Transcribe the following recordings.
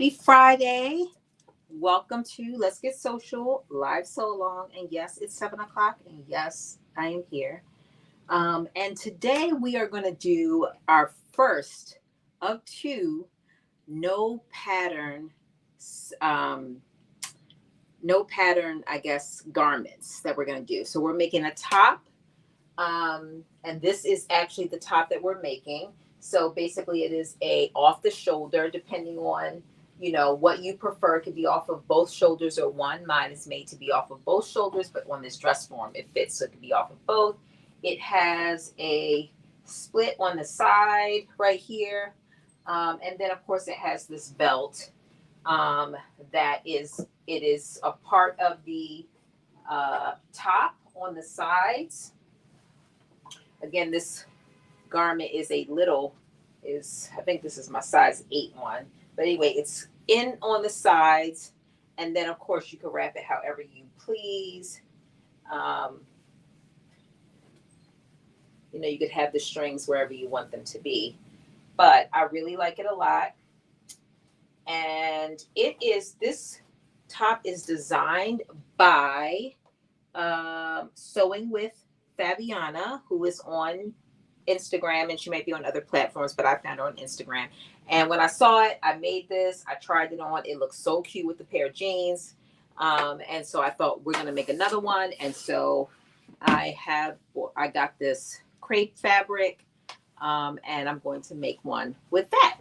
Happy Friday. Welcome to Let's Get Social live so long. And yes, it's 7 o'clock. And yes, I am here. And today we are going to do our first of two no pattern, um, I guess, garments that we're going to do. So we're making a top. And this is actually the top that we're making. So basically it is a off the shoulder, depending on, what you prefer. It could be off of both shoulders or one. Mine is made to be off of both shoulders, but on this dress form, it fits. So it could be off of both. It has a split on the side right here. And then of course it has this belt it is a part of the top on the sides. Again, this garment is I think this is my size 8 one. But anyway, it's in on the sides. And then, of course, you can wrap it however you please. You could have the strings wherever you want them to be. But I really like it a lot. And this top is designed by Sewing with Fabiana, who is on Instagram, and she might be on other platforms, but I found her on Instagram. And when I saw it, I made this. I tried it on. It looks so cute with the pair of jeans. And so I thought we're going to make another one. And so I got this crepe fabric, and I'm going to make one with that.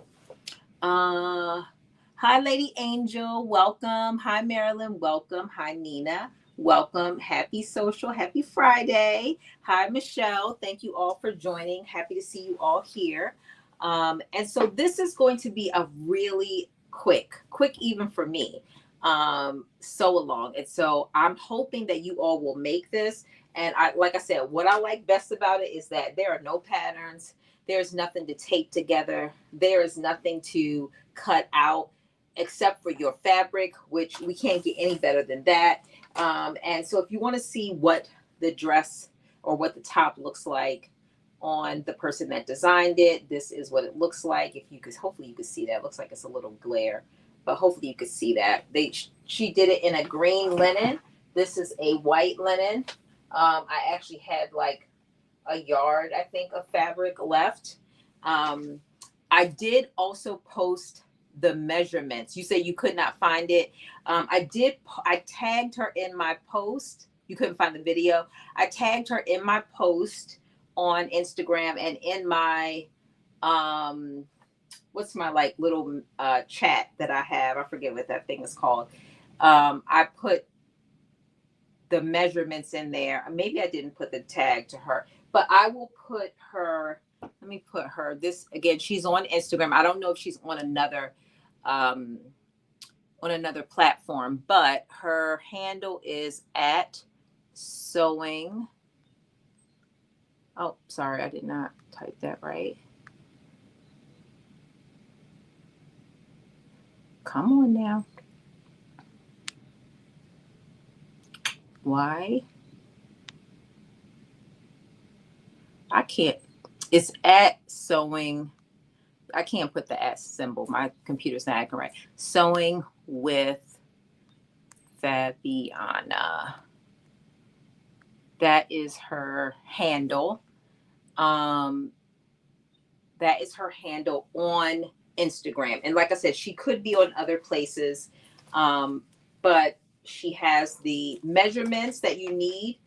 Hi, Lady Angel. Welcome. Hi, Marilyn. Welcome. Hi, Nina. Welcome. Happy social. Happy Friday. Hi, Michelle. Thank you all for joining. Happy to see you all here. And so this is going to be a really quick even for me, sew along. And so I'm hoping that you all will make this. And like I said, what I like best about it is that there are no patterns. There's nothing to tape together. There is nothing to cut out except for your fabric, which we can't get any better than that. And so if you want to see what the dress or what the top looks like on the person that designed it, this is what it looks like. Hopefully you could see that. It looks like it's a little glare, but hopefully you could see that. She did it in a green linen. This is a white linen. I actually had like a yard, I think, of fabric left. I did also post the measurements. You say you could not find it. I tagged her in my post. You couldn't find the video. I tagged her in my post on Instagram and in my what's my like little chat that I have. I forget what that thing is called. I put the measurements in there. Maybe I didn't put the tag to her, but I will put her. Let me put her. This again. She's on Instagram. I don't know if she's on another platform, but her handle is at sewing. Oh, sorry, I did not type that right. Come on now. Why? I can't. It's at sewing. I can't put the at symbol. My computer's not acting right. Sewing with Fabiana. That is her handle. That is her handle on Instagram. And like I said, she could be on other places, but she has the measurements that you need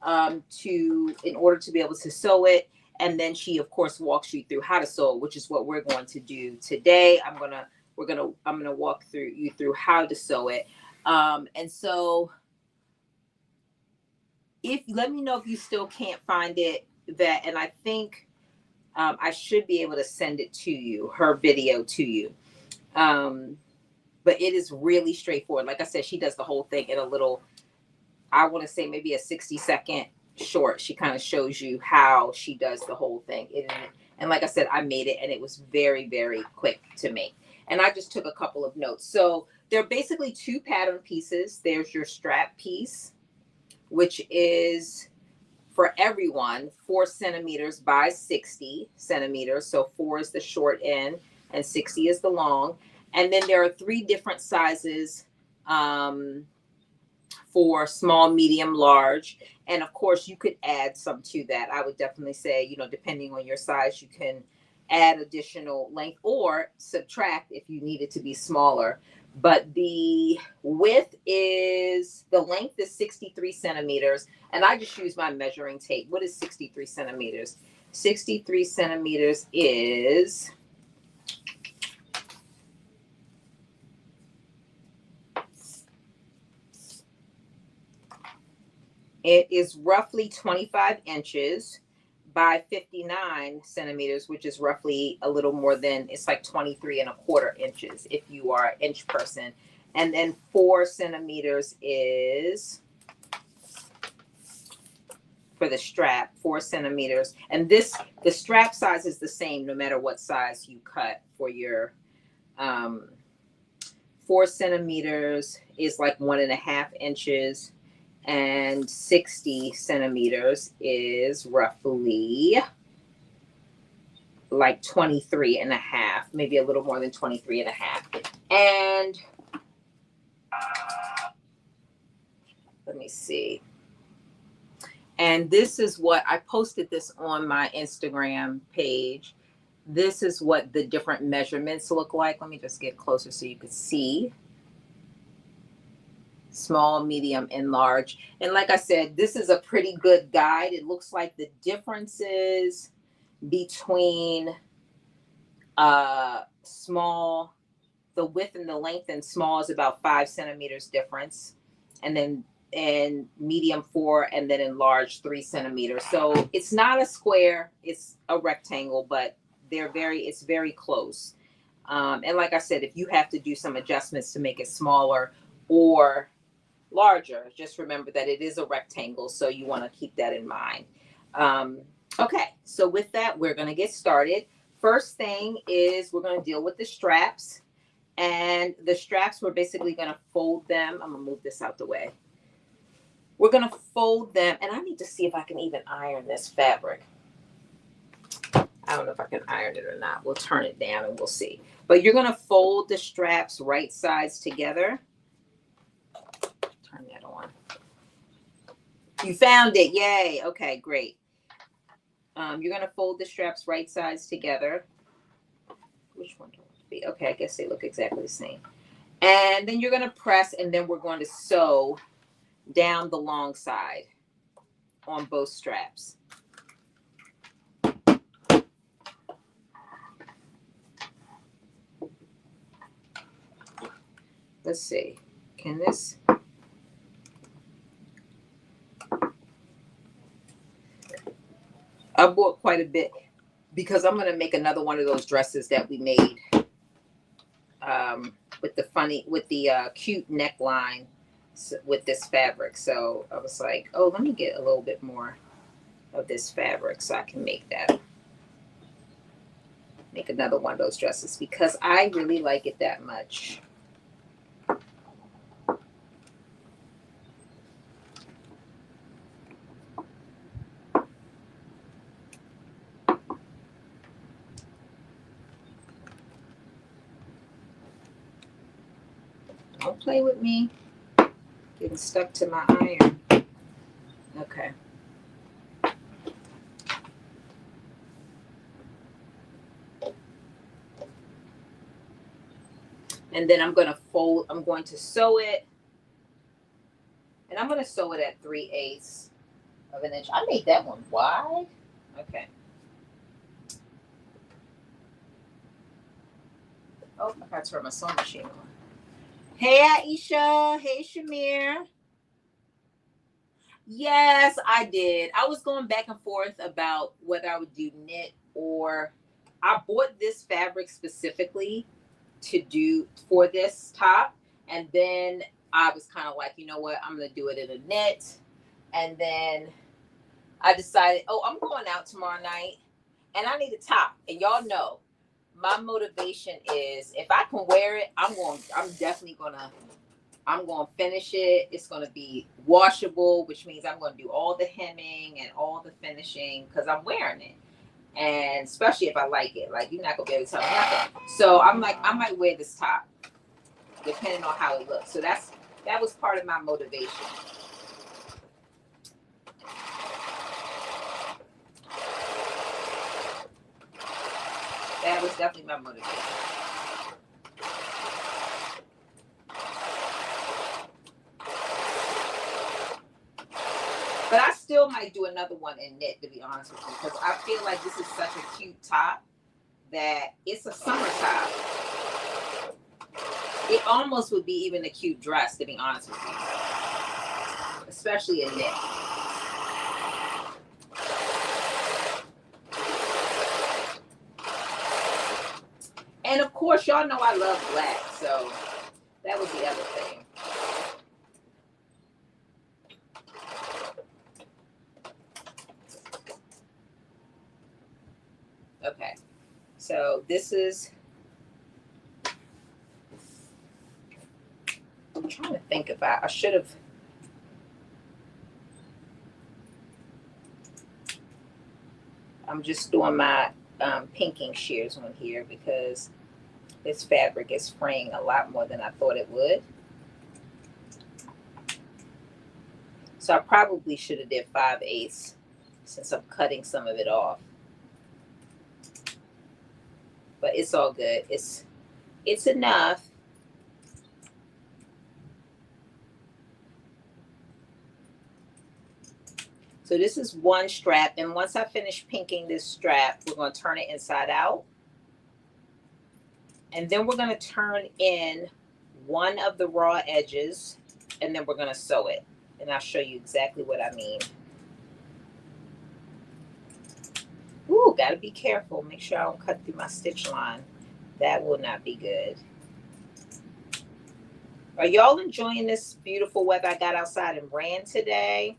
in order to be able to sew it. And then she, of course, walks you through how to sew, which is what we're going to do today. I'm gonna walk you through how to sew it. And so, let me know if you still can't find it. And I think I should be able to send it to you, her video to you. But it is really straightforward. Like I said, she does the whole thing in a little, I want to say maybe a 60-second short. She kind of shows you how she does the whole thing. And like I said, I made it and it was very, very quick to make. And I just took a couple of notes. So there are basically 2 pattern pieces. There's your strap piece, which is for everyone 4 centimeters by 60 centimeters. So 4 is the short end and 60 is the long. And then there are 3 different sizes for small, medium, large. And of course, you could add some to that. I would definitely say, depending on your size, you can add additional length or subtract if you need it to be smaller. But the length is 63 centimeters. And I just use my measuring tape. What is 63 centimeters? 63 centimeters is roughly 25 inches by 59 centimeters, which is roughly a little more than, it's like 23 and a quarter inches if you are an inch person. And then 4 centimeters is for the strap, 4 centimeters. And the strap size is the same no matter what size you cut for your, 4 centimeters is like 1.5 inches. And 60 centimeters is roughly like 23 and a half, maybe a little more than 23 and a half. And let me see. And this is what I posted this on my Instagram page. This is what the different measurements look like. Let me just get closer so you could see. Small, medium, and large. And like I said, this is a pretty good guide. It looks like the differences between small, the width and the length, and small is about 5 centimeters difference. And medium 4, and then in large 3 centimeters. So it's not a square, it's a rectangle, but it's very close. And like I said, if you have to do some adjustments to make it smaller or larger, just remember that it is a rectangle, so you want to keep that in mind. Okay, so with that, we're going to get started. First thing is we're going to deal with the straps. And the straps, we're basically going to fold them. I'm going to move this out the way. We're going to fold them, and I need to see if I can even iron this fabric. I don't know if I can iron it or not. We'll turn it down and we'll see. But you're going to fold the straps right sides together. Turn that on. You found it. Yay. Okay, great. You're going to fold the straps right sides together. Which one do I want to be? Okay, I guess they look exactly the same. And then you're going to press, and then we're going to sew down the long side on both straps. Let's see. Can this? I bought quite a bit because I'm going to make another one of those dresses that we made with the cute neckline with this fabric. So I was like, oh, let me get a little bit more of this fabric so I can make another one of those dresses because I really like it that much. Don't play with me. Getting stuck to my iron. Okay. And then I'm going to sew it. And I'm going to sew it at 3/8 of an inch. I made that one wide. Okay. Oh, I got to turn my sewing machine on. Hey, Aisha. Hey, Shamir. Yes, I did. I was going back and forth about whether I would do knit or I bought this fabric specifically to do for this top. And then I was kind of like, you know what? I'm going to do it in a knit. And then I decided, oh, I'm going out tomorrow night and I need a top. And y'all know my motivation is if I can wear it, I'm definitely going to finish it. It's going to be washable, which means I'm going to do all the hemming and all the finishing because I'm wearing it. And especially if I like it, like you're not gonna be able to tell me nothing. So I'm like, I might wear this top, depending on how it looks. So that was part of my motivation. That was definitely my motivation. But I still might do another one in knit, to be honest with you, because I feel like this is such a cute top that it's a summer top. It almost would be even a cute dress, to be honest with you, especially in knit. And of course, y'all know I love black, so that was the other thing. Okay, so this is, I'm trying to think about, I should have, I'm just doing my pinking shears on here because this fabric is fraying a lot more than I thought it would. So I probably should have did 5/8 since I'm cutting some of it off. But it's all good. It's enough. So this is one strap, and once I finish pinking this strap, we're going to turn it inside out. And then we're going to turn in one of the raw edges, and then we're going to sew it. And I'll show you exactly what I mean. Ooh, got to be careful. Make sure I don't cut through my stitch line. That will not be good. Are y'all enjoying this beautiful weather? I got outside and ran today.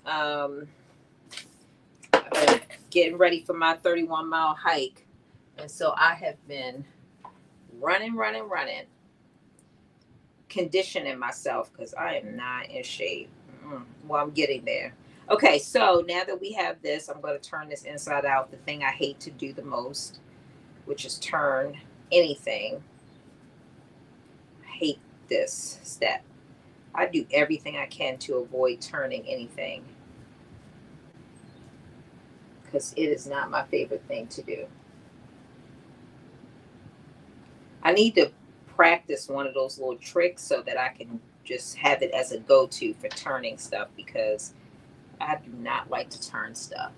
I've been getting ready for my 31-mile hike. And so I have been running, conditioning myself because I am not in shape. Well, I'm getting there. Okay, so now that we have this, I'm going to turn this inside out. The thing I hate to do the most, which is turn anything. I hate this step. I do everything I can to avoid turning anything because it is not my favorite thing to do. I need to practice one of those little tricks so that I can just have it as a go-to for turning stuff because I do not like to turn stuff.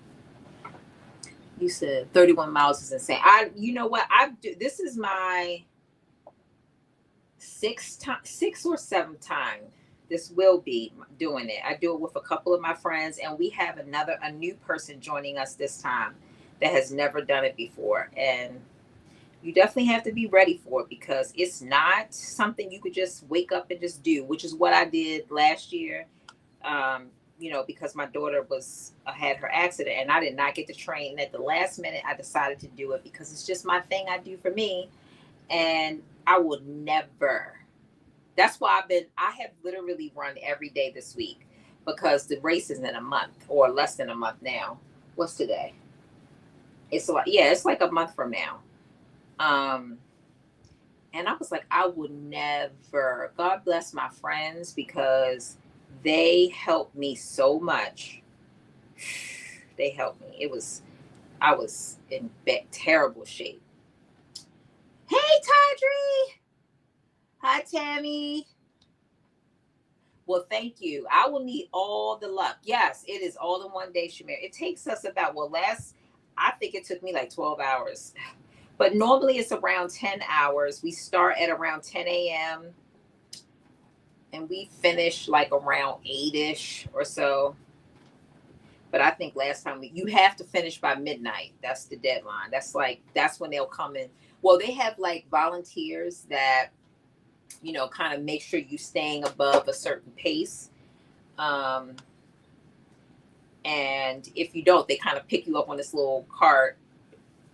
You said 31 miles is insane. You know what? This is my sixth or seventh time. This will be doing it. I do it with a couple of my friends, and we have a new person joining us this time that has never done it before. And you definitely have to be ready for it because it's not something you could just wake up and just do, which is what I did last year. Because my daughter had her accident and I did not get to train. And at the last minute, I decided to do it because it's just my thing I do for me. And I will never. That's why I have literally run every day this week because the race is in a month or less than a month now. What's today? It's like a month from now. And I was like, I would never. God bless my friends because they helped me so much. They helped me. I was in terrible shape. Hey, Tadri. Hi, Tammy. Well, thank you. I will need all the luck. Yes, it is all in one day, Shamir. It takes us I think it took me like 12 hours. But normally it's around 10 hours. We start at around 10 a.m. and we finish like around 8-ish or so. But I think last time you have to finish by midnight. That's the deadline. That's when they'll come in. Well, they have like volunteers that, kind of make sure you're staying above a certain pace. And if you don't, they kind of pick you up on this little cart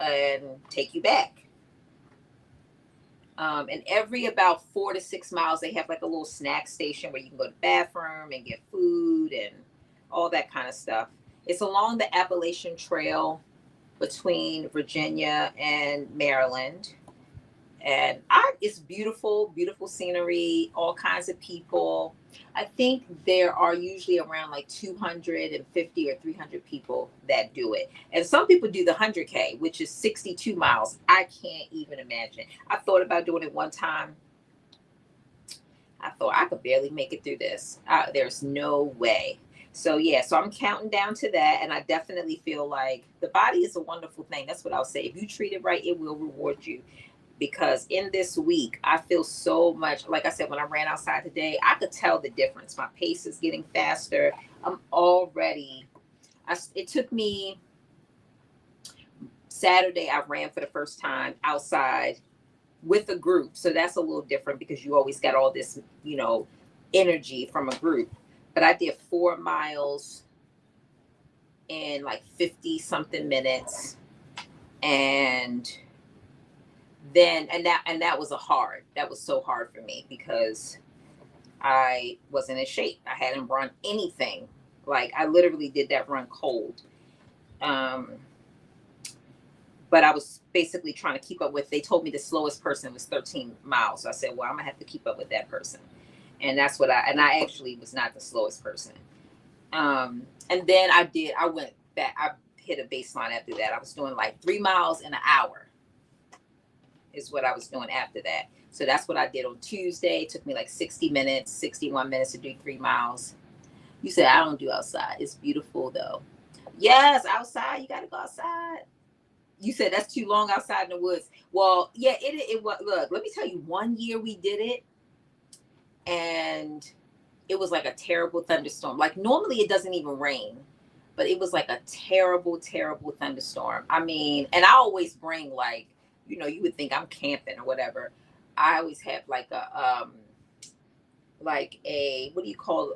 and take you back. And every about 4 to 6 miles, they have like a little snack station where you can go to the bathroom and get food and all that kind of stuff. It's along the Appalachian Trail. between Virginia and Maryland. And it's beautiful, beautiful scenery, all kinds of people. I think there are usually around like 250 or 300 people that do it. And some people do the 100K, which is 62 miles. I can't even imagine. I thought about doing it one time. I thought I could barely make it through this. There's no way. So yeah, so I'm counting down to that, and I definitely feel like the body is a wonderful thing. That's what I'll say. If you treat it right, it will reward you. Because in this week, I feel so much. Like I said, when I ran outside today, I could tell the difference. My pace is getting faster. I'm already. It took me Saturday. I ran for the first time outside with a group, so that's a little different because you always got all this, energy from a group. But I did 4 miles in like 50 something minutes, and then that was that was so hard for me because I wasn't in shape. I hadn't run anything. Like I literally did that run cold. But I was basically trying to keep up with, they told me the slowest person was 13 miles. So I said, well, I'm gonna have to keep up with that person. And that's what I actually was not the slowest person. And then I went back, I hit a baseline after that. I was doing like 3 miles in an hour is what I was doing after that. So that's what I did on Tuesday. It took me like 60 minutes, 61 minutes to do 3 miles. You said I don't do outside. It's beautiful though. Yes, outside. You got to go outside. You said that's too long outside in the woods. Well, yeah, it was. Look, let me tell you, one year we did it and it was like a terrible thunderstorm. Like normally it doesn't even rain, but it was like a terrible, terrible thunderstorm. I mean, and I always bring like, you would think I'm camping or whatever. I always have like a what do you call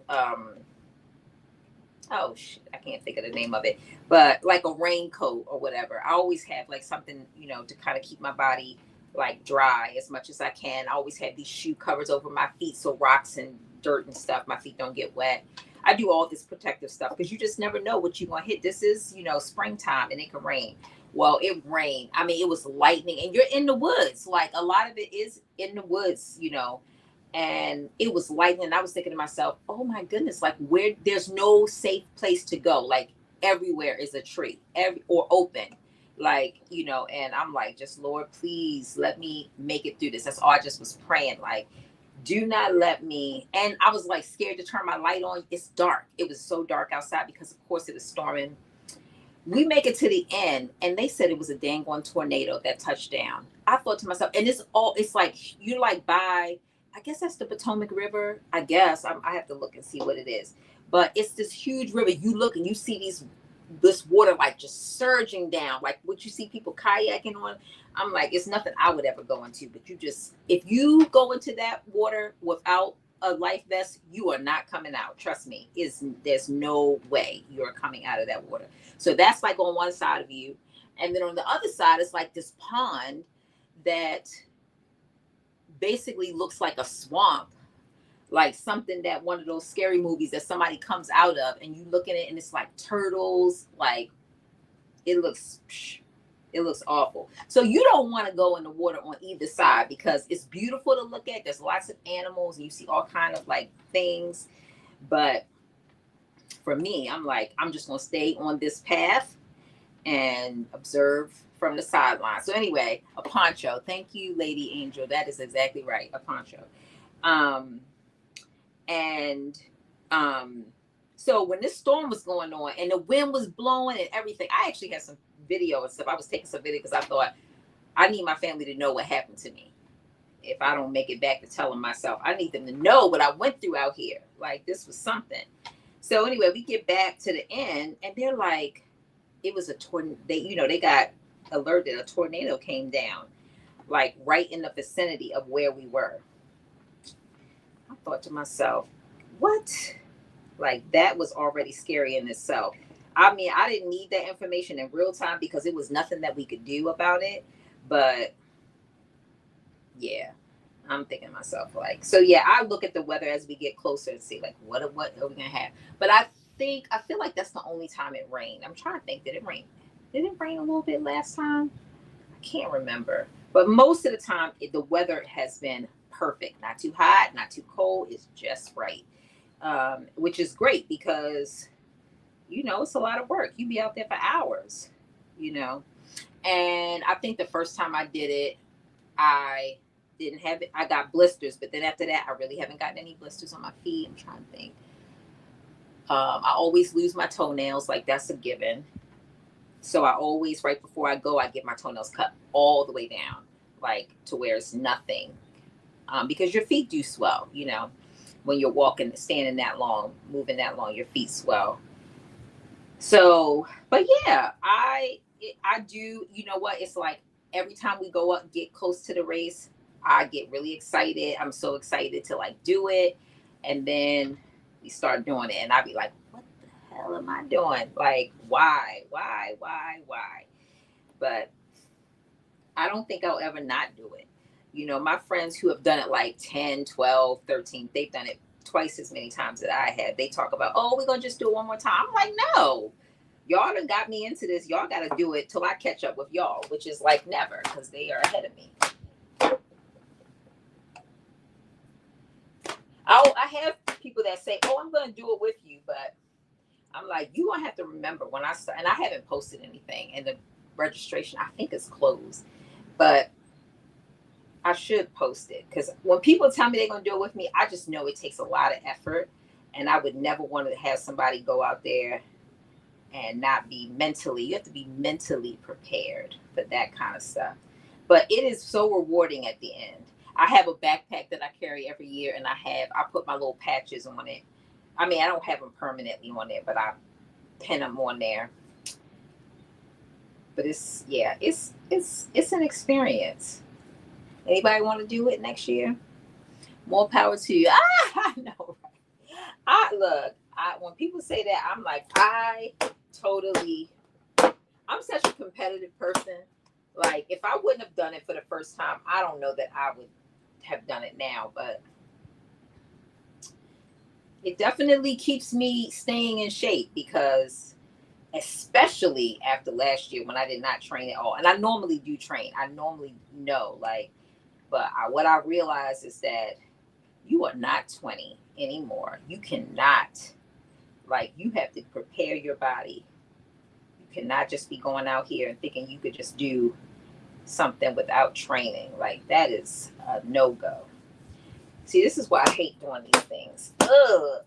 oh shit, I can't think of the name of it, but like a raincoat or whatever. I always have like something, to kind of keep my body like dry as much as I can. I always have these shoe covers over my feet so rocks and dirt and stuff, my feet don't get wet. I do all this protective stuff because you just never know what you're gonna hit. This is, springtime and it can rain. Well, it rained. I mean, it was lightning and you're in the woods. Like a lot of it is in the woods, and it was lightning. And I was thinking to myself, oh my goodness, like there's no safe place to go. Like everywhere is a tree, or open, like, and I'm like, just Lord, please let me make it through this. That's all I just was praying. Like, do not let me. And I was like scared to turn my light on. It's dark. It was so dark outside because of course it was storming. We make it to the end and they said it was a dang on tornado that touched down. I thought to myself, and it's like, you're like by, I guess that's the Potomac River. I guess I have to look and see what it is, but it's this huge river. You look and you see this water like just surging down, like what you see people kayaking on. I'm like, it's nothing I would ever go into, but if you go into that water without a life vest, you are not coming out. Trust me, there's no way you're coming out of that water. So that's like on one side of you. And then on the other side, it's like this pond that basically looks like a swamp, like something that one of those scary movies that somebody comes out of, and you look at it and it's like turtles. Like it looks awful. So you don't want to go in the water on either side because it's beautiful to look at. There's lots of animals and you see all kind of like things. But for me, I'm like, I'm just going to stay on this path and observe from the sideline. So anyway, a poncho. Thank you, Lady Angel. That is exactly right. A poncho. So when this storm was going on and the wind was blowing and everything, I actually had some video and stuff. I was taking some video because I thought I need my family to know what happened to me. If I don't make it back to tell them myself, I need them to know what I went through out here. Like this was something. So anyway, we get back to the end and they're like, it was a tornado. They got alerted a tornado came down, like right in the vicinity of where we were. I thought to myself, what? Like that was already scary in itself. I mean, I didn't need that information in real time because it was nothing that we could do about it. But yeah, I'm thinking to myself like, so yeah, I look at the weather as we get closer and see like, what are we going to have? But I feel like that's the only time it rained. I'm trying to think, did it rain? Did it rain a little bit last time? I can't remember. But most of the time, the weather has been perfect. Not too hot, not too cold. It's just right, which is great because, it's a lot of work. You be out there for hours, you know. And I think the first time I did it, I didn't have it. I got blisters, but then after that, I really haven't gotten any blisters on my feet. I'm trying to think. I always lose my toenails, like that's a given. So I always, right before I go, I get my toenails cut all the way down, like to where it's nothing, because your feet do swell. When you're walking, standing that long, moving that long, your feet swell. So, but yeah, I do. You know what? It's like every time we go up, get close to the race, I get really excited. I'm so excited to like do it, and then we start doing it, and I be like, what the hell am I doing? Like, why? But I don't think I'll ever not do it. My friends who have done it like 10, 12, 13, they've done it twice as many times that I have. They talk about, oh, we're going to just do it one more time. I'm like, no, y'all done got me into this. Y'all got to do it till I catch up with y'all, which is like never, because they are ahead of me. I have people that say, oh, I'm going to do it with you. But I'm like, you going to have to remember when I start, and I haven't posted anything, and the registration, I think, is closed. But I should post it, because when people tell me they're going to do it with me, I just know it takes a lot of effort, and I would never want to have somebody go out there and not be mentally, you have to be mentally prepared for that kind of stuff. But it is so rewarding at the end. I have a backpack that I carry every year, and I put my little patches on it. I mean, I don't have them permanently on there, but I pin them on there. But it's an experience. Anybody want to do it next year? More power to you. I know. When people say that, I'm like, I'm such a competitive person. Like, if I wouldn't have done it for the first time, I don't know that I would have done it now, but it definitely keeps me staying in shape, because especially after last year when I did not train at all. And I normally do train. I normally know, like, but what I realized is that you are not 20 anymore. You cannot, like, you have to prepare your body. You cannot just be going out here and thinking you could just do something without training. Like, that is a no-go. See, this is why I hate doing these things. Ugh.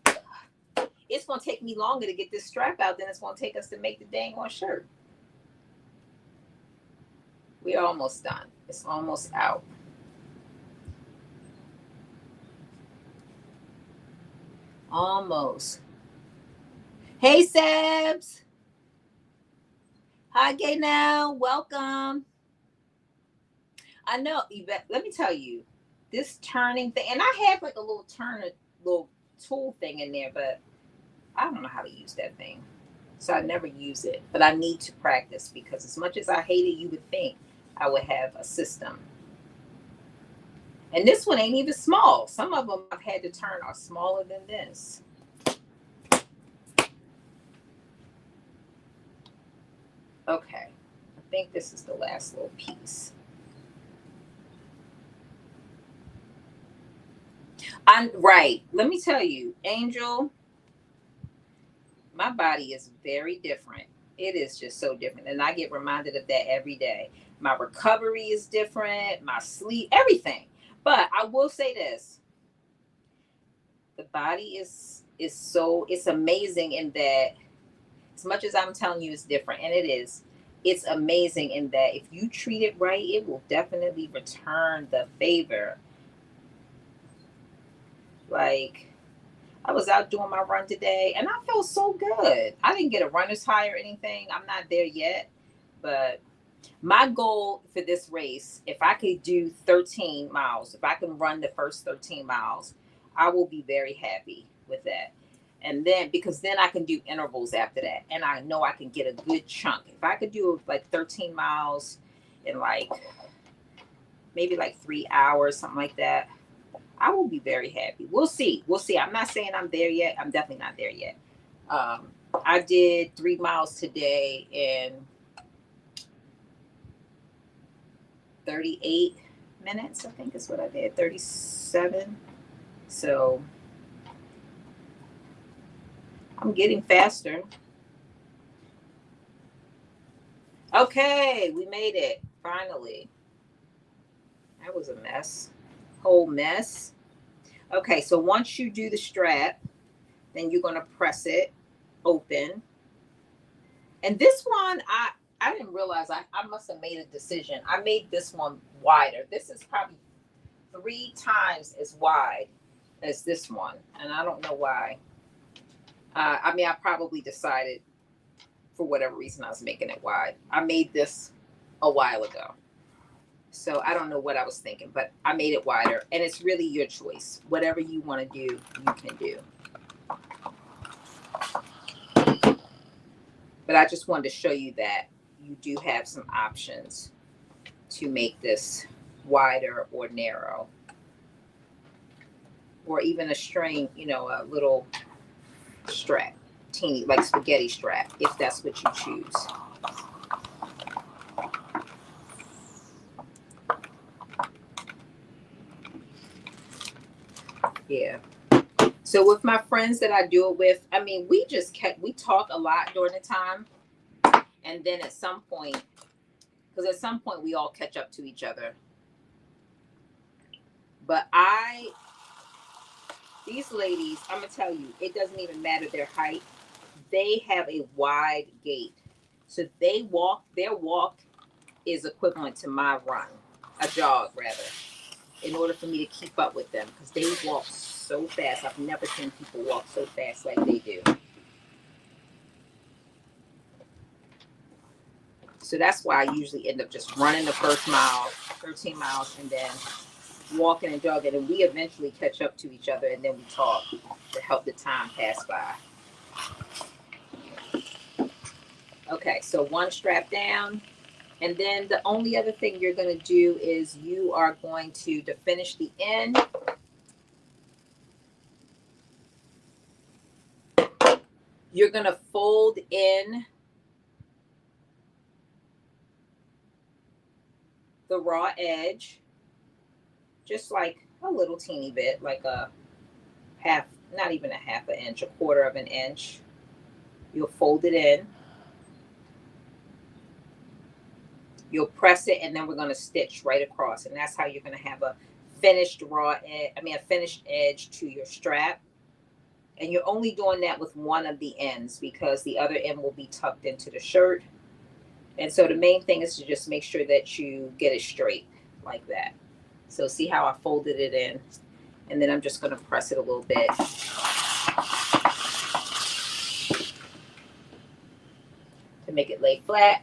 It's going to take me longer to get this strap out than it's going to take us to make the dang on shirt. We're almost done. It's almost out. Almost. Hey, Sabs. Hi, Gay Now. Welcome. I know, Yvette, let me tell you, this turning thing, and I have like a little little tool thing in there, but I don't know how to use that thing. So I never use it, but I need to practice, because as much as I hate it, you would think I would have a system. And this one ain't even small. Some of them I've had to turn are smaller than this. Okay, I think this is the last little piece. I'm right. Let me tell you, Angel, my body is very different. It is just so different. And I get reminded of that every day. My recovery is different, my sleep, everything. But I will say this. The body is it's amazing in that, as much as I'm telling you it's different, and it is, it's amazing in that if you treat it right, it will definitely return the favor. Like, I was out doing my run today, and I felt so good. I didn't get a runner's high or anything. I'm not there yet, but my goal for this race, if I could do 13 miles, if I can run the first 13 miles, I will be very happy with that. And then, because then I can do intervals after that, and I know I can get a good chunk. If I could do like 13 miles in like maybe like 3 hours, something like that, I will be very happy. We'll see. I'm not saying I'm there yet. I'm definitely not there yet. I did 3 miles today, and 38 minutes, I think is what I did, 37. So I'm getting faster. Okay, we made it, finally. That was a mess, whole mess. Okay, so once you do the strap, then you're gonna press it open. And this one, I didn't realize I must have made a decision. I made this one wider. This is probably 3 times as wide as this one, and I don't know why. I mean, I probably decided for whatever reason I was making it wide. I made this a while ago, so I don't know what I was thinking, but I made it wider, and it's really your choice. Whatever you want to do, you can do. But I just wanted to show you that you do have some options to make this wider or narrow, or even a string, you know, a little strap, teeny, like spaghetti strap, if that's what you choose. Yeah. So with my friends that I do it with, I mean, we talk a lot during the time. And then at some point, because at some point we all catch up to each other. But these ladies, I'm going to tell you, it doesn't even matter their height. They have a wide gait. So their walk is equivalent to my run, a jog rather, in order for me to keep up with them, because they walk so fast. I've never seen people walk so fast like they do. So that's why I usually end up just running the first mile, 13 miles, and then walking and jogging. And we eventually catch up to each other, and then we talk to help the time pass by. Okay, so one strap down. And then the only other thing you're going to do is you are going to finish the end. You're going to fold in the raw edge, just like a little teeny bit, like a half, not even a half an inch, 1/4 of an inch. You'll fold it in. You'll press it, and then we're going to stitch right across. And that's how you're going to have a finished a finished edge to your strap. And you're only doing that with one of the ends because the other end will be tucked into the shirt. And so the main thing is to just make sure that you get it straight like that. So see how I folded it in? And then I'm just going to press it a little bit to make it lay flat.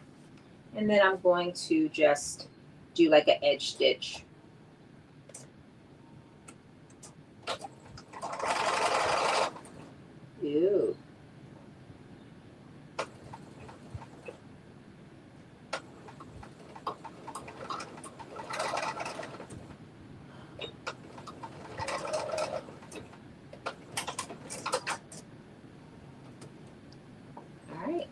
And then I'm going to just do like an edge stitch. Ew. All right.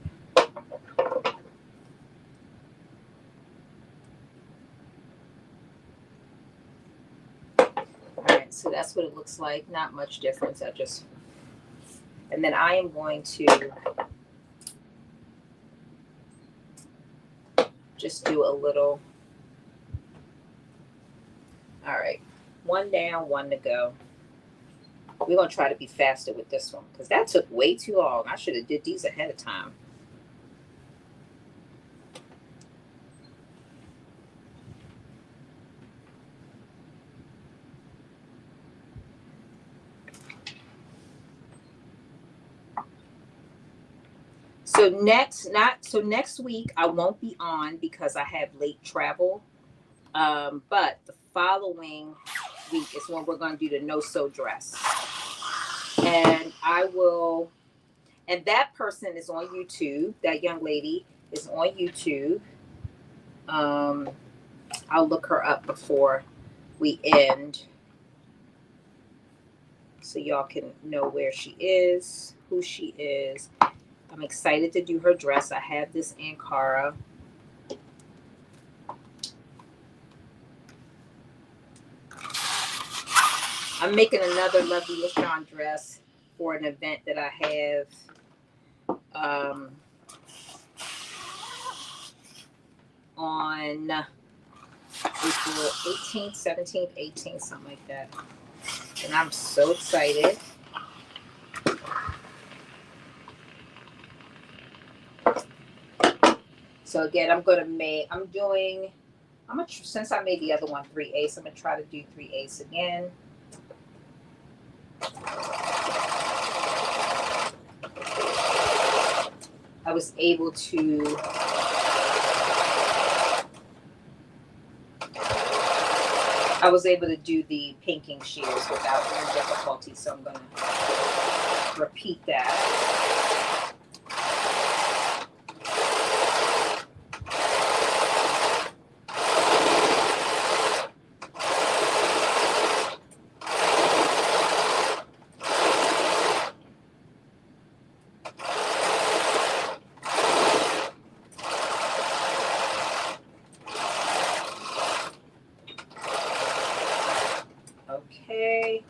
So that's what it looks like. Not much difference. And then I am going to just do a little. All right. One down, one to go. We're going to try to be faster with this one because that took way too long. I should have did these ahead of time. So next week I won't be on because I have late travel. But the following week is when we're going to do the no-sew dress. And that person is on YouTube. That young lady is on YouTube. I'll look her up before we end so y'all can know where she is, who she is. I'm excited to do her dress. I have this Ankara. I'm making another lovely LaShawn dress for an event that I have on April 18th, 17th, 18th, something like that. And I'm so excited. So again, since I made the other one 3/8, I'm gonna try to do 3/8 again. I was able to do the pinking shears without any difficulty, so I'm gonna repeat that. Okay,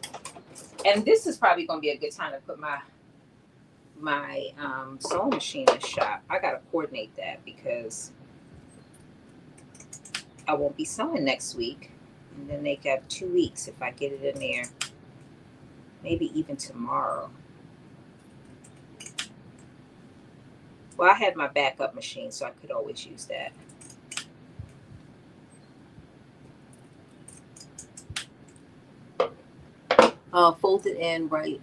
and this is probably going to be a good time to put my sewing machine in the shop. I got to coordinate that because I won't be sewing next week, and then they got 2 weeks if I get it in there, maybe even tomorrow. Well, I had my backup machine, so I could always use that. Fold it in right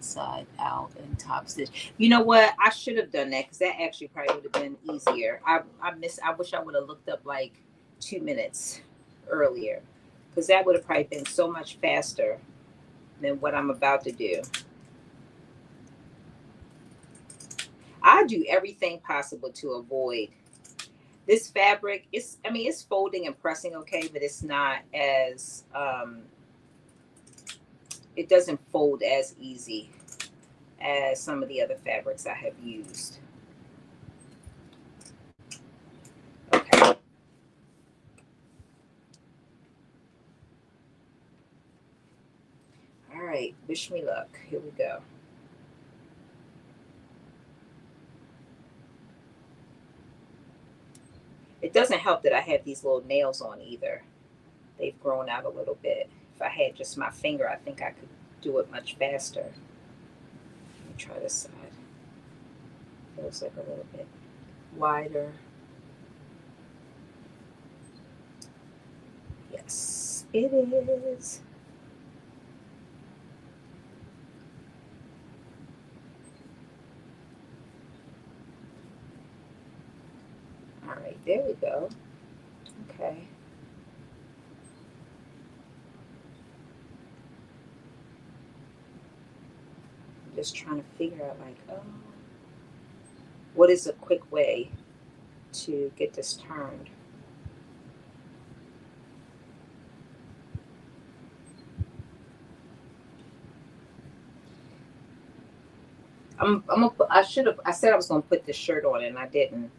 side out and top stitch. You know what? I should have done that because that actually probably would have been easier. I wish I would have looked up like 2 minutes earlier, because that would have probably been so much faster than what I'm about to do. I do everything possible to avoid this fabric. It's folding and pressing okay, but it's not as it doesn't fold as easy as some of the other fabrics I have used. Okay. All right, wish me luck. Here we go. It doesn't help that I have these little nails on either. They've grown out a little bit. If I had just my finger, I think I could do it much faster. Let me try this side. Feels like a little bit wider. Yes, it is. All right, there we go. Okay. I'm just trying to figure out, like, what is a quick way to get this turned? I said I was gonna put this shirt on and I didn't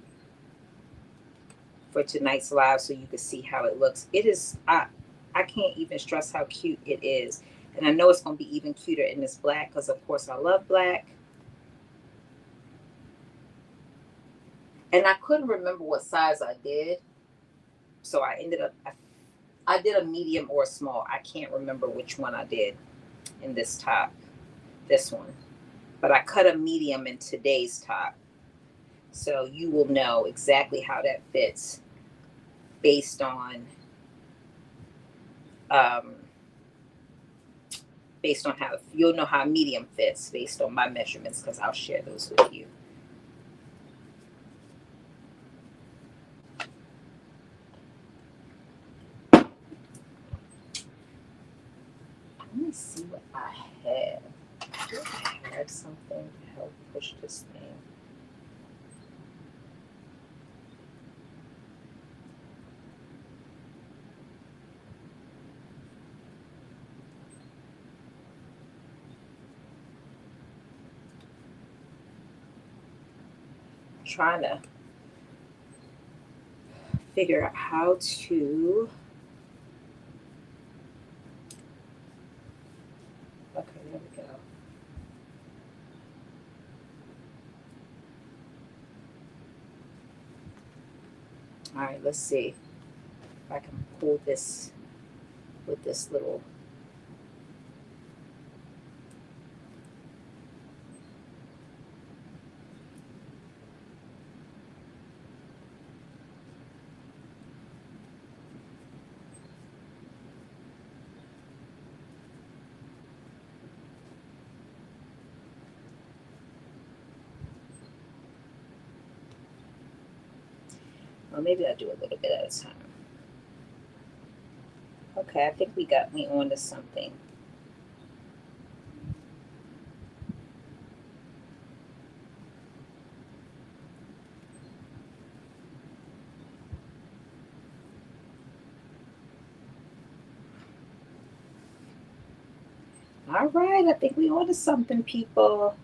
for tonight's live so you could see how it looks. It is, I can't even stress how cute it is. And I know it's gonna be even cuter in this black because of course I love black. And I couldn't remember what size I did. So I did a medium or a small. I can't remember which one I did in this top, this one. But I cut a medium in today's top. So you will know exactly how that fits based on how you'll know how medium fits based on my measurements, because I'll share those with you. Let me see what I have. Do I have something to help push this thing? Trying to figure out how to right, let's see if I can pull this with this little. Well, maybe I'll do a little bit at a time. Okay, I think we got me onto something. All right, I think we onto something, people.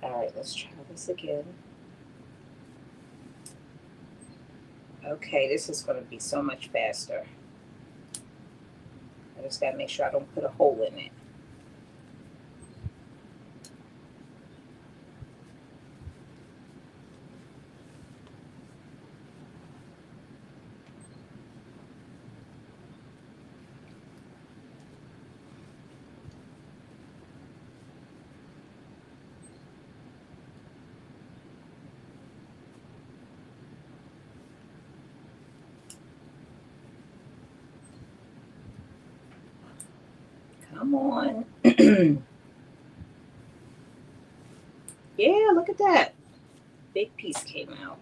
All right, let's try this again. Okay, this is going to be so much faster. I just got to make sure I don't put a hole in it. Come on. Yeah, look at that. Big piece came out.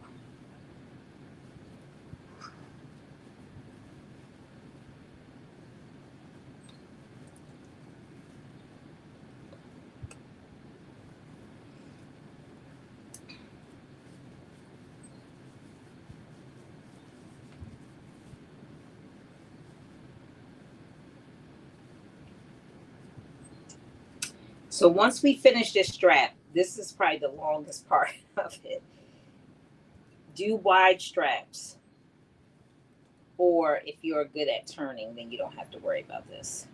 So once we finish this strap, this is probably the longest part of it. Do wide straps. Or if you're good at turning, then you don't have to worry about this.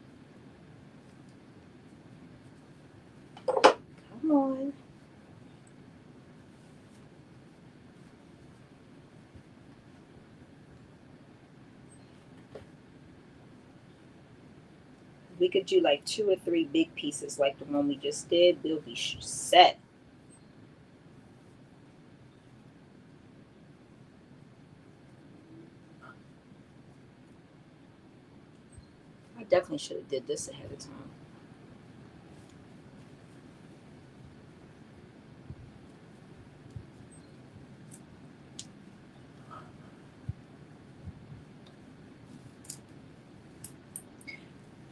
Come on. We could do like 2 or 3 big pieces like the one we just did. We'll be set. I definitely should have did this ahead of time.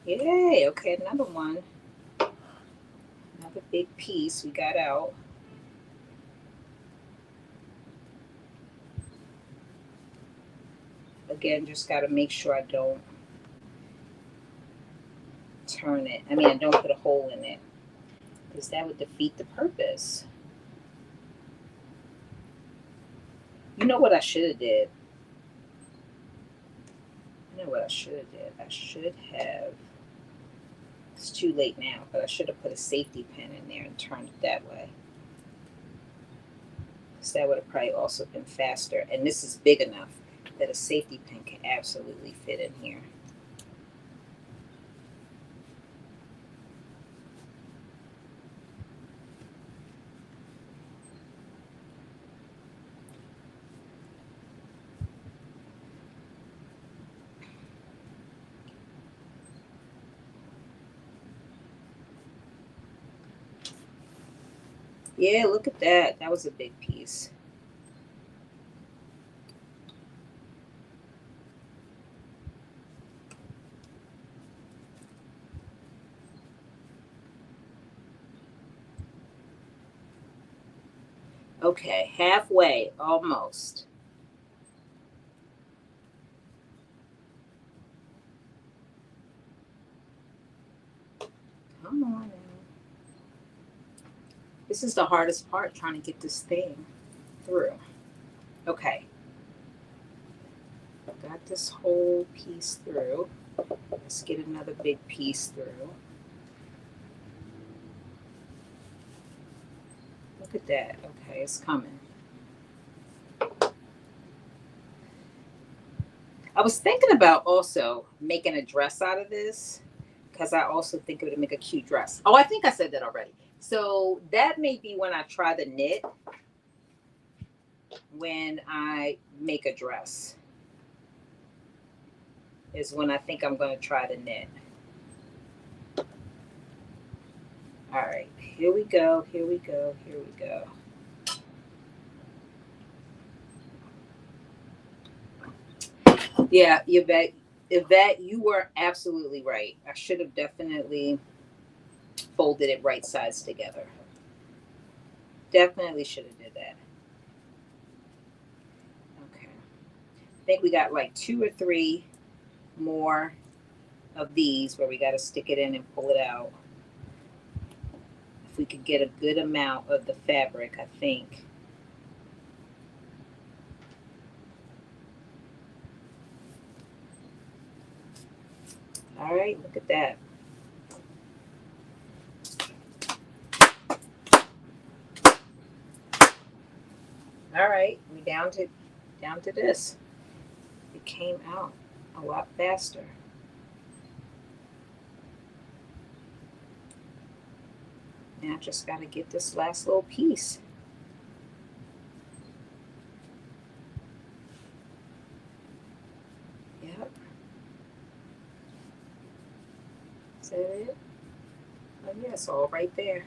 Yay, okay, another one. Another big piece we got out. Again, just got to make sure I don't turn it. I mean, I don't put a hole in it because that would defeat the purpose. You know what I should have did? You know what I should have did? I should have. It's too late now, but I should have put a safety pin in there and turned it that way. Because that would have probably also been faster. And this is big enough that a safety pin can absolutely fit in here. Yeah, look at that. That was a big piece. Okay, halfway, almost. Come on now. This is the hardest part, trying to get this thing through. Okay. Got this whole piece through. Let's get another big piece through. Look at that. Okay, it's coming. I was thinking about also making a dress out of this because I also think it would make a cute dress. Oh, I think I said that already. So that may be when I try the knit, when I make a dress, is when I think I'm going to try the knit. All right, here we go, here we go, here we go. Yeah, Yvette, you were absolutely right. I should have definitely folded it right sides together. Definitely should have did that. Okay. I think we got like 2 or 3 more of these where we got to stick it in and pull it out. If we could get a good amount of the fabric, I think. All right, look at that. All right, we down to this. It came out a lot faster. Now I just got to get this last little piece. Yep. Is that it? Oh yeah, it's all right there.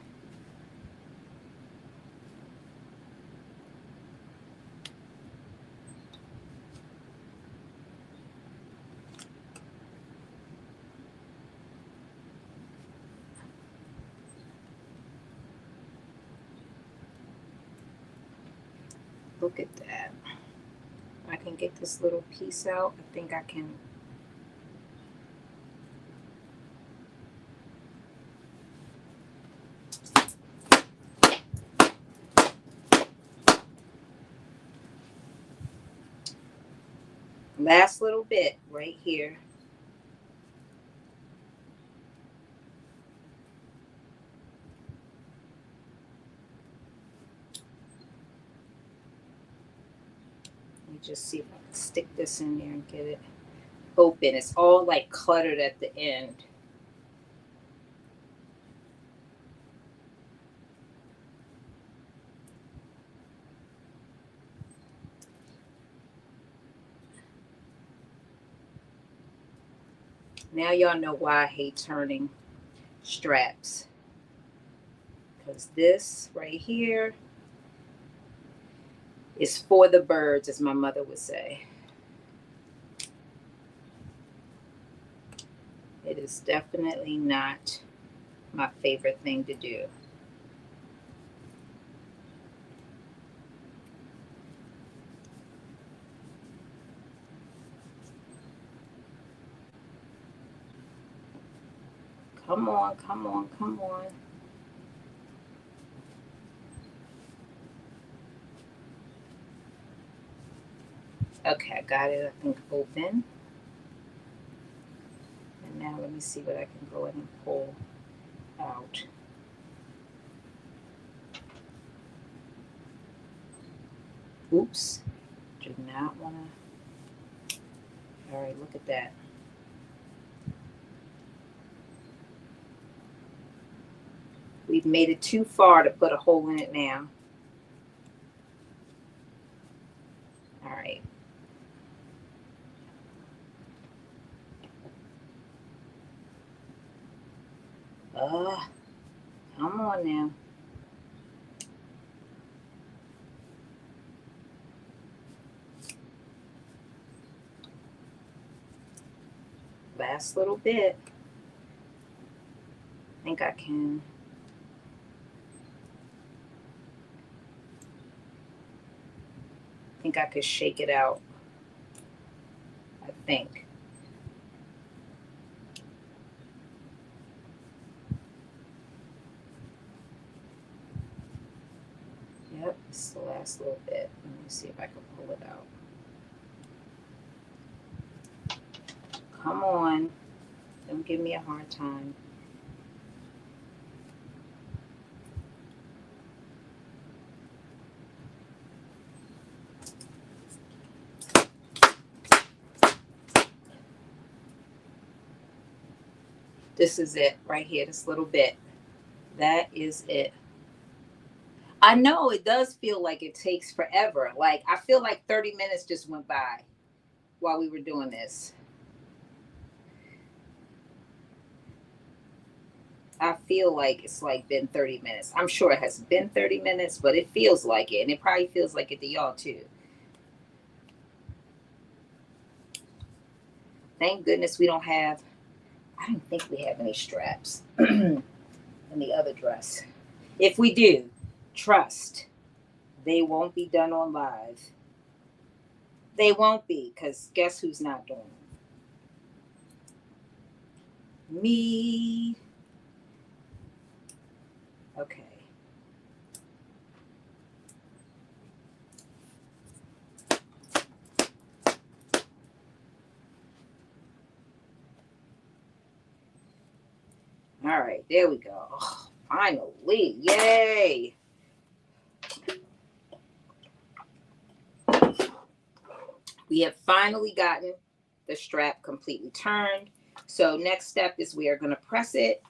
Look at that. I can get this little piece out. I think I can. Last little bit right here. Let me just see if I can stick this in there and get it open. It's all like cluttered at the end. Now y'all know why I hate turning straps. Because this right here is for the birds, as my mother would say. It is definitely not my favorite thing to do. Come on, come on, come on. Okay, I got it, I think, open. And now let me see what I can go ahead and pull out. Oops. Do not want to. All right, look at that. We've made it too far to put a hole in it now. All right. Come on now. Last little bit. I think I can. I think I could shake it out. I think. Yep, Just the last little bit. Let me see if I can pull it out. Come on. Don't give me a hard time. This is it right here, this little bit. That is it. I know it does feel like it takes forever. Like I feel like 30 minutes just went by while we were doing this. I feel like it's like been 30 minutes. I'm sure it has been 30 minutes, but it feels like it. And it probably feels like it to y'all too. Thank goodness we don't have, I don't think we have any straps in the other dress. If we do, trust, they won't be done on live. They won't be, because guess who's not doing it? Me. Okay. All right, there we go. Oh, finally, yay. We have finally gotten the strap completely turned. So next step is we are going to press it.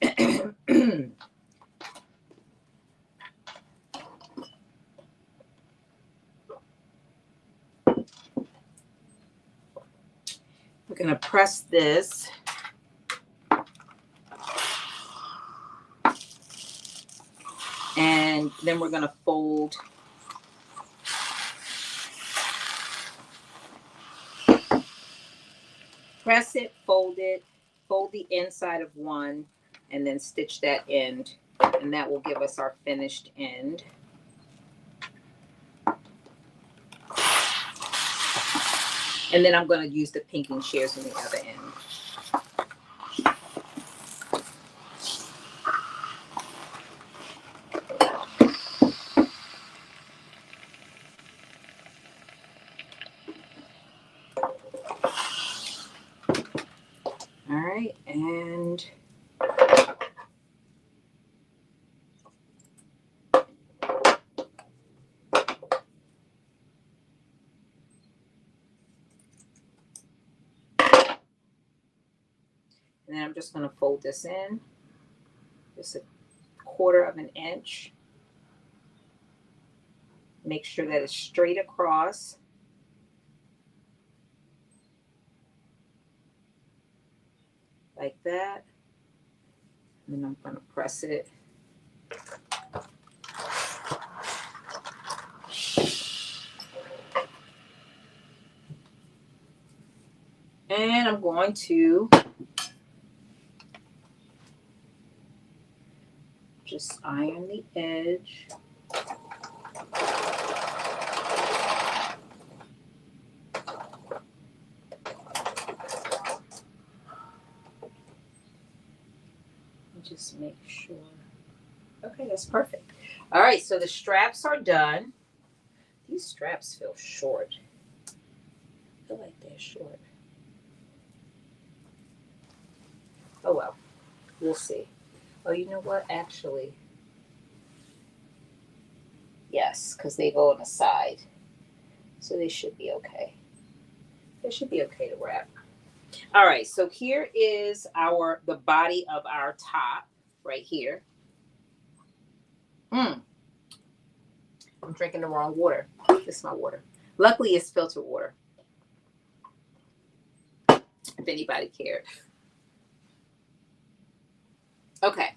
We're going to press this. And then we're going to fold. Press it, fold the inside of one, and then stitch that end. And that will give us our finished end. And then I'm going to use the pinking shears on the other end. All right, and then I'm just going to fold this in, just a 1/4 of an inch. Make sure that it's straight across. Like that. And then I'm going to press it. And I'm going to just iron the edge. Just make sure. Okay, that's perfect. All right, so the straps are done. These straps feel short. I feel like they're short. Oh well, we'll see. Oh, you know what? Actually, yes, because they go on the side. So they should be okay. They should be okay to wrap. All right, so here is the body of our top right here. I'm drinking the wrong water. This is my water. Luckily, it's filtered water. If anybody cared. Okay,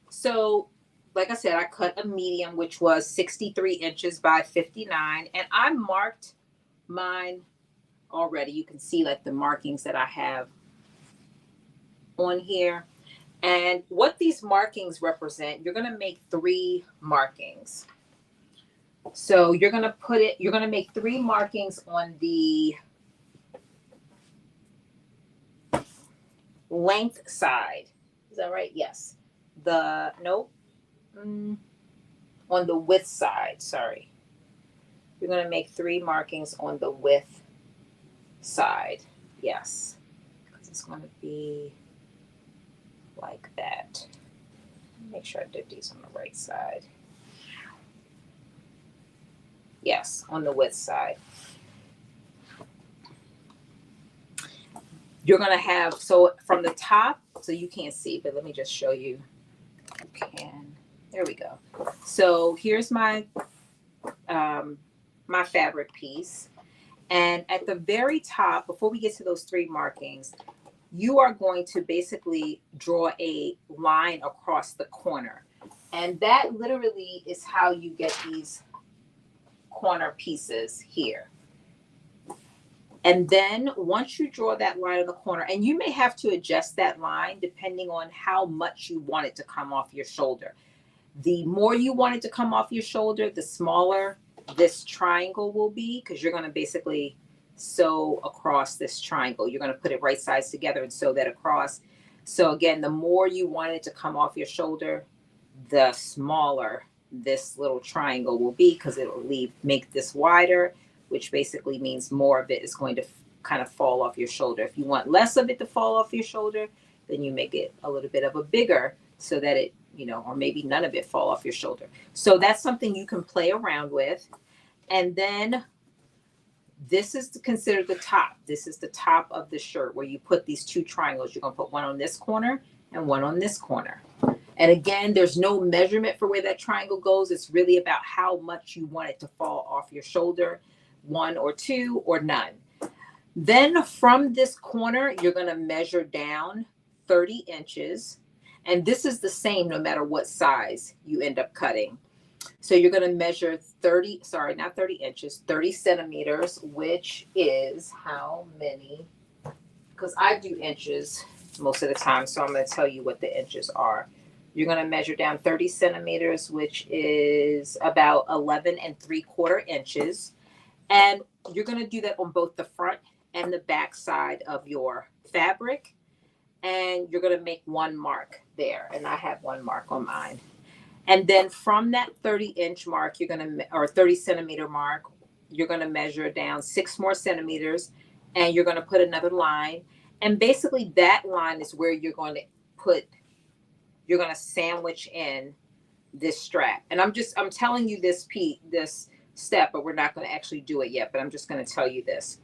so like I said, I cut a medium, which was 63 inches by 59, and I marked mine already. You can see like the markings that I have on here. And what these markings represent, you're going to make 3 markings. So you're going to make 3 markings on the length side. Is that right? Yes. On the width side, sorry. you're going to make 3 markings on the width side. Yes, because it's going to be like that. Make sure I did these on the right side. Yes, on the width side. You're going to have, so from the top, so you can't see, but let me just show you. You can. There we go. So here's my my fabric piece. And at the very top, before we get to those 3 markings, you are going to basically draw a line across the corner. And that literally is how you get these corner pieces here. And then once you draw that line in the corner, and you may have to adjust that line depending on how much you want it to come off your shoulder. The more you want it to come off your shoulder, the smaller this triangle will be, because you're going to basically sew across this triangle. You're going to put it right sides together and sew that across. So again, the more you want it to come off your shoulder, the smaller this little triangle will be, because it will make this wider, which basically means more of it is going to kind of fall off your shoulder. If you want less of it to fall off your shoulder, then you make it a little bit of a bigger so that it, or maybe none of it fall off your shoulder. So that's something you can play around with. And then this is considered the top. This is the top of the shirt where you put these 2 triangles. You're going to put one on this corner and one on this corner. And again, there's no measurement for where that triangle goes. It's really about how much you want it to fall off your shoulder, 1 or 2 or none. Then from this corner, you're going to measure down 30 inches. And this is the same no matter what size you end up cutting. So you're going to measure 30 inches, 30 centimeters, which is how many? Because I do inches most of the time, so I'm going to tell you what the inches are. You're going to measure down 30 centimeters, which is about 11 3/4 inches. And you're going to do that on both the front and the back side of your fabric. And you're going to make 1 mark there. And I have 1 mark on mine. And then from that 30-inch mark, or 30 centimeter mark, you're going to measure down 6 more centimeters, and you're going to put another line. And basically that line is where you're going to sandwich in this strap. And I'm telling you this step, but we're not going to actually do it yet, but I'm just going to tell you this.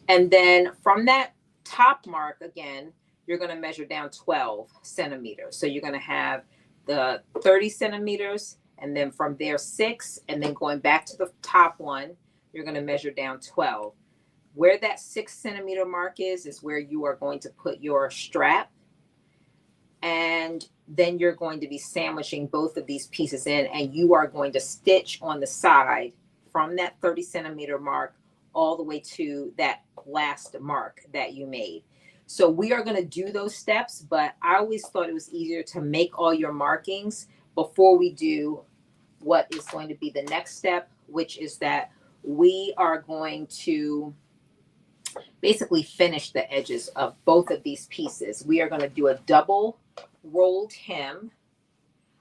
And then from that top mark, again, you're going to measure down 12 centimeters. So you're going to have the 30 centimeters, and then from there 6, and then going back to the top one, you're going to measure down 12. Where that 6 centimeter mark is where you are going to put your strap. And then you're going to be sandwiching both of these pieces in, and you are going to stitch on the side from that 30 centimeter mark all the way to that last mark that you made. So we are going to do those steps, but I always thought it was easier to make all your markings before we do what is going to be the next step, which is that we are going to basically finish the edges of both of these pieces. We are going to do a double rolled hem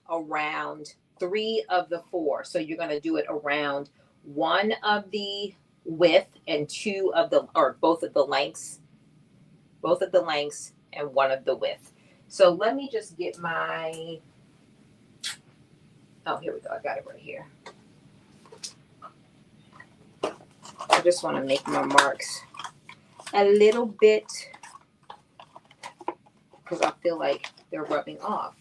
around 3 of the 4. So you're going to do it around 1 of the width and 2 of the, or both of the lengths and 1 of the width. So let me just get my, oh, here we go. I got it right here. I just want to make my marks a little bit because I feel like they're rubbing off,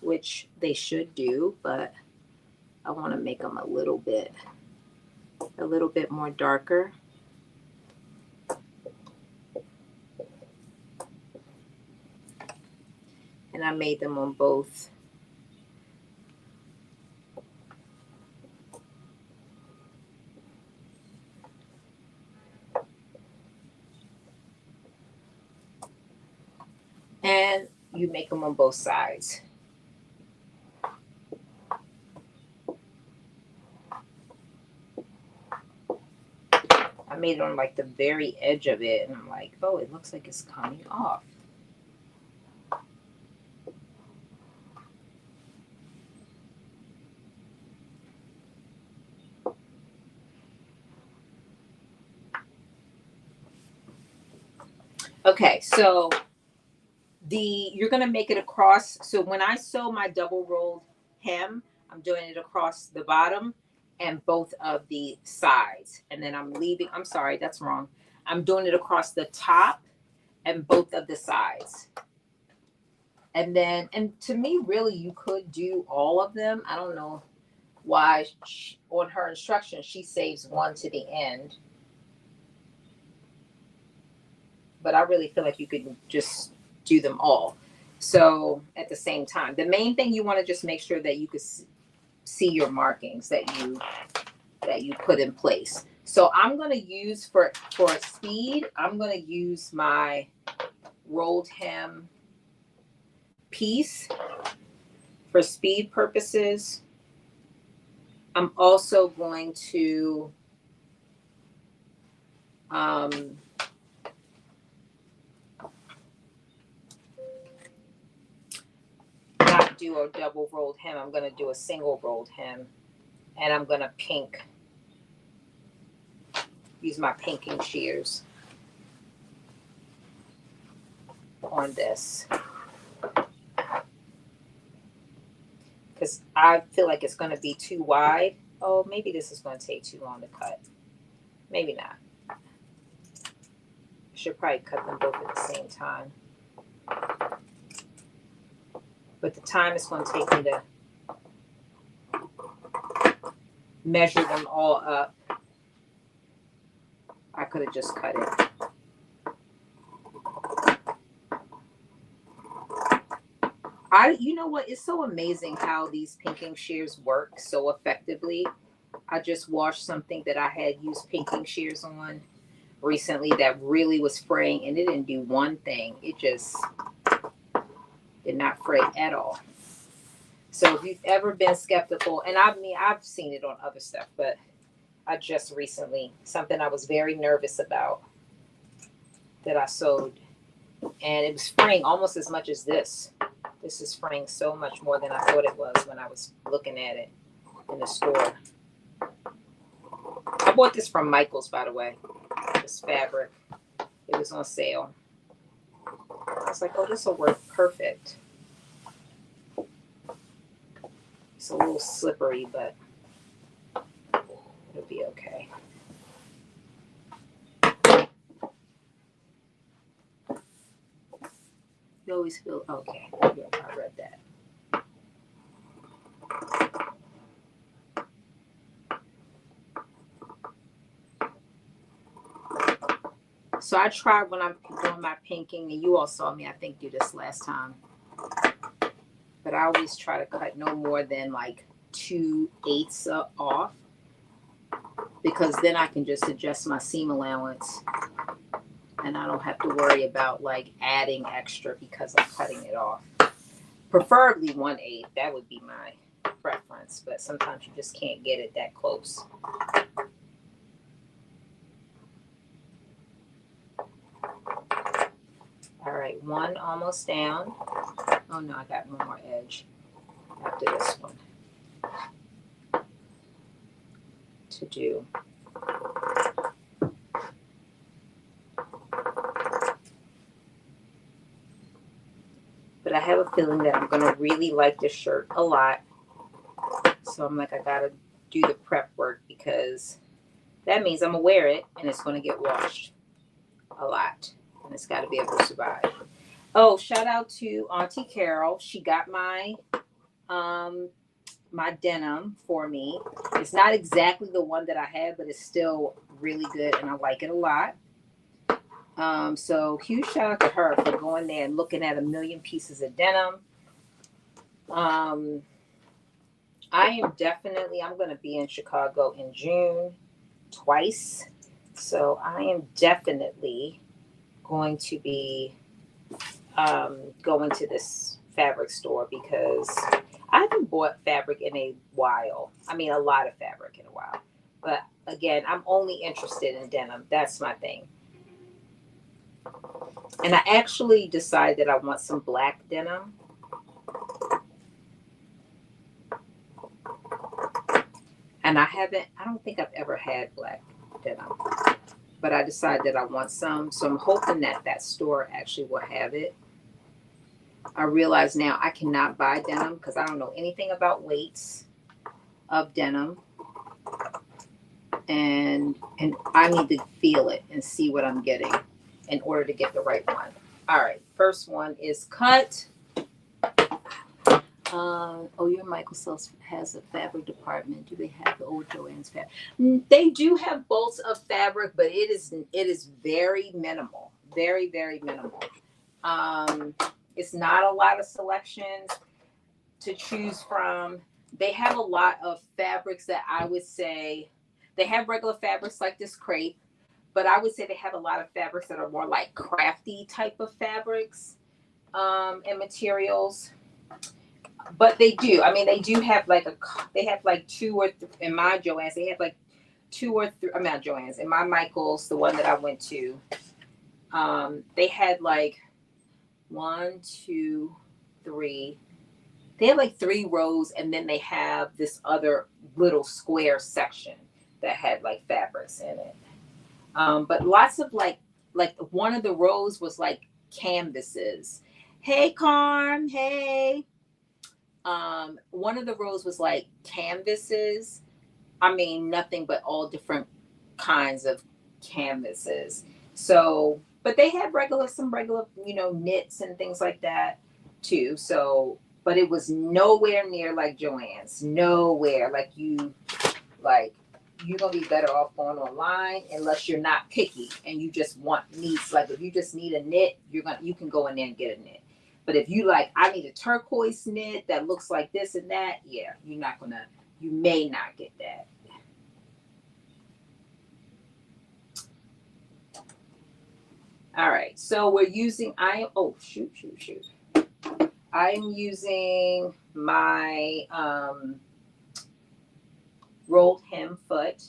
which they should do, but I want to make them a little bit more darker. And I made them on both. And you make them on both sides. I made it on like the very edge of it, and I'm like, oh, it looks like it's coming off. Okay, so you're gonna make it across. So when I sew my double rolled hem, I'm doing it across the bottom and both of the sides. And then I'm sorry, that's wrong. I'm doing it across the top and both of the sides. And then, and to me, really, you could do all of them. I don't know why on her instructions, she saves one to the end. But I really feel like you could just do them all. So at the same time, the main thing you want to just make sure that you could see your markings that you put in place. So I'm going to use for speed, I'm going to use my rolled hem piece for speed purposes. I'm also going to not do a double rolled hem. I'm going to do a single rolled hem, and I'm going to use my pinking shears on this because I feel like it's going to be too wide. Oh, maybe this is going to take too long to cut. Maybe not. I should probably cut them both at the same time. But the time it's going to take me to measure them all up, I could have just cut it. You know what? It's so amazing how these pinking shears work so effectively. I just washed something that I had used pinking shears on recently that really was fraying, and it didn't do one thing. It just did not fray at all. So if you've ever been skeptical, and I mean, I've seen it on other stuff, but I just recently, something I was very nervous about that I sewed, and it was fraying almost as much as this. This is fraying so much more than I thought it was when I was looking at it in the store. I bought this from Michael's, by the way, this fabric. It was on sale. I was like, oh, this will work perfect. It's a little slippery, but it'll be okay. You always feel okay. Yeah, I read that. So I tried when I'm doing my pinking, and you all saw me, I think, do this last time. But I always try to cut no more than like 2/8 off, because then I can just adjust my seam allowance and I don't have to worry about like adding extra because I'm cutting it off. Preferably 1/8. That would be my preference, but sometimes you just can't get it that close. All right, one almost down. Oh no, I got one more edge after this one to do. But I have a feeling that I'm gonna really like this shirt a lot. So I'm like, I gotta do the prep work, because that means I'm gonna wear it and it's gonna get washed a lot. And it's gotta be able to survive. Oh, shout out to Auntie Carol. She got my my denim for me. It's not exactly the one that I had, but it's still really good and I like it a lot. So huge shout out to her for going there and looking at a million pieces of denim. I'm going to be in Chicago in June twice. So I am definitely going to be going to this fabric store, because I haven't bought fabric in a while. I mean, a lot of fabric in a while. But again, I'm only interested in denim. That's my thing. And I actually decided that I want some black denim. And I don't think I've ever had black denim. but I decided that I want some. So I'm hoping that that store actually will have it. I realize now I cannot buy denim because I don't know anything about weights of denim. And I need to feel it and see what I'm getting in order to get the right one. All right, first one is cut. Oh, your Michael Sells has a fabric department. Do they have the old Joann's fabric? They do have bolts of fabric, but it is very minimal, very minimal. It's not a lot of selections to choose from. They have a lot of fabrics that I would say they have regular fabrics like this crepe, but I would say they have a lot of fabrics that are more like crafty type of fabrics and materials. But they do. I mean, they do have like they have like two or in my Joann's, they have like two or three. I'm not Joann's. In my Michael's, the one that I went to, they had like 1, 2, 3. They have like 3 rows, and then they have this other little square section that had like fabrics in it. But lots of like one of the rows was like canvases. Hey, Carm. Hey. One of the rows was like canvases. I mean, nothing but all different kinds of canvases. So, but they had some regular, knits and things like that too. So, but it was nowhere near like Joann's. Nowhere. You're gonna be better off going online unless you're not picky and you just want needs. Like if you just need a knit, you can go in there and get a knit. But if you I need a turquoise knit that looks like this and that, yeah, you may not get that. All right, so we're using, I'm using my rolled hem foot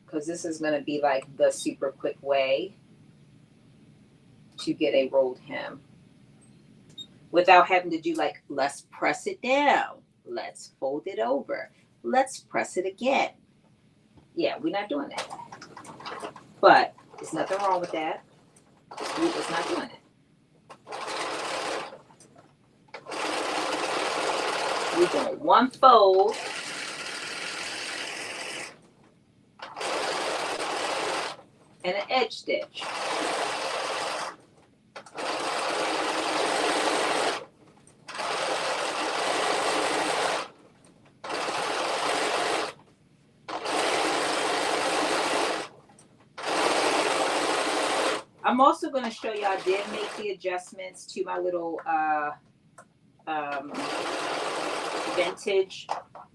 because this is gonna be like the super quick way to get a rolled hem. Without having to do let's press it down. Let's fold it over. Let's press it again. Yeah, we're not doing that. But there's nothing wrong with that. We're just not doing it. We're doing one fold. And an edge stitch. I'm also going to show you I did make the adjustments to my little vintage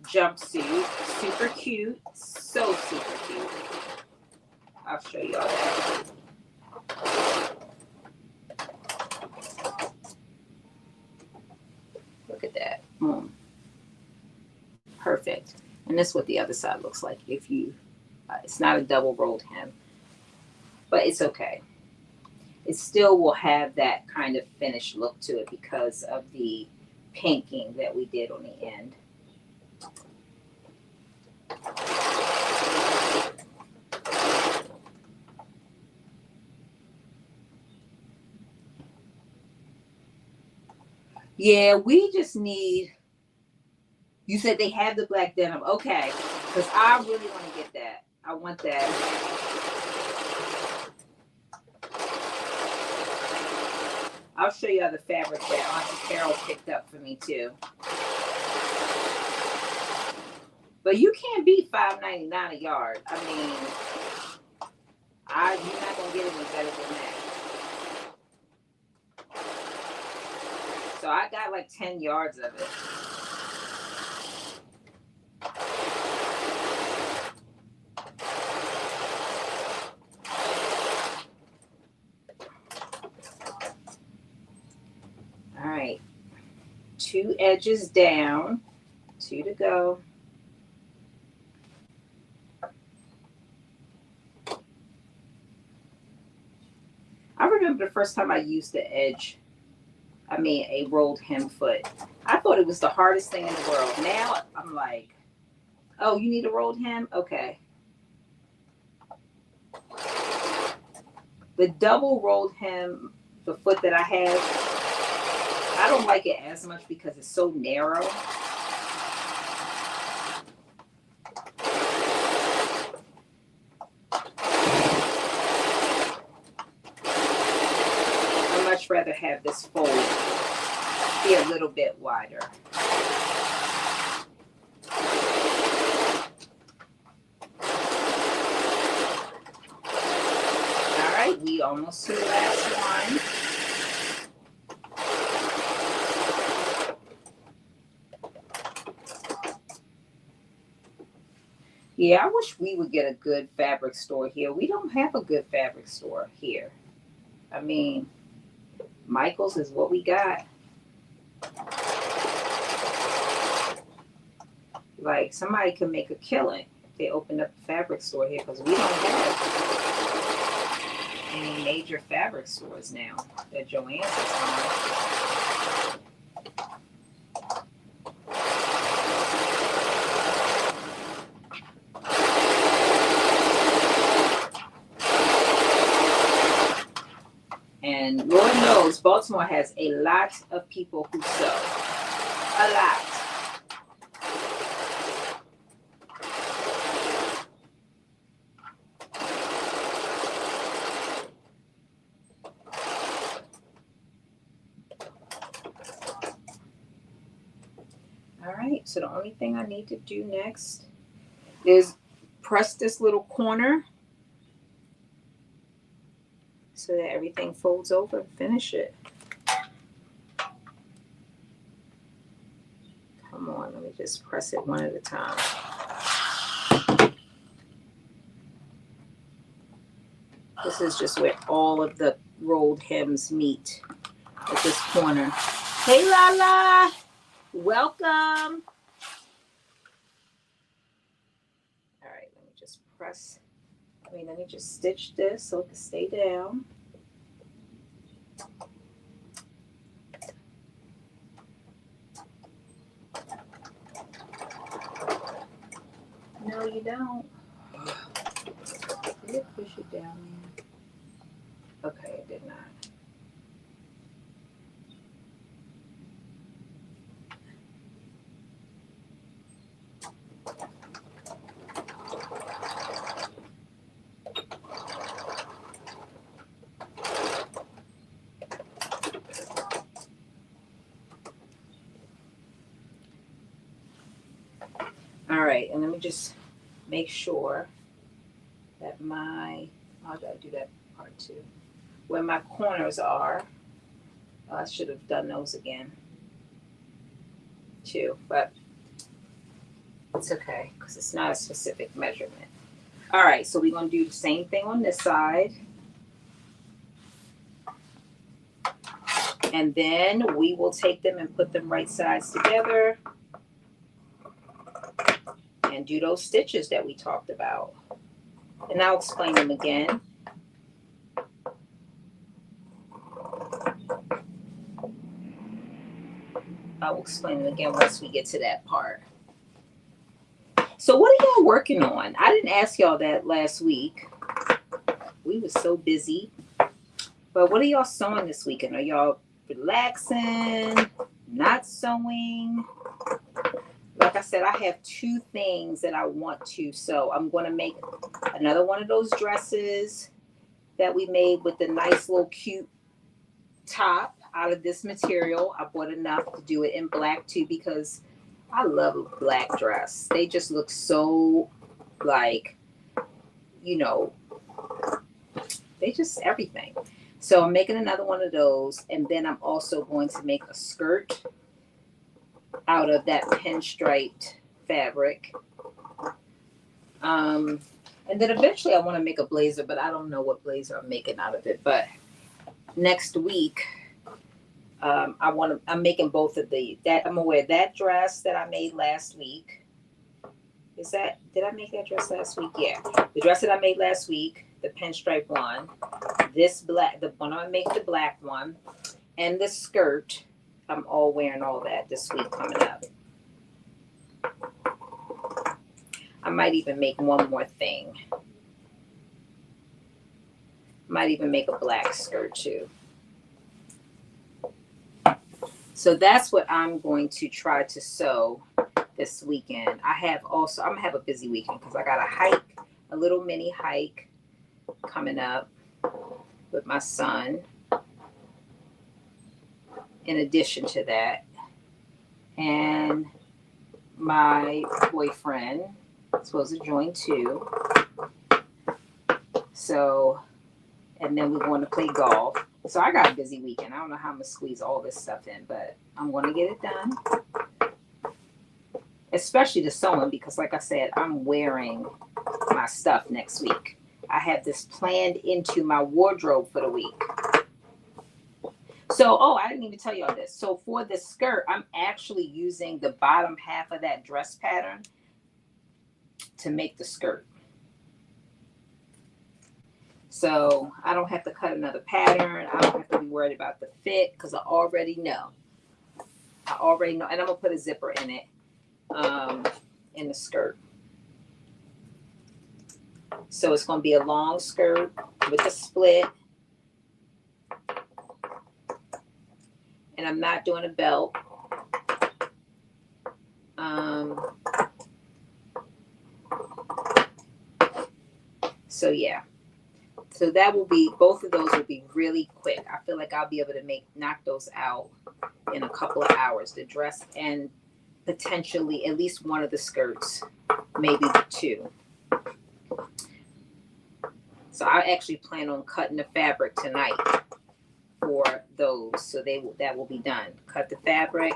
jumpsuit. Super cute. So super cute. I'll show you all that. Look at that. Perfect. And this is what the other side looks like if you, it's not a double rolled hem, but it's okay. It still will have that kind of finished look to it because of the pinking that we did on the end. Yeah, we just need, you said they have the black denim. Okay, because I really want to get that. I want that. I'll show you other fabric that Auntie Carol picked up for me too. But you can't beat $5.99 a yard. I mean, you're not gonna get it any better than that. So I got like 10 yards of it. All right, 2 edges down, 2 to go. I remember the first time I used the edge, a rolled hem foot. I thought it was the hardest thing in the world. Now I'm like, oh, you need a rolled hem? Okay. The double rolled hem, the foot that I have, I don't like it as much because it's so narrow. I'd much rather have this fold be a little bit wider. All right, we almost to the last one. Yeah, I wish we would get a good fabric store here. We don't have a good fabric store here. I mean, Michael's is what we got. Like, somebody could make a killing if they opened up a fabric store here, because we don't have any major fabric stores now that Joann's is on. And Lord knows Baltimore has a lot of people who sew. A lot. All right, so the only thing I need to do next is press this little corner so that everything folds over and finish it. Come on, let me just press it one at a time. This is just where all of the rolled hems meet at this corner. Hey, Lala, welcome. All right, let me just press. Let me just stitch this so it can stay down. No, you don't. Did it push it down there? Okay, it did not. All right, and let me just make sure that I gotta do that part too. Where my corners are, I should have done those again too, but it's okay because it's not a specific measurement. All right, so we're gonna do the same thing on this side. And then we will take them and put them right sides together and do those stitches that we talked about. And I'll explain them again. I will explain them again once we get to that part. So what are y'all working on? I didn't ask y'all that last week. We were so busy. But what are y'all sewing this weekend? Are y'all relaxing? Not sewing? Like I said, I have two things that I want to sew. I'm going to make another one of those dresses that we made with the nice little cute top out of this material. I bought enough to do it in black too because I love a black dress. They just look so like, you know, they just everything. So I'm making another one of those, and then I'm also going to make a skirt out of that pinstriped fabric. And then eventually I want to make a blazer, but I don't know what blazer I'm making out of it. But next week, I'm making both of I'm gonna wear that dress that I made last week. Did I make that dress last week? Yeah. The dress that I made last week, the pinstripe one, the one I make the black one, and the skirt. I'm all wearing all that this week coming up. I might even make one more thing. Might even make a black skirt too. So that's what I'm going to try to sew this weekend. I'm gonna have a busy weekend because I got a little mini hike coming up with my son. In addition to that, and my boyfriend is supposed to join too. So, and then we're going to play golf. So I got a busy weekend. I don't know how I'm gonna squeeze all this stuff in, but I'm gonna get it done. Especially the sewing, because like I said, I'm wearing my stuff next week. I have this planned into my wardrobe for the week. So, I didn't even tell you all this. So for the skirt, I'm actually using the bottom half of that dress pattern to make the skirt. So I don't have to cut another pattern. I don't have to be worried about the fit because I already know. And I'm going to put a zipper in it, in the skirt. So it's going to be a long skirt with a split. And I'm not doing a belt. So yeah. So that will be, both of those will be really quick. I feel like I'll be able to knock those out in a couple of hours. The dress and potentially at least one of the skirts, maybe two. So I actually plan on cutting the fabric tonight for those. So that will be done. Cut the fabric,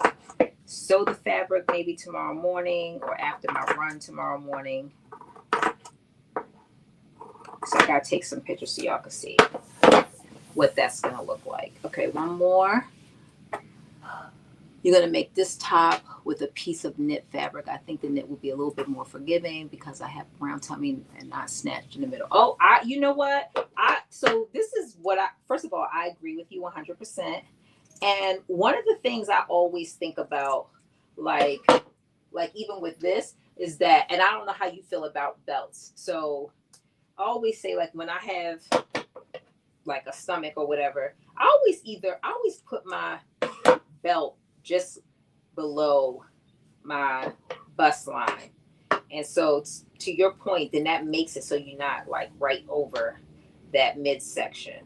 sew the fabric maybe tomorrow morning or after my run tomorrow morning. So I gotta take some pictures so y'all can see what that's gonna look like. Okay, one more. You're gonna make this top with a piece of knit fabric. I think the knit will be a little bit more forgiving because I have round tummy and not snatched in the middle. You know what? So this is what first of all, I agree with you 100%. And one of the things I always think about, like even with this, is that, and I don't know how you feel about belts. So I always say, like, when I have like a stomach or whatever, I always put my belt just below my bust line. And so to your point, then that makes it so you're not like right over that midsection,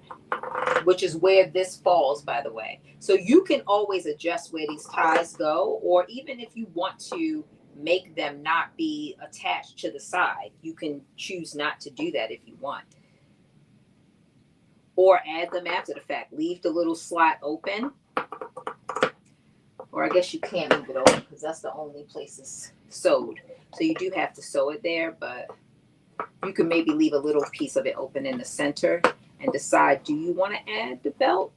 which is where this falls, by the way. So you can always adjust where these ties go, or even if you want to make them not be attached to the side, you can choose not to do that if you want. Or add them after the fact. Leave the little slot open. Or I guess you can't leave it open because that's the only place it's sewed. So you do have to sew it there, but you can maybe leave a little piece of it open in the center and decide, do you want to add the belt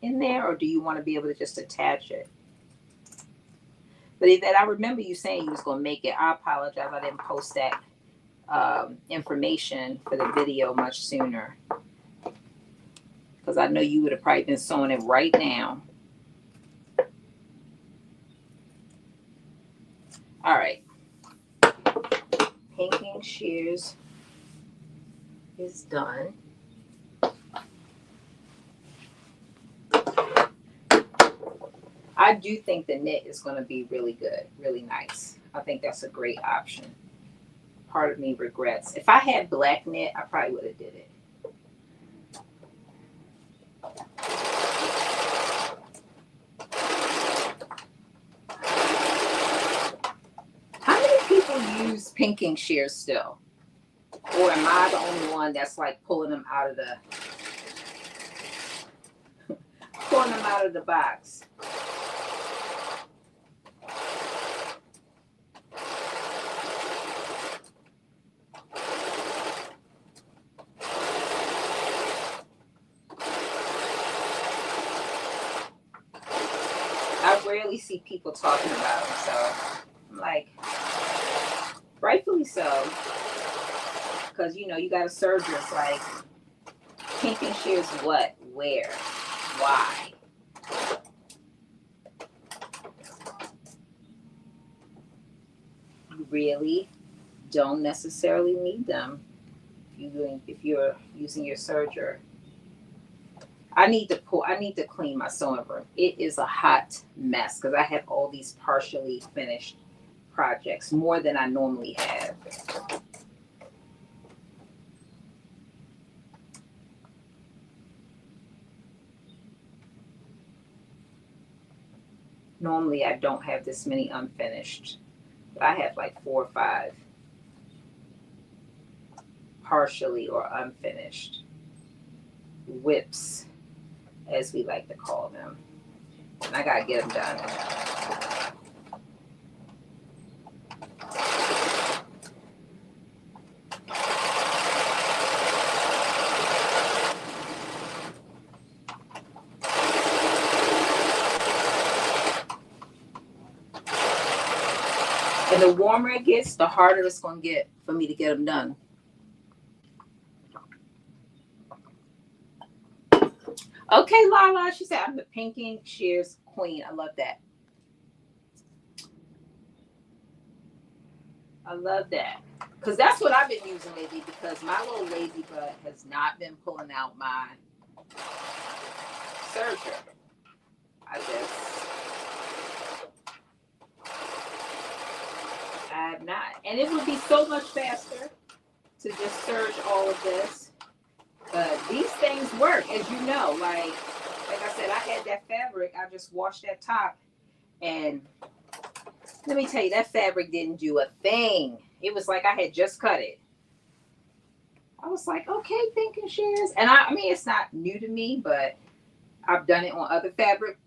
in there or do you want to be able to just attach it? But I remember you saying you was going to make it. I apologize. I didn't post that information for the video much sooner because I know you would have probably been sewing it right now. All right. Pinking shears is done. I do think the knit is going to be really good, really nice. I think that's a great option. Part of me regrets. If I had black knit, I probably would have did it. How many people use pinking shears still? Or am I the only one that's like pulling them out of the box? I rarely see people talking about them, so I'm like, rightfully so, because you got a surgeon. It's like, pinking shears, what, where, why? You really don't necessarily need them if you're using your serger. I need to clean my sewing room. It is a hot mess because I have all these partially finished projects, more than I normally have. Normally I don't have this many unfinished, but I have like 4 or 5 partially or unfinished whips, as we like to call them. And I gotta get them done. And the warmer it gets, the harder it's gonna get for me to get them done. Okay, Lala, she said, I'm the pinking shears queen. I love that. I love that. Because that's what I've been using lately, because my little lazy butt has not been pulling out my serger. I have not. And it would be so much faster to just serge all of this. But these things work, as you know. Like I said, I had that fabric. I just washed that top. And let me tell you, that fabric didn't do a thing. It was like I had just cut it. I was like, okay, pinking shears. And I mean, it's not new to me, but I've done it on other fabric.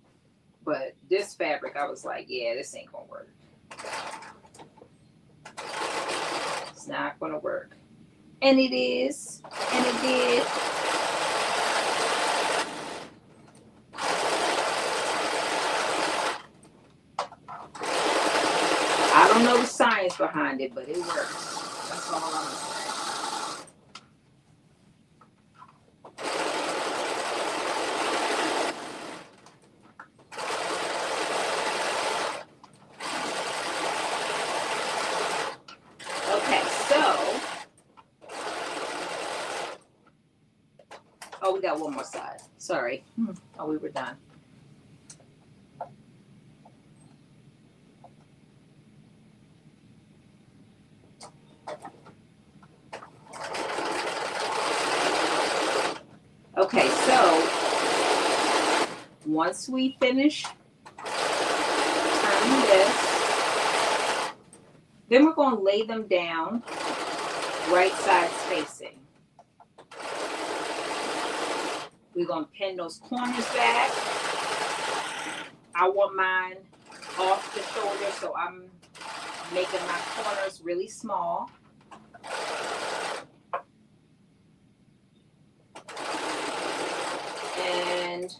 But this fabric, I was like, yeah, this ain't going to work. It's not going to work. And it is. And it did. I don't know the science behind it, but it works. That's all I'm going to say. Oh, we got one more side. Sorry. Oh, we were done. Okay, so once we finish turning this, then we're going to lay them down right side spacing. We're going to pin those corners back. I want mine off the shoulder, so I'm making my corners really small. And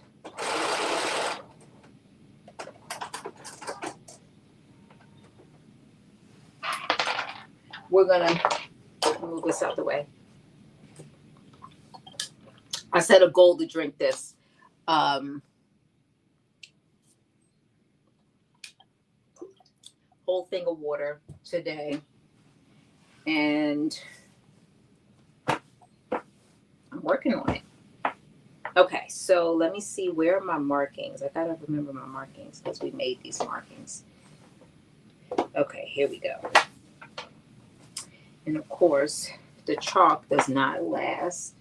we're going to move this out the way. I set a goal to drink this. Whole thing of water today. And I'm working on it. Okay, so let me see, where are my markings? I gotta remember my markings because we made these markings. Okay, here we go. And of course, the chalk does not last.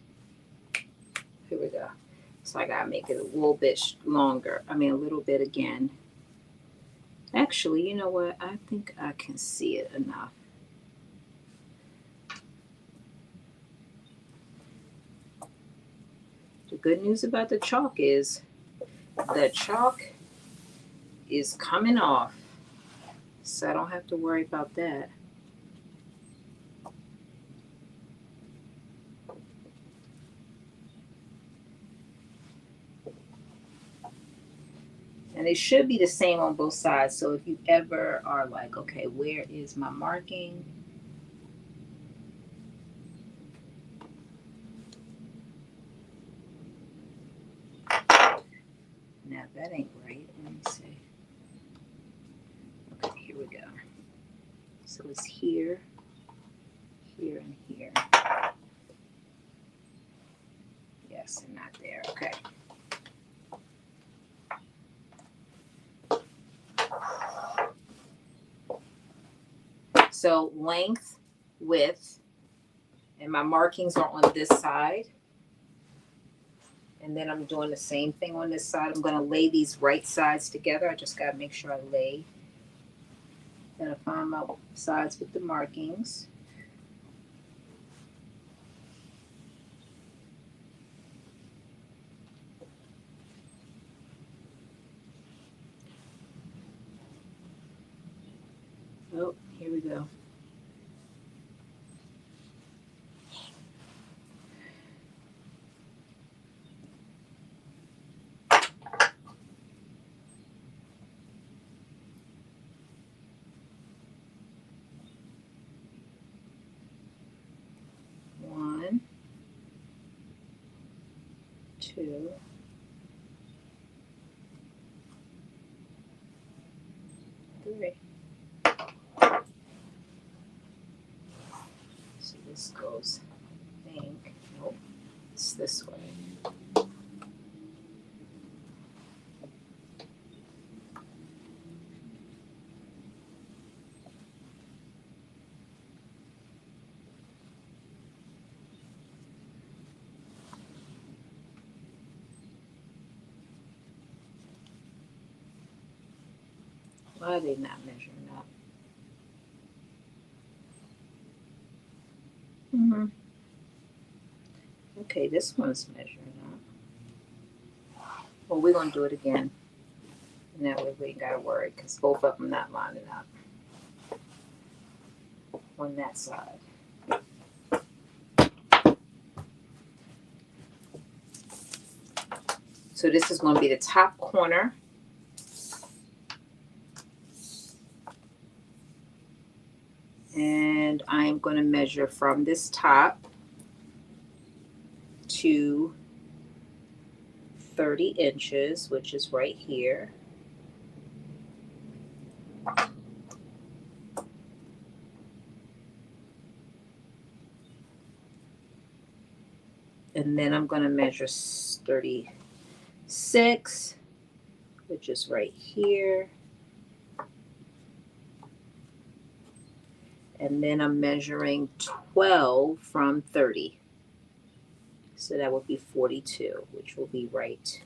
Here we go. So I gotta make it a little bit longer. I mean, a little bit again. Actually, you know what? I think I can see it enough. The good news about the chalk is coming off. So I don't have to worry about that. And it should be the same on both sides. So if you ever are like, okay, where is my marking? Now that ain't right. Let me see. Okay, here we go. So it's here, here, and here. Yes, and not there. Okay. So length, width, and my markings are on this side. And then I'm doing the same thing on this side. I'm going to lay these right sides together. I just got to make sure I lay. Gotta find my sides with the markings. Oh, here we go. One, two, three. So this goes, I think, nope, it's this way. Why are they not measuring up? Okay, this one's measuring up. Well, we're going to do it again. And that way we ain't got to worry because both of them not lining up on that side. So this is going to be the top corner. And I'm going to measure from this top to 30 inches, which is right here. And then I'm going to measure 36, which is right here. And then I'm measuring 12 from 30. So that would be 42, which will be right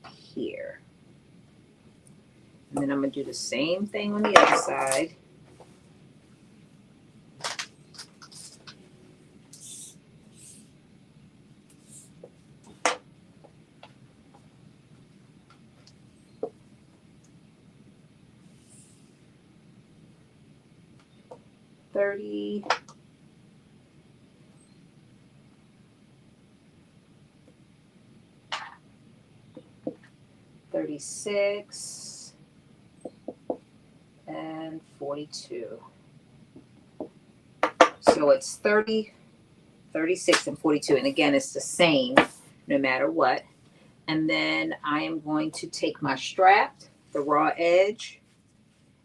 here. And then I'm going to do the same thing on the other side. $30. 36 and 42. So it's 30, 36, and 42. And again, it's the same no matter what. And then I am going to take my strap, the raw edge,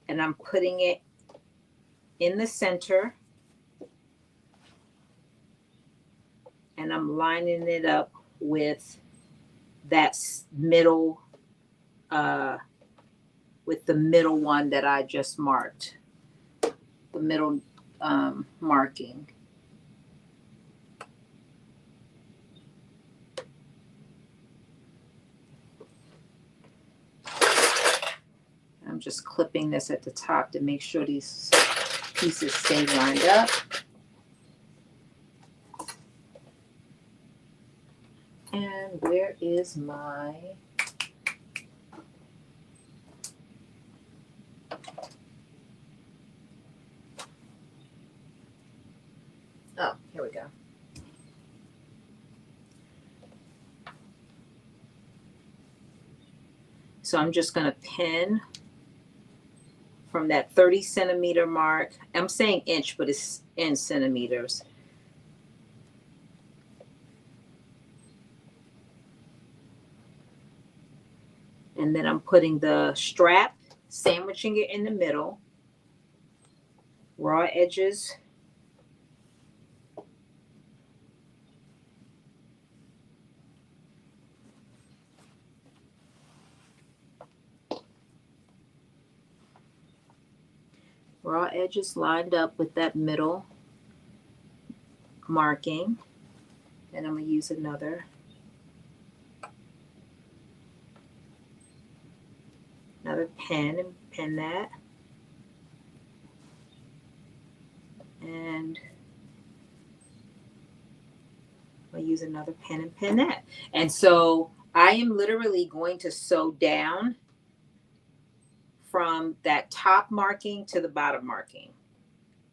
and I'm putting it in the center. And I'm lining it up with that middle, with the middle one that I just marked, the middle marking. I'm just clipping this at the top to make sure these pieces stay lined up. And where is my... Oh, here we go. So I'm just going to pin from that 30 centimeter mark. I'm saying inch, but it's in centimeters. And then I'm putting the strap, sandwiching it in the middle, raw edges. raw edges lined up with that middle marking. And I'm going to use another pen and pen that. And I'll use another pen and pen that. And so I am literally going to sew down from that top marking to the bottom marking.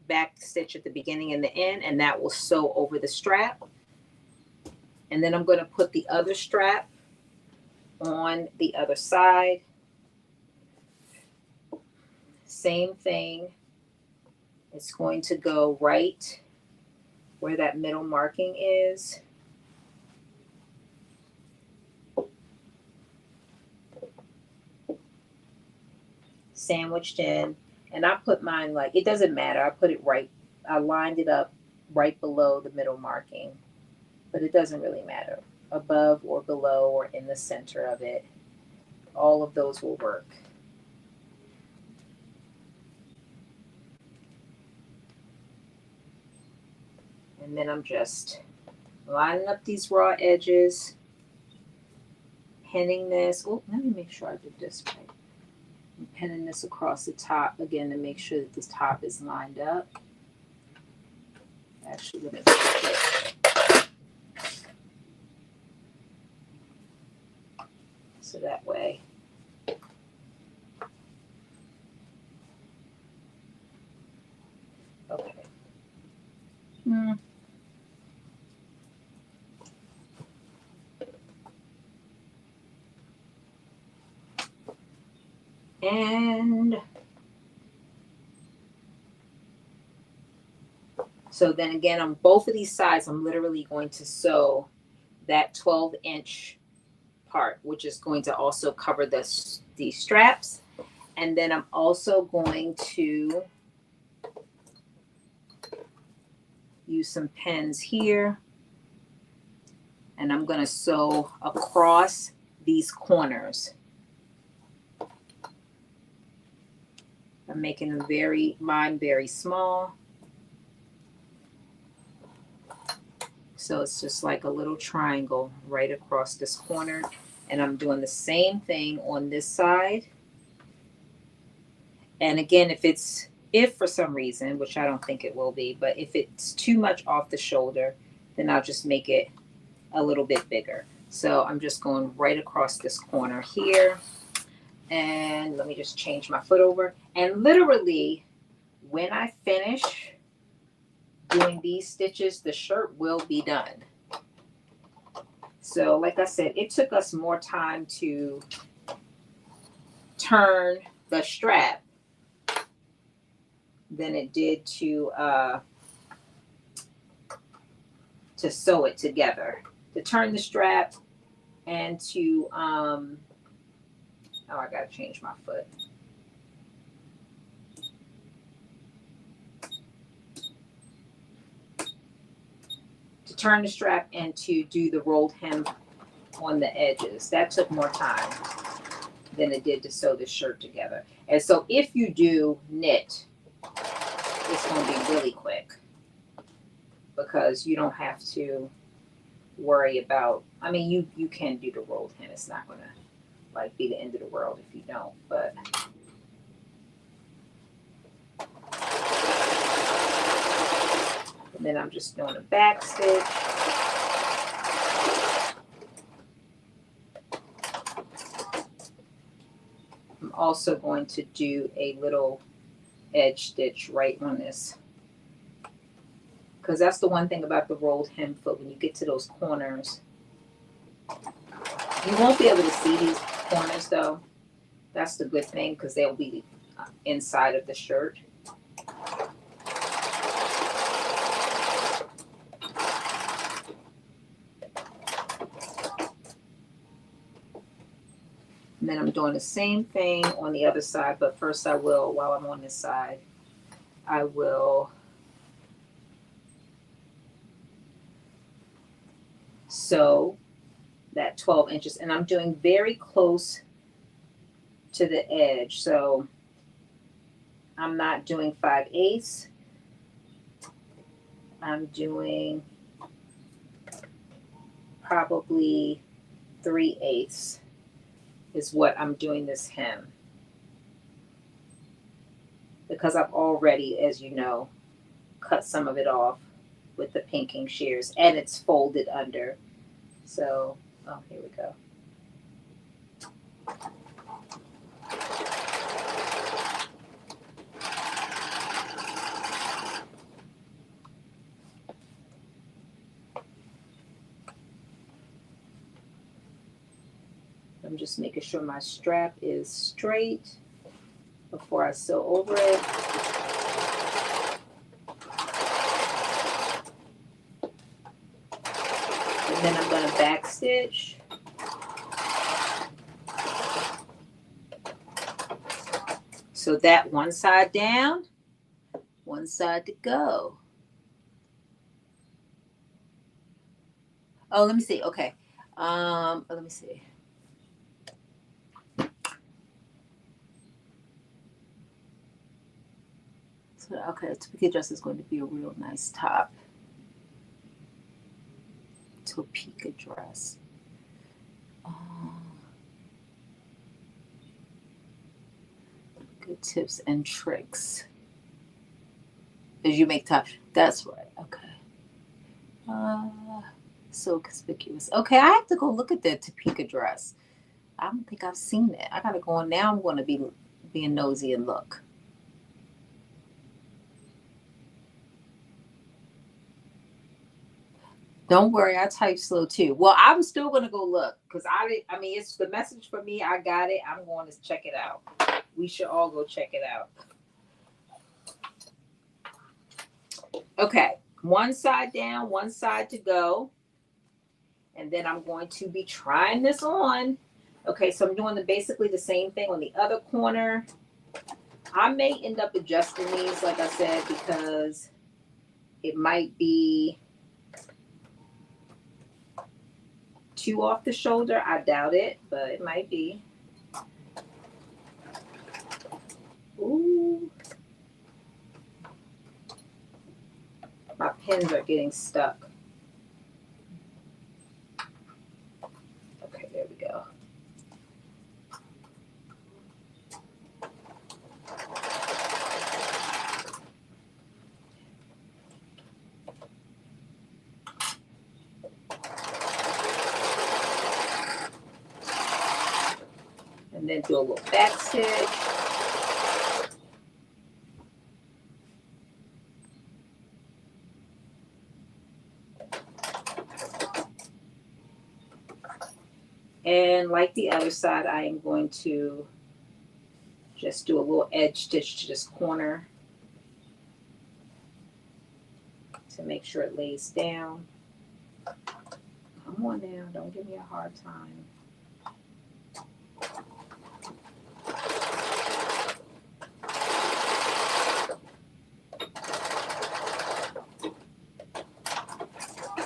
Back stitch at the beginning and the end, and that will sew over the strap. And then I'm going to put the other strap on the other side. Same thing. It's going to go right where that middle marking is. Sandwiched in. And I put mine like, it doesn't matter. I put it right, I lined it up right below the middle marking. But it doesn't really matter. Above or below or in the center of it. All of those will work. And then I'm just lining up these raw edges, pinning this. Oh, let me make sure I did this right. I'm pinning this across the top again to make sure that this top is lined up. Actually, let me check it. So that way. Okay. And so then again, on both of these sides, I'm literally going to sew that 12-inch part, which is going to also cover these straps. And then I'm also going to use some pins here. And I'm going to sew across these corners. I'm making them mine very small. So it's just like a little triangle right across this corner. And I'm doing the same thing on this side. And again, if for some reason, which I don't think it will be, but if it's too much off the shoulder, then I'll just make it a little bit bigger. So I'm just going right across this corner here. And let me just change my foot over. And literally, when I finish doing these stitches, the shirt will be done. So like I said, it took us more time to turn the strap than it did to sew it together. To turn the strap and to oh, I gotta change my foot. To turn the strap and to do the rolled hem on the edges. That took more time than it did to sew this shirt together. And so if you do knit, it's going to be really quick because you don't have to worry about, I mean, you can do the rolled hem. It's not going to like be the end of the world if you don't, but and then I'm just doing a back stitch. I'm also going to do a little edge stitch right on this, because that's the one thing about the rolled hem foot. When you get to those corners, you won't be able to see these corners though. That's the good thing, because they'll be inside of the shirt. And then I'm doing the same thing on the other side, but first I will, while I'm on this side, I will sew that 12 inches. And I'm doing very close to the edge. So I'm not doing 5/8. I'm doing probably 3/8 is what I'm doing this hem, because I've already, as you know, cut some of it off with the pinking shears, and it's folded under. So, oh, here we go. I'm just making sure my strap is straight before I sew over it. And then I'm going to back stitch. So that one side down, one side to go. Oh, let me see. Okay. Let me see. So, okay, Topeka dress is going to be a real nice top. Topeka dress. Good tips and tricks as you make top. That's right. Okay. So conspicuous. Okay, I have to go look at that Topeka dress. I don't think I've seen it. I gotta go on now. I'm going to be being nosy and look. Don't worry, I type slow too. Well, I'm still gonna go look because I mean, it's the message for me. I got it. I'm going to check it out. We should all go check it out. Okay, one side down, one side to go, and then I'm going to be trying this on. Okay, so I'm doing basically the same thing on the other corner. I may end up adjusting these, like I said, because it might be too off the shoulder. I doubt it, but it might be. Ooh. My pins are getting stuck. Okay, there we go. And then do a little back stitch. And like the other side, I am going to just do a little edge stitch to this corner to make sure it lays down. Come on now, don't give me a hard time.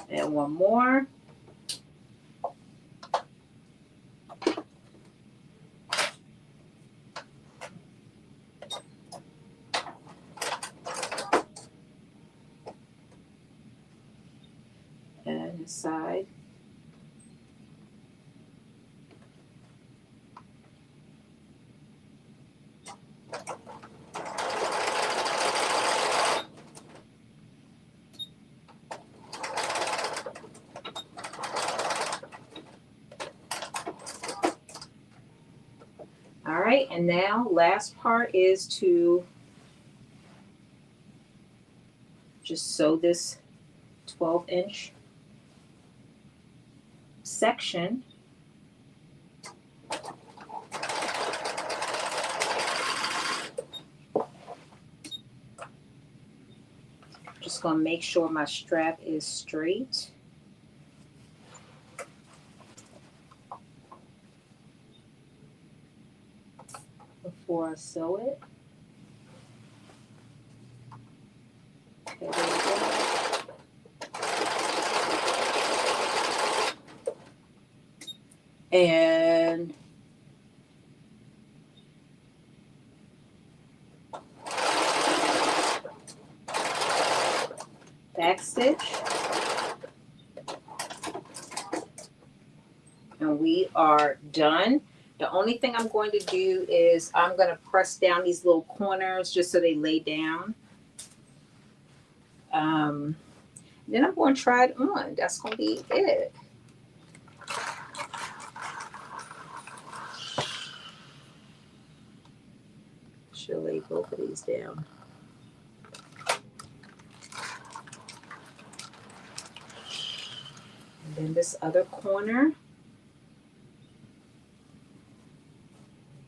And one more. And inside. All right, and now last part is to just sew this 12-inch section. Just gonna make sure my strap is straight. Before I sew it. Okay, there we go. And stitch. And we are done. The only thing I'm going to do is I'm going to press down these little corners just so they lay down. Then I'm going to try it on. That's going to be it. Should lay both of these down. And then this other corner.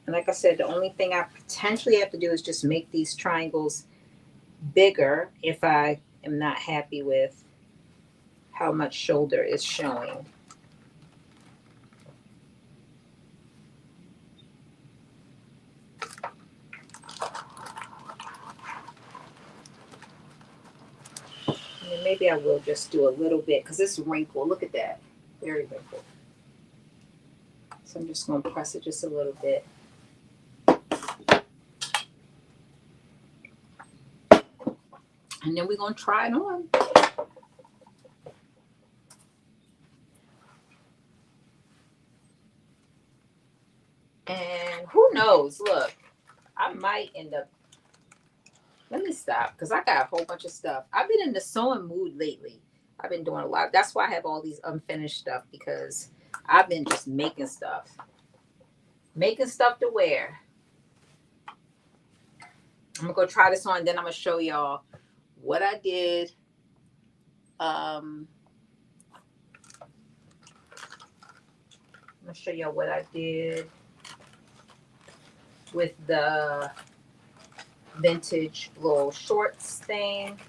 And like I said, the only thing I potentially have to do is just make these triangles bigger if I am not happy with how much shoulder is showing. And then maybe I will just do a little bit because it's wrinkled. Look at that. Very wrinkled. So I'm just going to press it just a little bit. And then we're going to try it on. And who knows? Look, I might end up. Let me stop because I got a whole bunch of stuff. I've been in the sewing mood lately. I've been doing a lot. That's why I have all these unfinished stuff because I've been just making stuff. Making stuff to wear. I'm going to go try this on. Then I'm going to show y'all what I did. I'm going to show y'all what I did with the vintage little shorts thing.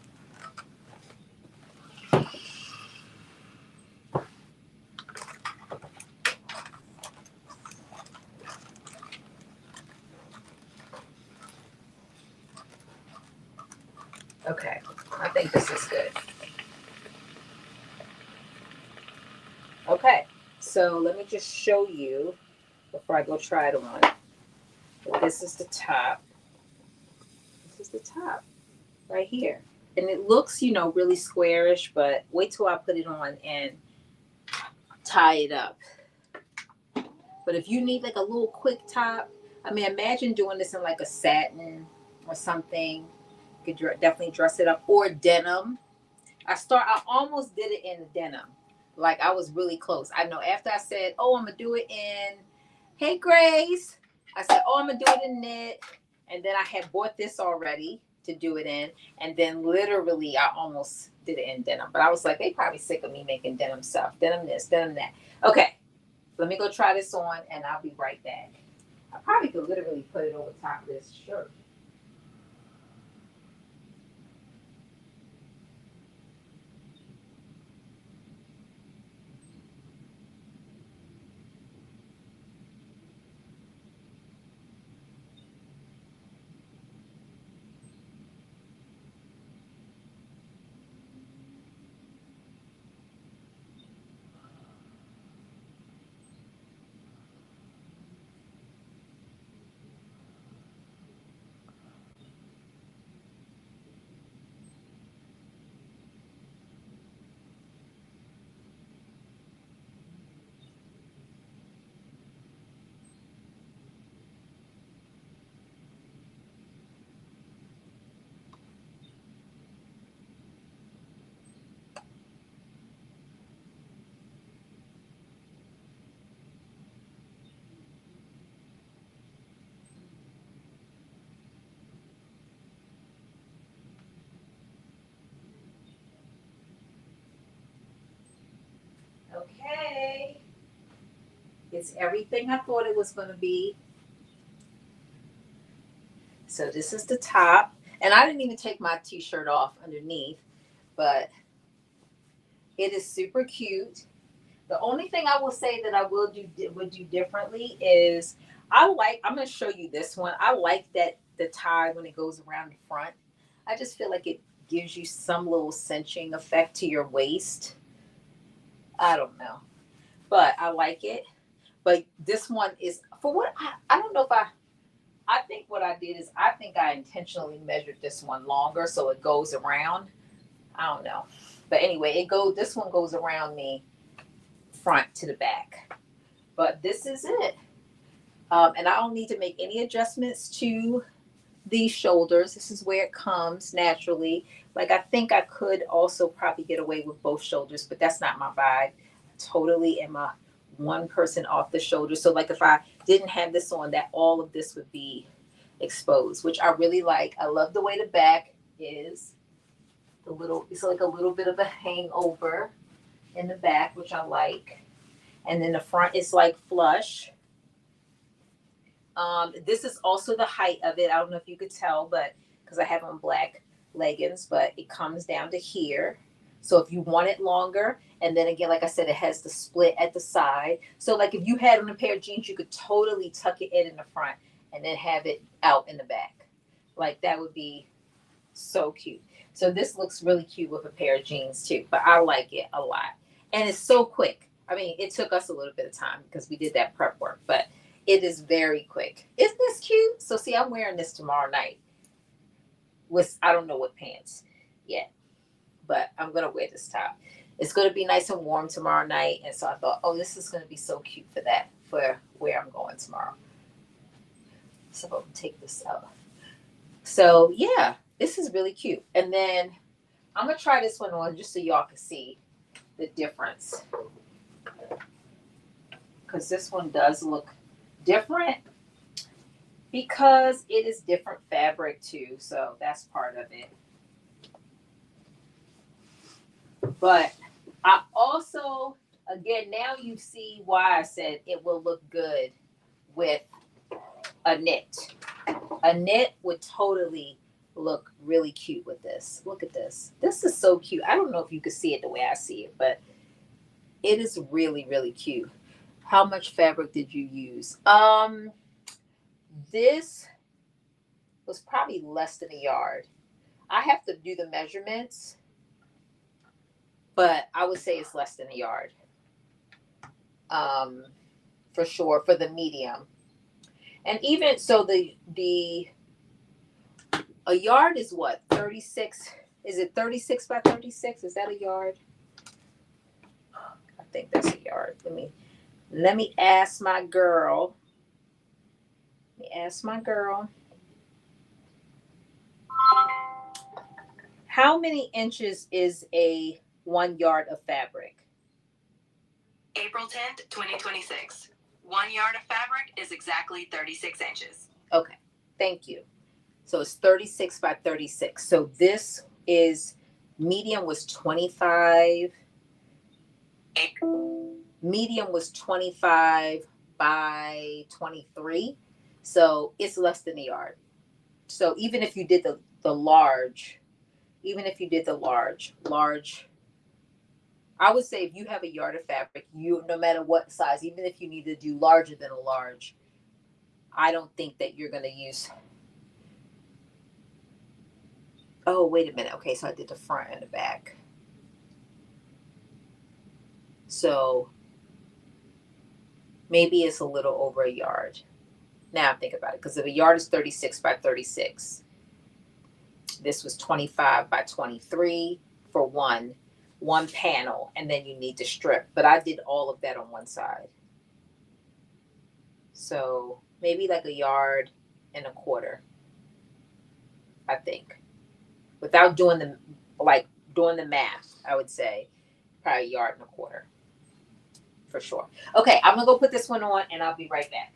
Okay, I think this is good. Okay, so let me just show you before I go try it on. This is the top. This is the top right here. And it looks, you know, really squarish, but wait till I put it on and tie it up. But if you need like a little quick top, I mean, imagine doing this in like a satin or something. You could definitely dress it up, or denim. I almost did it in the denim. Like I was really close. I know after I said, oh, I'm going to do it in, hey, Grace. I said, oh, I'm going to do it in knit. And then I had bought this already to do it in. And then literally I almost did it in denim. But I was like, they probably sick of me making denim stuff. Denim this, denim that. Okay. Let me go try this on and I'll be right back. I probably could literally put it over top of this shirt. Okay. It's everything I thought it was going to be. So this is the top. And I didn't even take my t-shirt off underneath, but it is super cute. The only thing I will say that I would do differently is I'm going to show you this one. I like that the tie when it goes around the front. I just feel like it gives you some little cinching effect to your waist. I don't know, but I like it. But this one is for what I don't know if I think what I did is I think I intentionally measured this one longer so it goes around. I don't know. But anyway, this one goes around the front to the back. But this is it. And I don't need to make any adjustments to these shoulders. This is where it comes naturally. Like, I think I could also probably get away with both shoulders, but that's not my vibe. I totally am a one person off the shoulder. So like if I didn't have this on, that all of this would be exposed, which I really like. I love the way the back is. It's like a little bit of a hangover in the back, which I like. And then the front is like flush. This is also the height of it. I don't know if you could tell, but because I have on black leggings, but it comes down to here. So if you want it longer, and then again, like I said, it has the split at the side. So like if you had on a pair of jeans, you could totally tuck it in the front and then have it out in the back. Like that would be so cute. So this looks really cute with a pair of jeans too, but I like it a lot. And it's so quick. I mean, it took us a little bit of time because we did that prep work, but it is very quick. Isn't this cute? So see, I'm wearing this tomorrow night with, I don't know what pants yet, but I'm going to wear this top. It's going to be nice and warm tomorrow night. And so I thought, oh, this is going to be so cute for that, for where I'm going tomorrow. So I'm going to take this out. So yeah, this is really cute. And then I'm going to try this one on just so y'all can see the difference. Because this one does look different because it is different fabric too. So that's part of it. But I also, again, now you see why I said it will look good with a knit. A knit would totally look really cute with this. Look at this. This is so cute. I don't know if you can see it the way I see it, but it is really, really cute. How much fabric did you use? This was probably less than a yard. I have to do the measurements, but I would say it's less than a yard. For sure, for the medium. And even so, a yard is what, 36? Is it 36 by 36? Is that a yard? I think that's a yard. Let me ask my girl. How many inches is a 1 yard of fabric? April 10th, 2026. 1 yard of fabric is exactly 36 inches. Okay, thank you. So it's 36 by 36. So this is, medium was 25. Medium was 25 by 23. So it's less than a yard. So even if you did the large, I would say if you have a yard of fabric, no matter what size, even if you need to do larger than a large, I don't think that you're going to use. Oh, wait a minute. Okay, so I did the front and the back. So maybe it's a little over a yard. Now I'm thinking about it, because if a yard is 36 by 36, this was 25 by 23 for one panel, and then you need to strip. But I did all of that on one side. So maybe like a yard and a quarter, I think. Without doing the math, I would say probably a yard and a quarter. For sure. Okay, I'm gonna go put this one on and I'll be right back.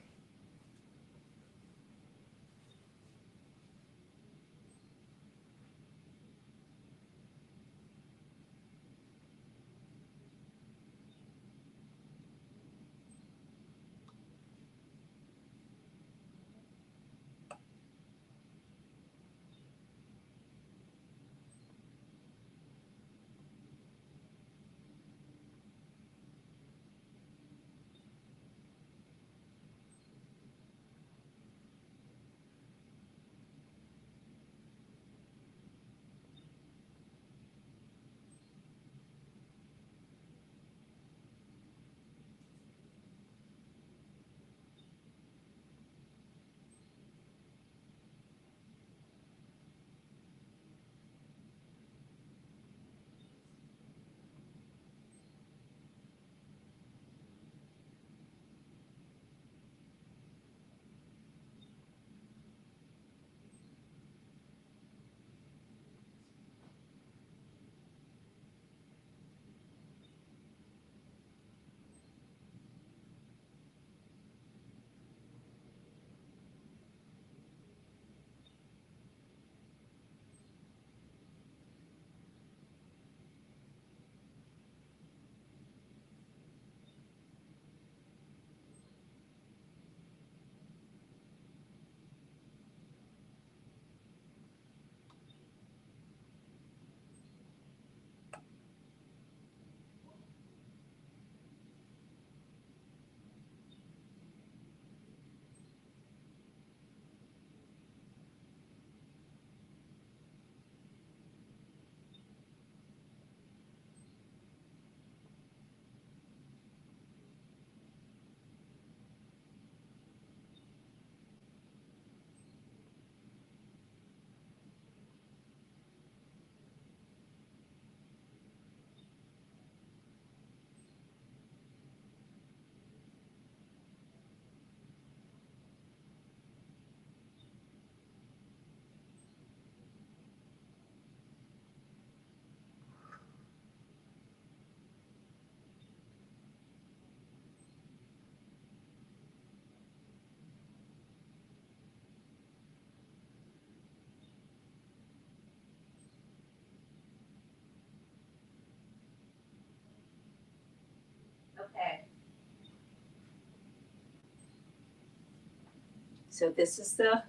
So this is the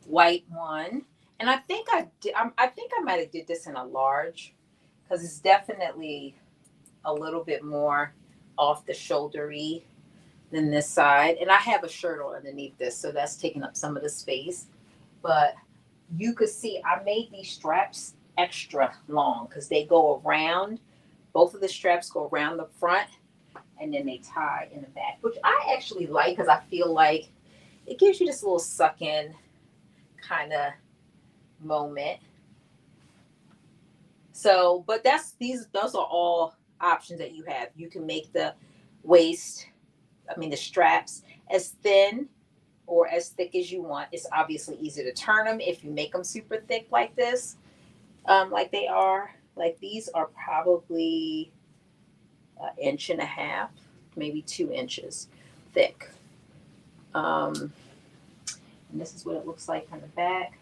white one. And I think I did, I think I might have did this in a large because it's definitely a little bit more off the shouldery than this side. And I have a shirt on underneath this, so that's taking up some of the space. But you could see I made these straps extra long because they go around, both of the straps go around the front and then they tie in the back, which I actually like because I feel like it gives you this little suck in kind of moment. So, but those are all options that you have. You can make the waist, the straps as thin or as thick as you want. It's obviously easy to turn them if you make them super thick like this, like they are. Like these are probably an inch and a half, maybe 2 inches thick. And this is what it looks like from the back.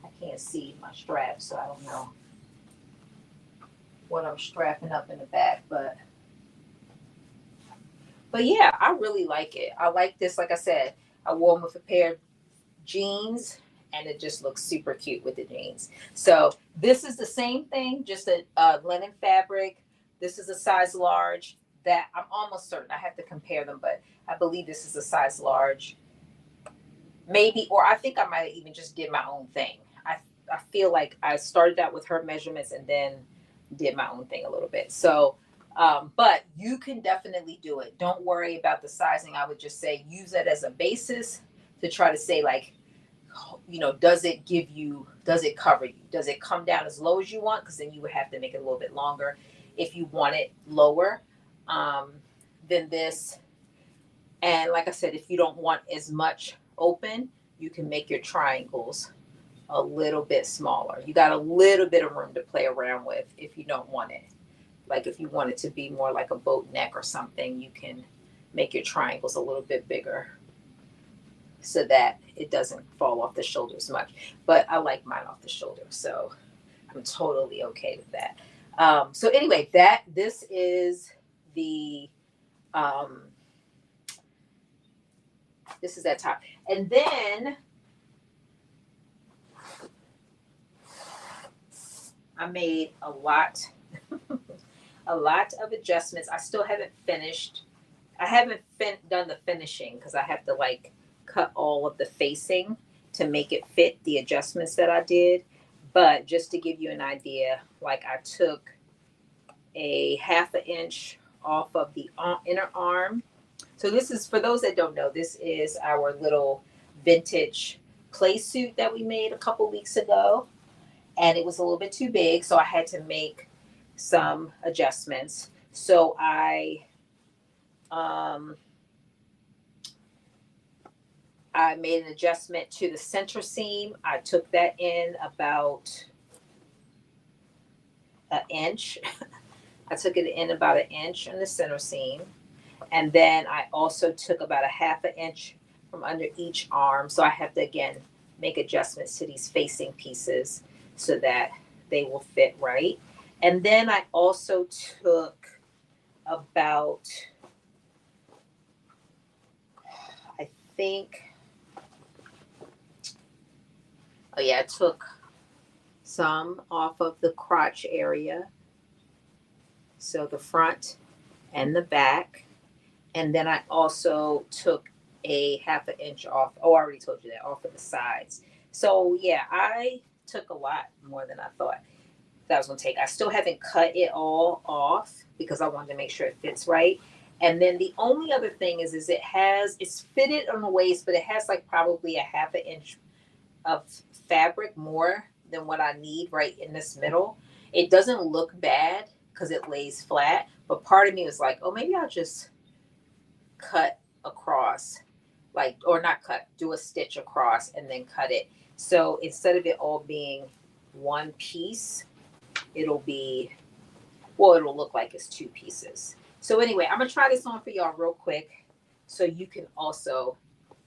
I can't see my straps, so I don't know what I'm strapping up in the back, but yeah, I really like it. I like this. Like I said, I wore them with a pair of jeans, and it just looks super cute with the jeans. So this is the same thing, just a linen fabric. This is a size large. That I'm almost certain, I have to compare them, but I believe this is a size large. Maybe, or I think I might have even just did my own thing. I feel like I started out with her measurements and then did my own thing a little bit. So, but you can definitely do it. Don't worry about the sizing. I would just say use it as a basis to try to say, like, does it cover you? Does it come down as low as you want? Because then you would have to make it a little bit longer if you want it lower than this. And like I said, if you don't want as much open, you can make your triangles a little bit smaller. You got a little bit of room to play around with if you don't want it. Like if you want it to be more like a boat neck or something, you can make your triangles a little bit bigger so that it doesn't fall off the shoulder as much. But I like mine off the shoulder, so I'm totally okay with that. So anyway, this is the this is that top. And then I made a lot of adjustments. I still haven't finished. I haven't done the finishing because I have to like cut all of the facing to make it fit the adjustments that I did. But just to give you an idea, like I took a 1/2 inch off of the inner arm. So this is, for those that don't know, this is our little vintage play suit that we made a couple weeks ago. And it was a little bit too big, so I had to make some adjustments. So I made an adjustment to the center seam. I took that in about an inch. I took it in about an inch in the center seam. And then I also took about a 1/2 inch from under each arm. So I have to, again, make adjustments to these facing pieces so that they will fit right. And then I also took about, I took some off of the crotch area. So the front and the back. And then I also took a 1/2 inch off. Oh, I already told you that, off of the sides. So yeah, I took a lot more than I thought that was going to take. I still haven't cut it all off because I wanted to make sure it fits right. And then the only other thing is it's fitted on the waist, but it has like probably a 1/2 inch of fabric more than what I need right in this middle. It doesn't look bad because it lays flat, but part of me was like, oh, maybe I'll just cut across, like, or not cut, do a stitch across and then cut it. So instead of it all being one piece, it'll look like it's 2 pieces. So anyway, I'm gonna try this on for y'all real quick so you can also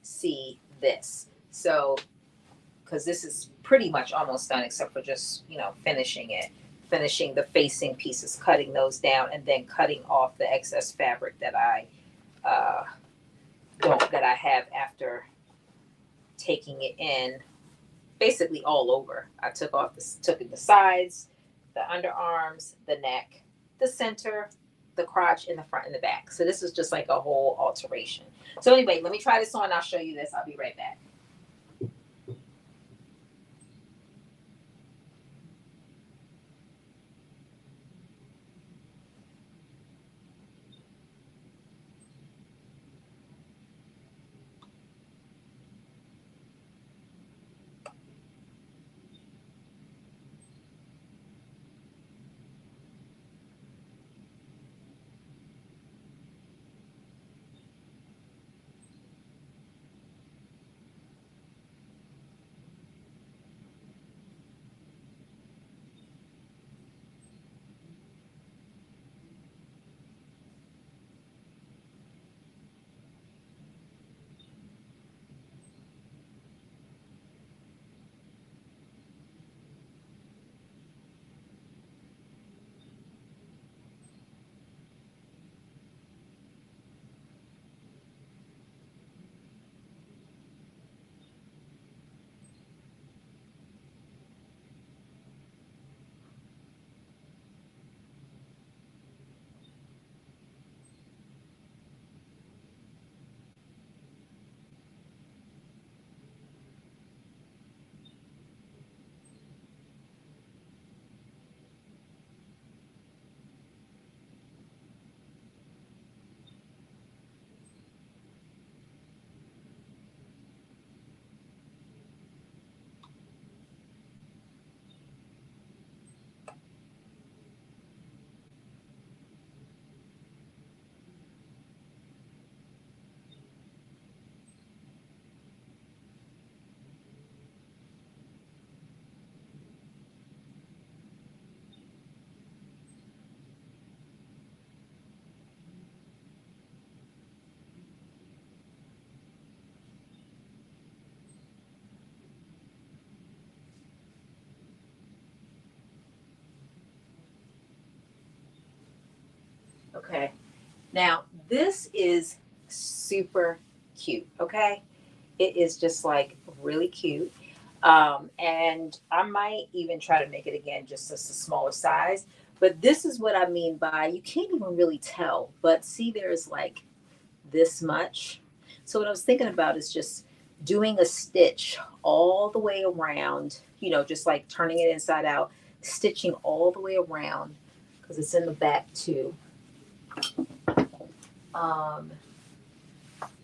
see this. So, because this is pretty much almost done except for just, finishing the facing pieces, cutting those down, and then cutting off the excess fabric that I have after taking it in basically all over. I took in the sides, the underarms, the neck, the center, the crotch, and the front and the back. So this is just like a whole alteration. So anyway, let me try this on. I'll show you this. I'll be right back. Okay. Now, this is super cute. Okay. It is just like really cute. And I might even try to make it again just as a smaller size. But this is what I mean by you can't even really tell. But see, there's like this much. So what I was thinking about is just doing a stitch all the way around, just like turning it inside out, stitching all the way around because it's in the back too. Um,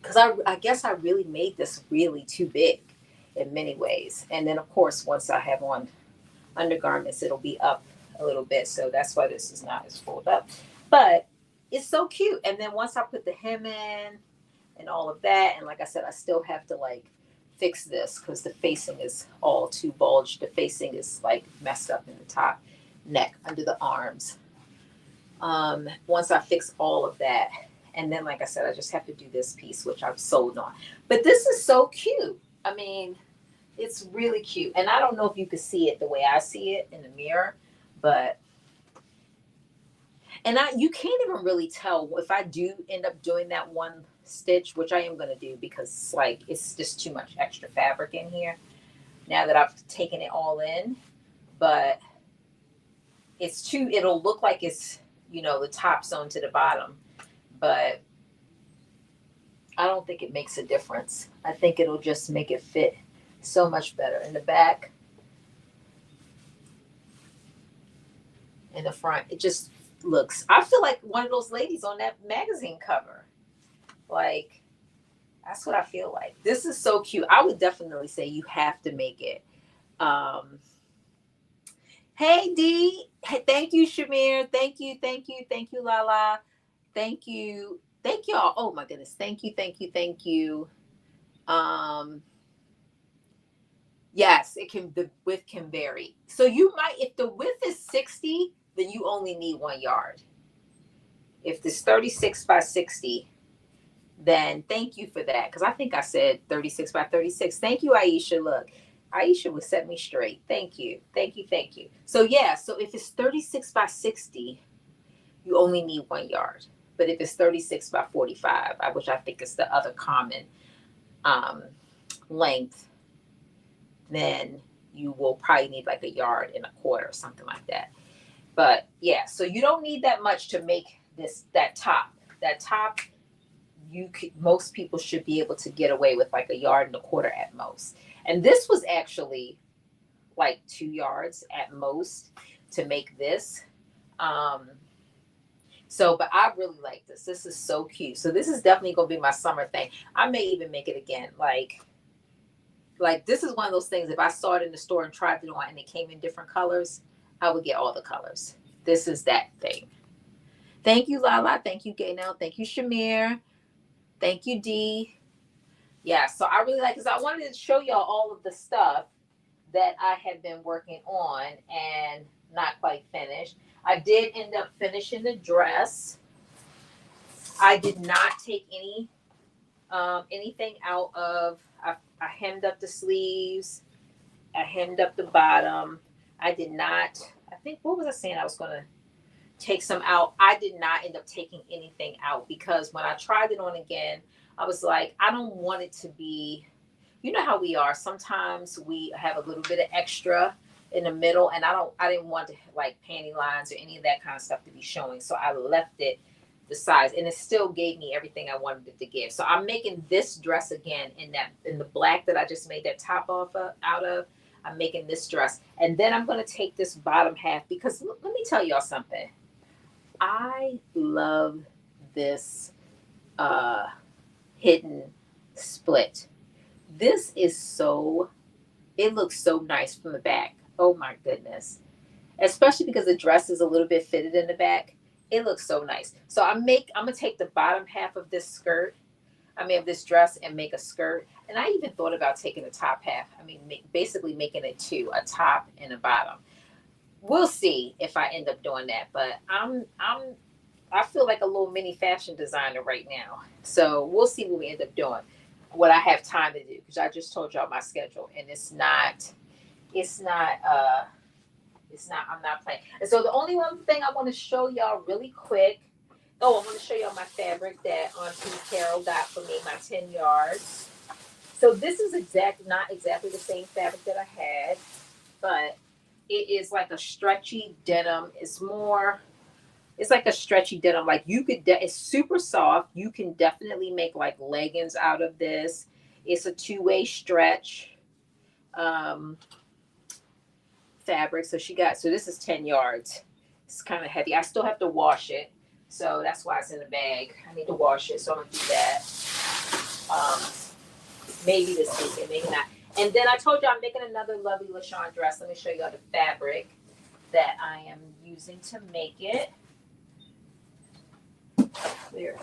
because I guess I really made this really too big in many ways. And then of course, once I have on undergarments, it'll be up a little bit. So that's why this is not as fulled up. But it's so cute. And then once I put the hem in and all of that, and like I said, I still have to like fix this because the facing is all too bulged. The facing is like messed up in the top neck under the arms. Once I fix all of that, and then like I said, I just have to do this piece, which I've sold on. But this is so cute. I mean, it's really cute. And I don't know if you can see it the way I see it in the mirror, but you can't even really tell if I do end up doing that one stitch, which I am going to do because it's like it's just too much extra fabric in here now that I've taken it all in. But it'll look like it's, the top sewn to the bottom, but I don't think it makes a difference. I think it'll just make it fit so much better in the back, in the front. It just looks, I feel like one of those ladies on that magazine cover. Like, that's what I feel like. This is so cute. I would definitely say you have to make it. Hey D, hey, thank you Shamir, thank you Lala, thank y'all. Oh my goodness, thank you. Um, yes, it can. The width can vary. So you might, if the width is 60, then you only need 1 yard. If it's 36 by 60, then thank you for that. Because I think I said 36 by 36. Thank you, Aisha. Look, Aisha would set me straight. Thank you. Thank you. So yeah, so if it's 36 by 60, you only need 1 yard. But if it's 36 by 45, which I think is the other common um, length, then you will probably need like a yard and a quarter or something like that. But yeah, so you don't need that much to make that top. That top, most people should be able to get away with like a yard and a quarter at most. And this was actually like 2 yards at most to make this. Um, so, but I really like this. This is so cute. So this is definitely gonna be my summer thing. I may even make it again. Like this is one of those things. If I saw it in the store and tried it on and it came in different colors, I would get all the colors. This is that thing. Thank you, Lala. Thank you, Gaynell. Thank you, Shamir. Thank you, Dee. Yeah, so I really like this. I wanted to show y'all all of the stuff that I had been working on and not quite finished. I did end up finishing the dress. I did not take anything out of. I hemmed up the sleeves. I hemmed up the bottom. I did not. I think what was I saying? I was gonna take some out. I did not end up taking anything out because when I tried it on again, I was like, I don't want it to be, you know how we are. Sometimes we have a little bit of extra in the middle, and I didn't want to like panty lines or any of that kind of stuff to be showing. So I left it the size, and it still gave me everything I wanted it to give. So I'm making this dress again in the black that I just made that top out of. I'm making this dress, and then I'm going to take this bottom half because let me tell y'all something. I love this hidden split. This is it looks so nice from the back. Oh my goodness. Especially because the dress is a little bit fitted in the back. It looks so nice. So I'm gonna take the bottom half of this of this dress and make a skirt. And I even thought about taking the top half. Basically making it two, a top and a bottom. We'll see if I end up doing that. But I feel like a little mini fashion designer right now. So we'll see what we end up doing. What I have time to do because I just told y'all my schedule and it's not I'm not playing. And so the only one thing I want to show y'all really quick. Oh, I want to show y'all my fabric that Auntie Carol got for me, my 10 yards. So this is not exactly the same fabric that I had, but it is like a stretchy denim. It's like a stretchy denim. Like it's super soft. You can definitely make like leggings out of this. It's a two-way stretch fabric. So this is 10 yards. It's kind of heavy. I still have to wash it. So that's why it's in the bag. I need to wash it. So I'm going to do that. Maybe this weekend, maybe not. And then I told you I'm making another lovely LaShawn dress. Let me show you all the fabric that I am using to make it. Where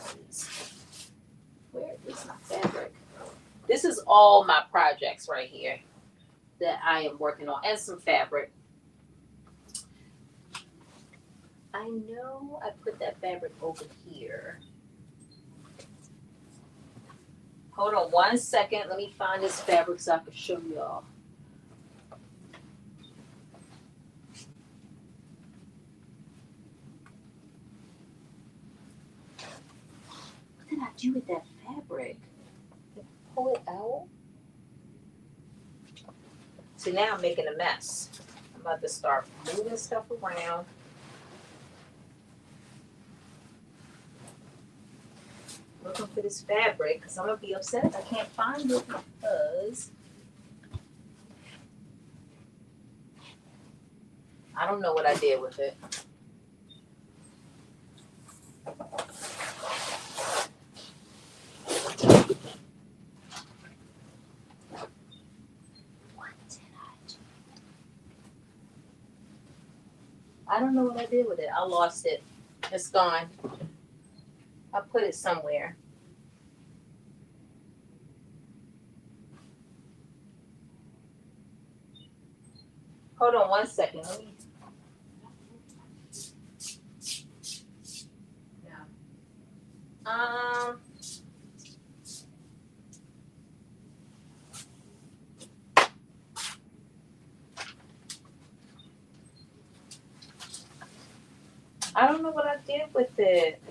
is my fabric? This is all my projects right here that I am working on, and some fabric. I know I put that fabric over here. Hold on one second. Let me find this fabric so I can show y'all. What did I do with that fabric? Did I pull it out? So now I'm making a mess. I'm about to start moving stuff around. Looking for this fabric because I'm going to be upset if I can't find it because I don't know what I did with it. I don't know what I did with it. I lost it. It's gone. I put it somewhere. Hold on one second. Let me. Yeah. I don't know what I did with it.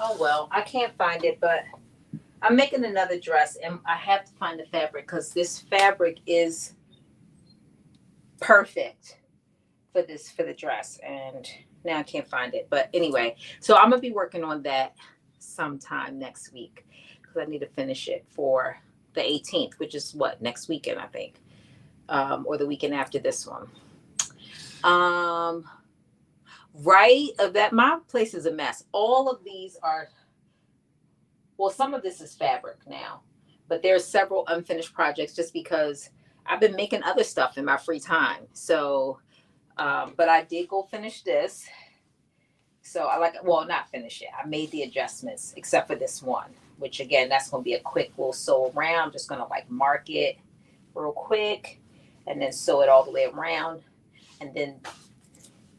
Oh well, I can't find it, but I'm making another dress, and I have to find the fabric because this fabric is perfect for the dress, and now I can't find it. But anyway, so I'm gonna be working on that sometime next week because I need to finish it for the 18th, which is what, next weekend I think, or the weekend after this one. Um, right, of that my place is a mess. All of these are, well, some of this is fabric now, but there's several unfinished projects just because I've been making other stuff in my free time. So, but I did go finish this. So I like, well, not finish it. I made the adjustments except for this one, which again, that's going to be a quick little sew around. I'm just going to like mark it real quick and then sew it all the way around and then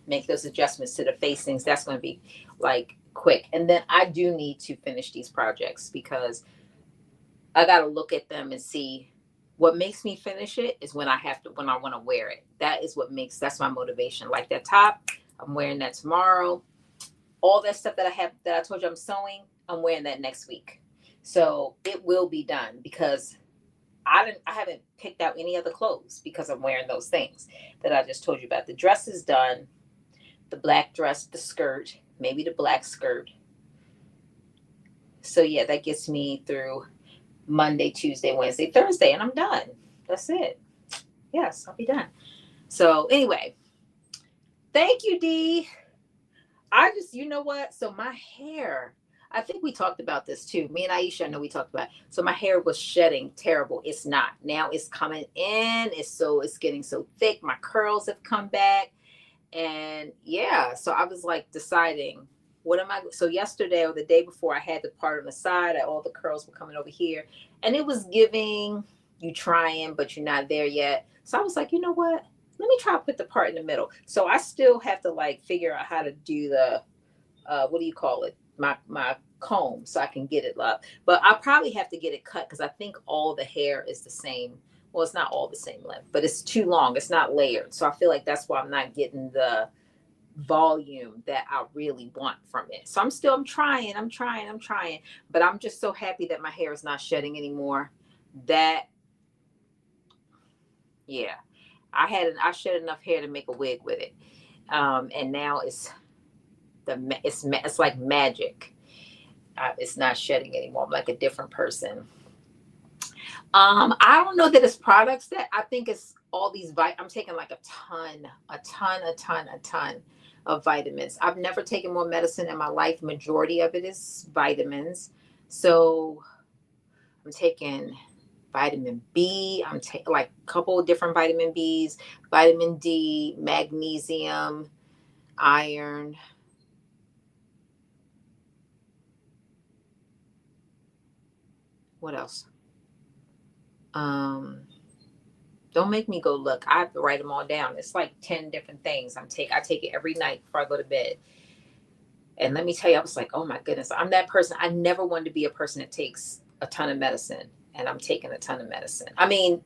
make those adjustments to the facings. That's going to be like quick. And then I do need to finish these projects because I got to look at them and see what makes me finish it is when I have to, when I want to wear it. That is what makes, that's my motivation. Like that top, I'm wearing that tomorrow. All that stuff that I have, that I told you I'm sewing, I'm wearing that next week. So it will be done because I haven't picked out any other clothes because I'm wearing those things that I just told you about. The dress is done, the black dress, the skirt, maybe the black skirt. So yeah, that gets me through Monday, Tuesday, Wednesday, Thursday, and I'm done. That's it. Yes, I'll be done. So anyway, thank you, Dee. I just, you know what? So my hair, I think we talked about this too. Me and Aisha, I know we talked about it. So my hair was shedding terrible. It's not. Now it's coming in. It's getting so thick. My curls have come back. And yeah, so I was like deciding, what am I? So yesterday or the day before, I had the part on the side. All the curls were coming over here, and it was giving you trying, but you're not there yet. So I was like, you know what? Let me try to put the part in the middle. So I still have to like figure out how to do the what do you call it? My comb, so I can get it up. But I probably have to get it cut because I think all the hair is the same. Well, it's not all the same length, but it's too long. It's not layered. So I feel like that's why I'm not getting the volume that I really want from it. So I'm trying. But I'm just so happy that my hair is not shedding anymore. That, yeah, I shed enough hair to make a wig with it. And now it's like magic. It's not shedding anymore. I'm like a different person. I don't know that it's products that I think it's all these I'm taking like a ton of vitamins. I've never taken more medicine in my life. Majority of it is vitamins. So I'm taking vitamin B. I'm taking like a couple of different vitamin Bs, vitamin D, magnesium, iron. What else? Um, Don't make me go look. I have to write them all down. It's like 10 different things I take it every night before I go to bed. And let me tell you, I was like, oh my goodness, I'm that person. I never wanted to be a person that takes a ton of medicine, and I'm taking a ton of medicine. I mean,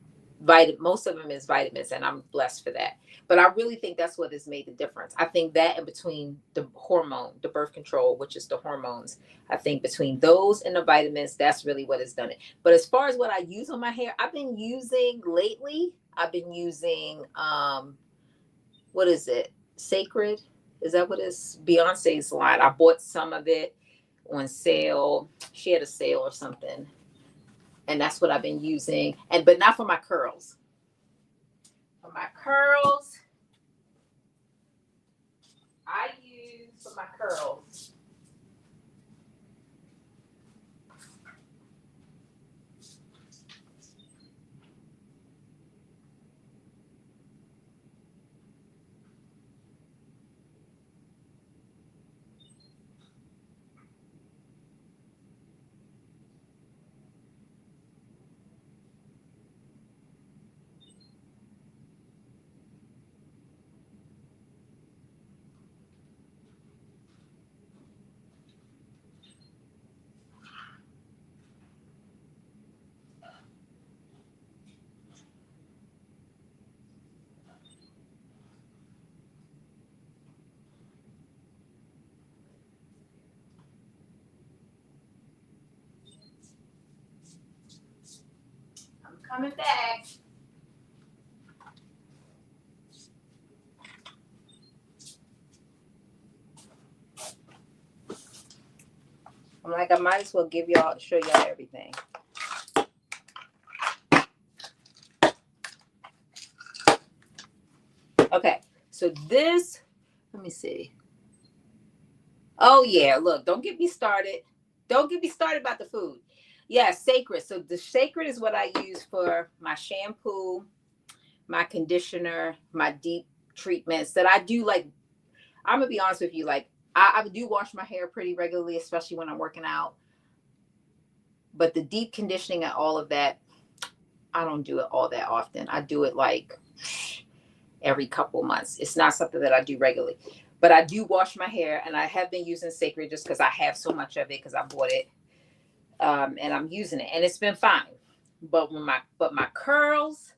most of them is vitamins, and I'm blessed for that. But I really think that's what has made the difference. I think that in between the hormone, the birth control, which is the hormones, I think between those and the vitamins, that's really what has done it. But as far as what I use on my hair, I've been using what is it? Sacred? Is that what it's? Beyonce's line. I bought some of it on sale. She had a sale or something. And that's what I've been using. And but not for my curls. For my curls, I use for my curls. Coming back. I'm like, I might as well show y'all everything. Okay, so this, let me see. Oh yeah, look, don't get me started. Don't get me started about the food. Yeah, Sacred. So the Sacred is what I use for my shampoo, my conditioner, my deep treatments that I do. Like, I'm gonna be honest with you, like I do wash my hair pretty regularly, especially when I'm working out. But the deep conditioning and all of that, I don't do it all that often. I do it like every couple months. It's not something that I do regularly. But I do wash my hair, and I have been using Sacred just because I have so much of it because I bought it, and I'm using it, and it's been fine. But my curls,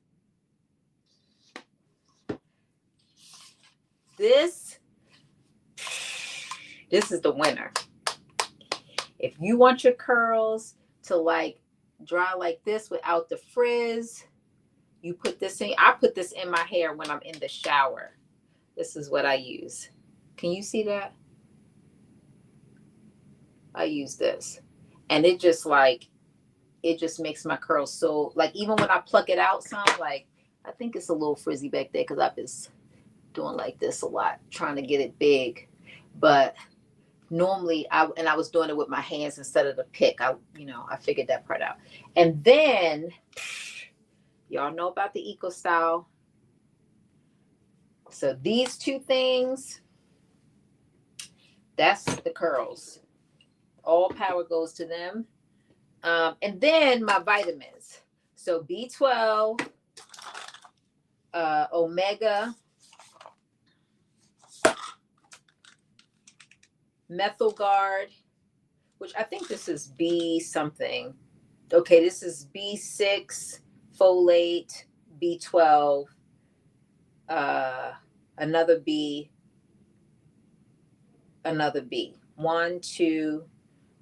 this is the winner. If you want your curls to like dry like this without the frizz, you put this in. I put this in my hair when I'm in the shower. This is what I use. Can you see that? I use this, and it just makes my curls so, like, even when I pluck it out some, like, I think it's a little frizzy back there because I've been doing like this a lot, trying to get it big. But normally I was doing it with my hands instead of the pick. I figured that part out. And then y'all know about the Eco Style. So these two things, that's the curls. All power goes to them. And then my vitamins. So B12, omega, methyl guard, which I think this is B something. Okay, this is B6, folate, B12, another B, another B. 1, 2,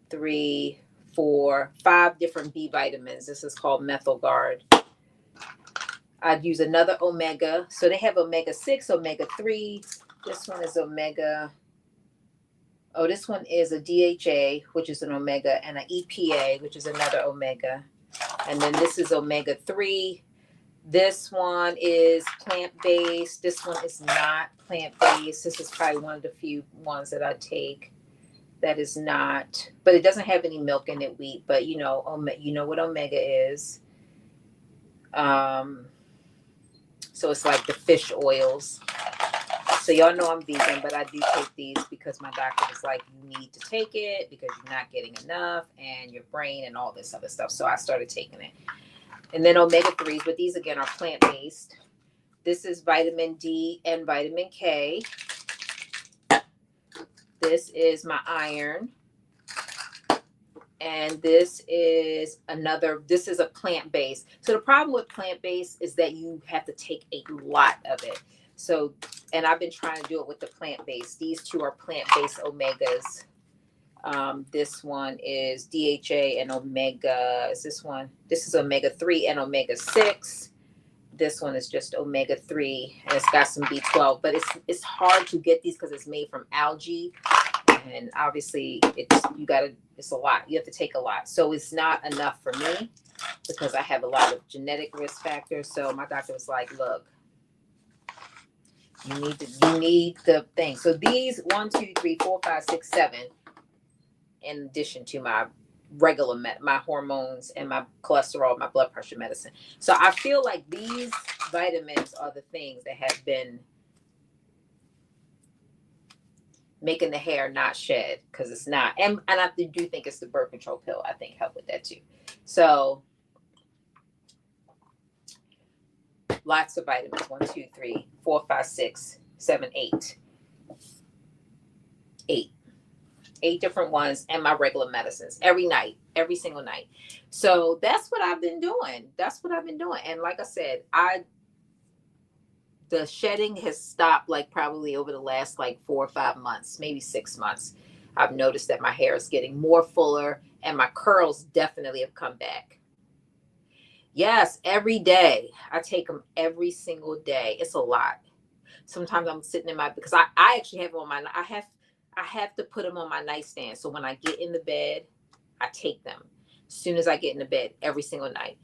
3, 4, 5 different B vitamins. This is called methyl guard. I'd use another omega. So they have omega 6, omega 3. This one is omega. Oh, this one is a DHA, which is an omega, and an EPA, which is another omega. And then this is omega 3. This one is plant-based. This one is not plant-based. This is probably one of the few ones that I take that is not, but it doesn't have any milk in it, wheat. But you know what omega is. So it's like the fish oils. So y'all know I'm vegan, but I do take these because my doctor was like, you need to take it because you're not getting enough and your brain and all this other stuff. So I started taking it. And then omega 3s, but these again are plant-based. This is vitamin D and vitamin K. This is my iron. And this is a plant-based. So the problem with plant-based is that you have to take a lot of it. So, and I've been trying to do it with the plant-based. These two are plant-based omegas. This one is DHA and omega. Is this one? This is omega 3 and omega 6. This one is just omega 3, and it's got some B12. But it's hard to get these because it's made from algae, and obviously it's a lot. You have to take a lot, so it's not enough for me because I have a lot of genetic risk factors. So my doctor was like, "Look, you need the thing." So these 1, 2, 3, 4, 5, 6, 7. In addition to my regular my hormones and my cholesterol, my blood pressure medicine. So I feel like these vitamins are the things that have been making the hair not shed, because it's not. And I do think it's the birth control pill, I think, help with that too. So lots of vitamins. 1, 2, 3, 4, 5, 6, 7, 8. 8 different ones, and my regular medicines every night, every single night. So that's what I've been doing. And like I said, the shedding has stopped like probably over the last like 4 or 5 months, maybe 6 months. I've noticed that my hair is getting more fuller, and my curls definitely have come back. Yes, every day. I take them every single day. It's a lot. Sometimes I'm sitting in my, because I actually have them on my, I have to put them on my nightstand. So when I get in the bed, I take them as soon as I get in the bed every single night.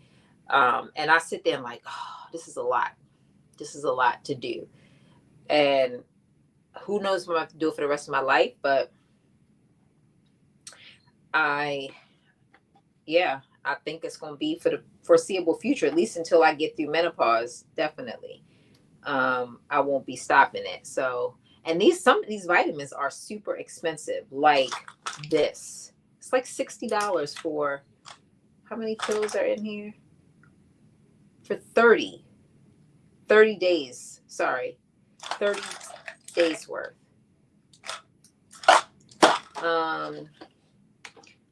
And I sit there and like, oh, this is a lot. This is a lot to do. And who knows if I'm going to have to do it for the rest of my life, but I, yeah, I think it's going to be for the foreseeable future, at least until I get through menopause. Definitely. I won't be stopping it. So, and some of these vitamins are super expensive. Like this, it's like $60 for how many pills are in here? For 30 days. Sorry, 30 days worth. Um,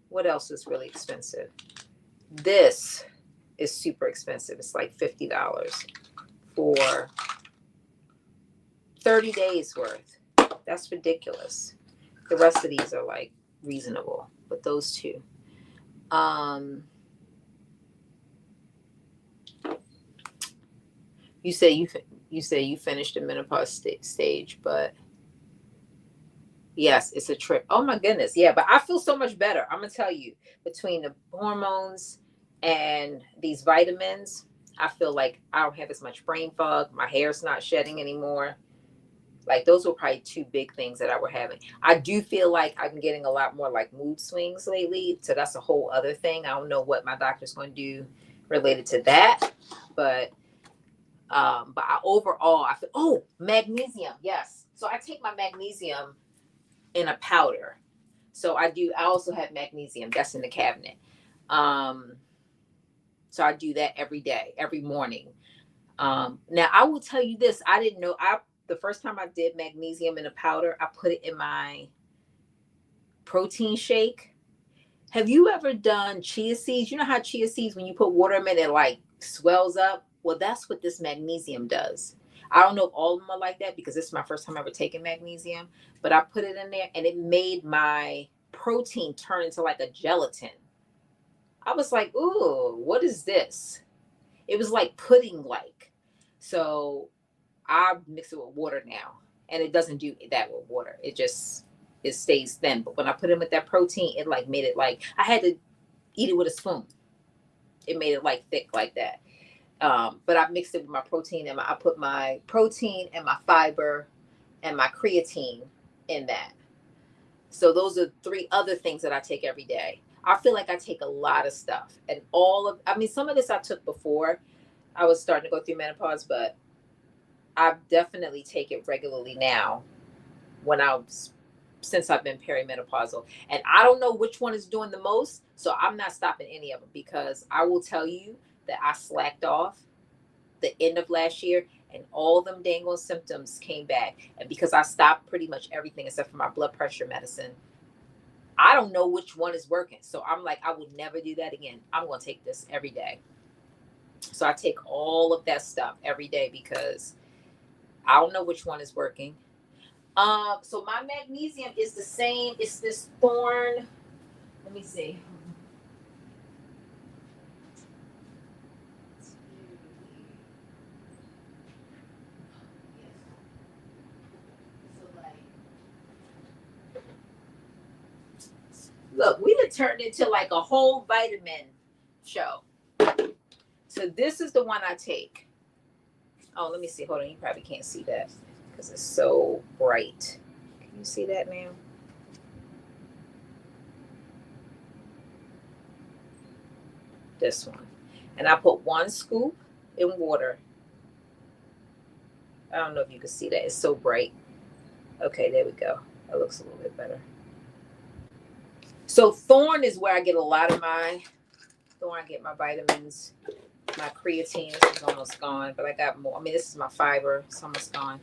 what else is really expensive? This is super expensive. It's like $50 for 30 days worth. That's ridiculous. The rest of these are like reasonable, but those two. You say you finished the menopause stage, but yes, it's a trip. Oh my goodness, yeah. But I feel so much better. I'm gonna tell you, between the hormones and these vitamins, I feel like I don't have as much brain fog. My hair's not shedding anymore. Like those were probably two big things that I were having. I do feel like I'm getting a lot more like mood swings lately. So that's a whole other thing. I don't know what my doctor's going to do related to that, but overall I feel, oh, magnesium, yes. So I take my magnesium in a powder. So I also have magnesium that's in the cabinet. Um, so I do that every day, every morning. Now I will tell you this, I didn't know, the first time I did magnesium in a powder, I put it in my protein shake. Have you ever done chia seeds? You know how chia seeds, when you put water in it, it like swells up? Well, that's what this magnesium does. I don't know if all of them are like that because this is my first time ever taking magnesium, but I put it in there and it made my protein turn into like a gelatin. I was like, ooh, what is this? It was like pudding like. So I mix it with water now, and it doesn't do that with water. It stays thin. But when I put it with that protein, it like made it like I had to eat it with a spoon. It made it like thick like that. But I mixed it with my protein, and I put my protein and my fiber and my creatine in that. So those are three other things that I take every day. I feel like I take a lot of stuff, and I mean, some of this I took before I was starting to go through menopause, but I definitely take it regularly now since I've been perimenopausal. And I don't know which one is doing the most, so I'm not stopping any of them because I will tell you that I slacked off the end of last year and all them dang old symptoms came back. And because I stopped pretty much everything except for my blood pressure medicine, I don't know which one is working. So I'm like, I would never do that again. I'm going to take this every day. So I take all of that stuff every day because I don't know which one is working. So my magnesium is the same. It's this Thorn. Let me see. Look, we have turned into like a whole vitamin show. So this is the one I take. Oh, let me see. Hold on. You probably can't see that because it's so bright. Can you see that now? This one. And I put 1 scoop in water. I don't know if you can see that. It's so bright. Okay, there we go. That looks a little bit better. So Thorn is where I get a lot of my Thorn. I get my vitamins. My creatine is almost gone, but I got more. I mean, this is my fiber. It's almost gone.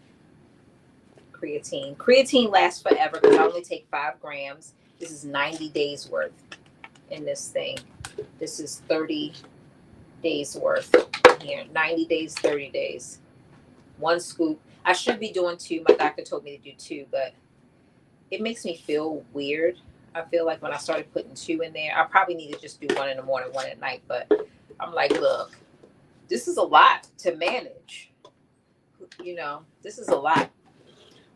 Creatine lasts forever because I only take 5 grams. This is 90 days worth in this thing. This is 30 days worth here. 90 days, 30 days. 1 scoop. I should be doing 2. My doctor told me to do 2, but it makes me feel weird. I feel like when I started putting 2 in there, I probably need to just do 1 in the morning, 1 at night. But I'm like, look, this is a lot to manage. You know, this is a lot.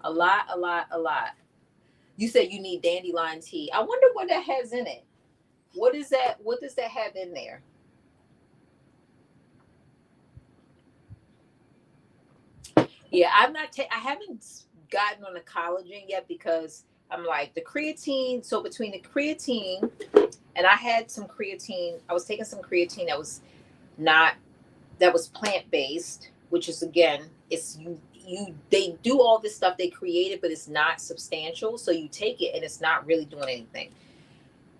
A lot, a lot, a lot. You said you need dandelion tea. I wonder what that has in it. What is that? What does that have in there? Yeah, I haven't gotten on the collagen yet because I'm like the creatine. So between the creatine and I had some creatine, I was taking some creatine not that was plant based, which is again, it's you they do all this stuff they created, but it's not substantial. So you take it and it's not really doing anything.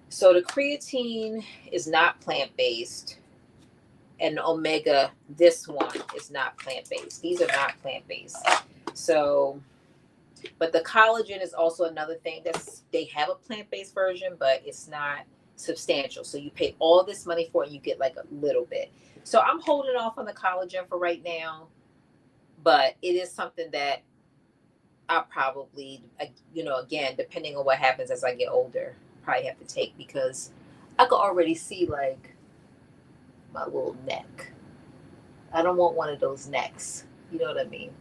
So the creatine is not plant based, and omega, this one is not plant based. These are not plant based. So, but the collagen is also another thing they have a plant based version, but it's not substantial. So you pay all this money for it, and you get like a little bit. So I'm holding off on the collagen for right now, but it is something that I'll probably, again, depending on what happens as I get older, probably have to take because I could already see like my little neck. I don't want one of those necks. You know what I mean?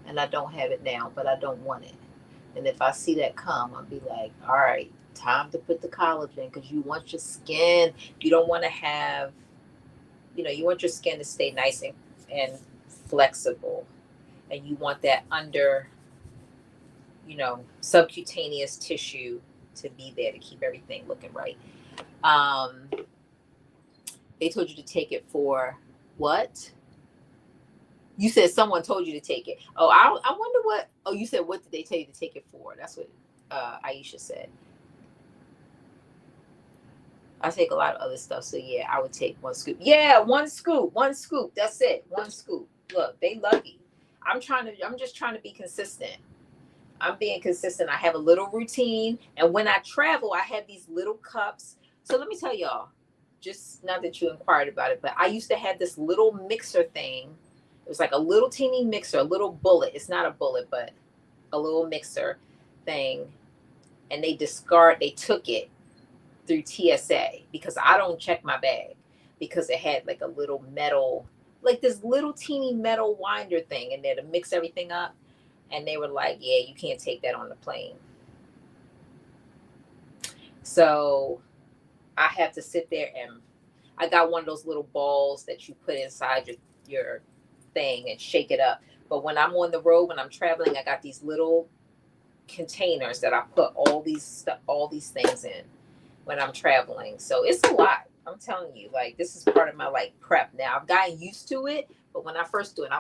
And I don't have it now, but I don't want it. And if I see that come, I'll be like, all right, time to put the collagen because you want your skin. You don't want to have, you want your skin to stay nice and flexible. And you want that under, subcutaneous tissue to be there to keep everything looking right. They told you to take it for what? You said someone told you to take it. Oh, I wonder what. Oh, you said what did they tell you to take it for? That's what Aisha said. I take a lot of other stuff, so yeah, I would take one scoop. Yeah, one scoop, one scoop. That's it, one scoop. Look, they lucky. I'm just trying to be consistent. I'm being consistent. I have a little routine, and when I travel, I have these little cups. So let me tell y'all, just not that you inquired about it, but I used to have this little mixer thing. It was like a little teeny mixer, a little bullet. It's not a bullet, but a little mixer thing. And they took it through TSA because I don't check my bag because it had like a little metal, like this little teeny metal winder thing in there to mix everything up. And they were like, yeah, you can't take that on the plane. So I have to sit there and I got one of those little balls that you put inside your thing and shake it up. But when I'm on the road, when I'm traveling, I got these little containers that I put all these things in when I'm traveling. So it's a lot. I'm telling you, like this is part of my like prep now. I've gotten used to it, but when I first do it,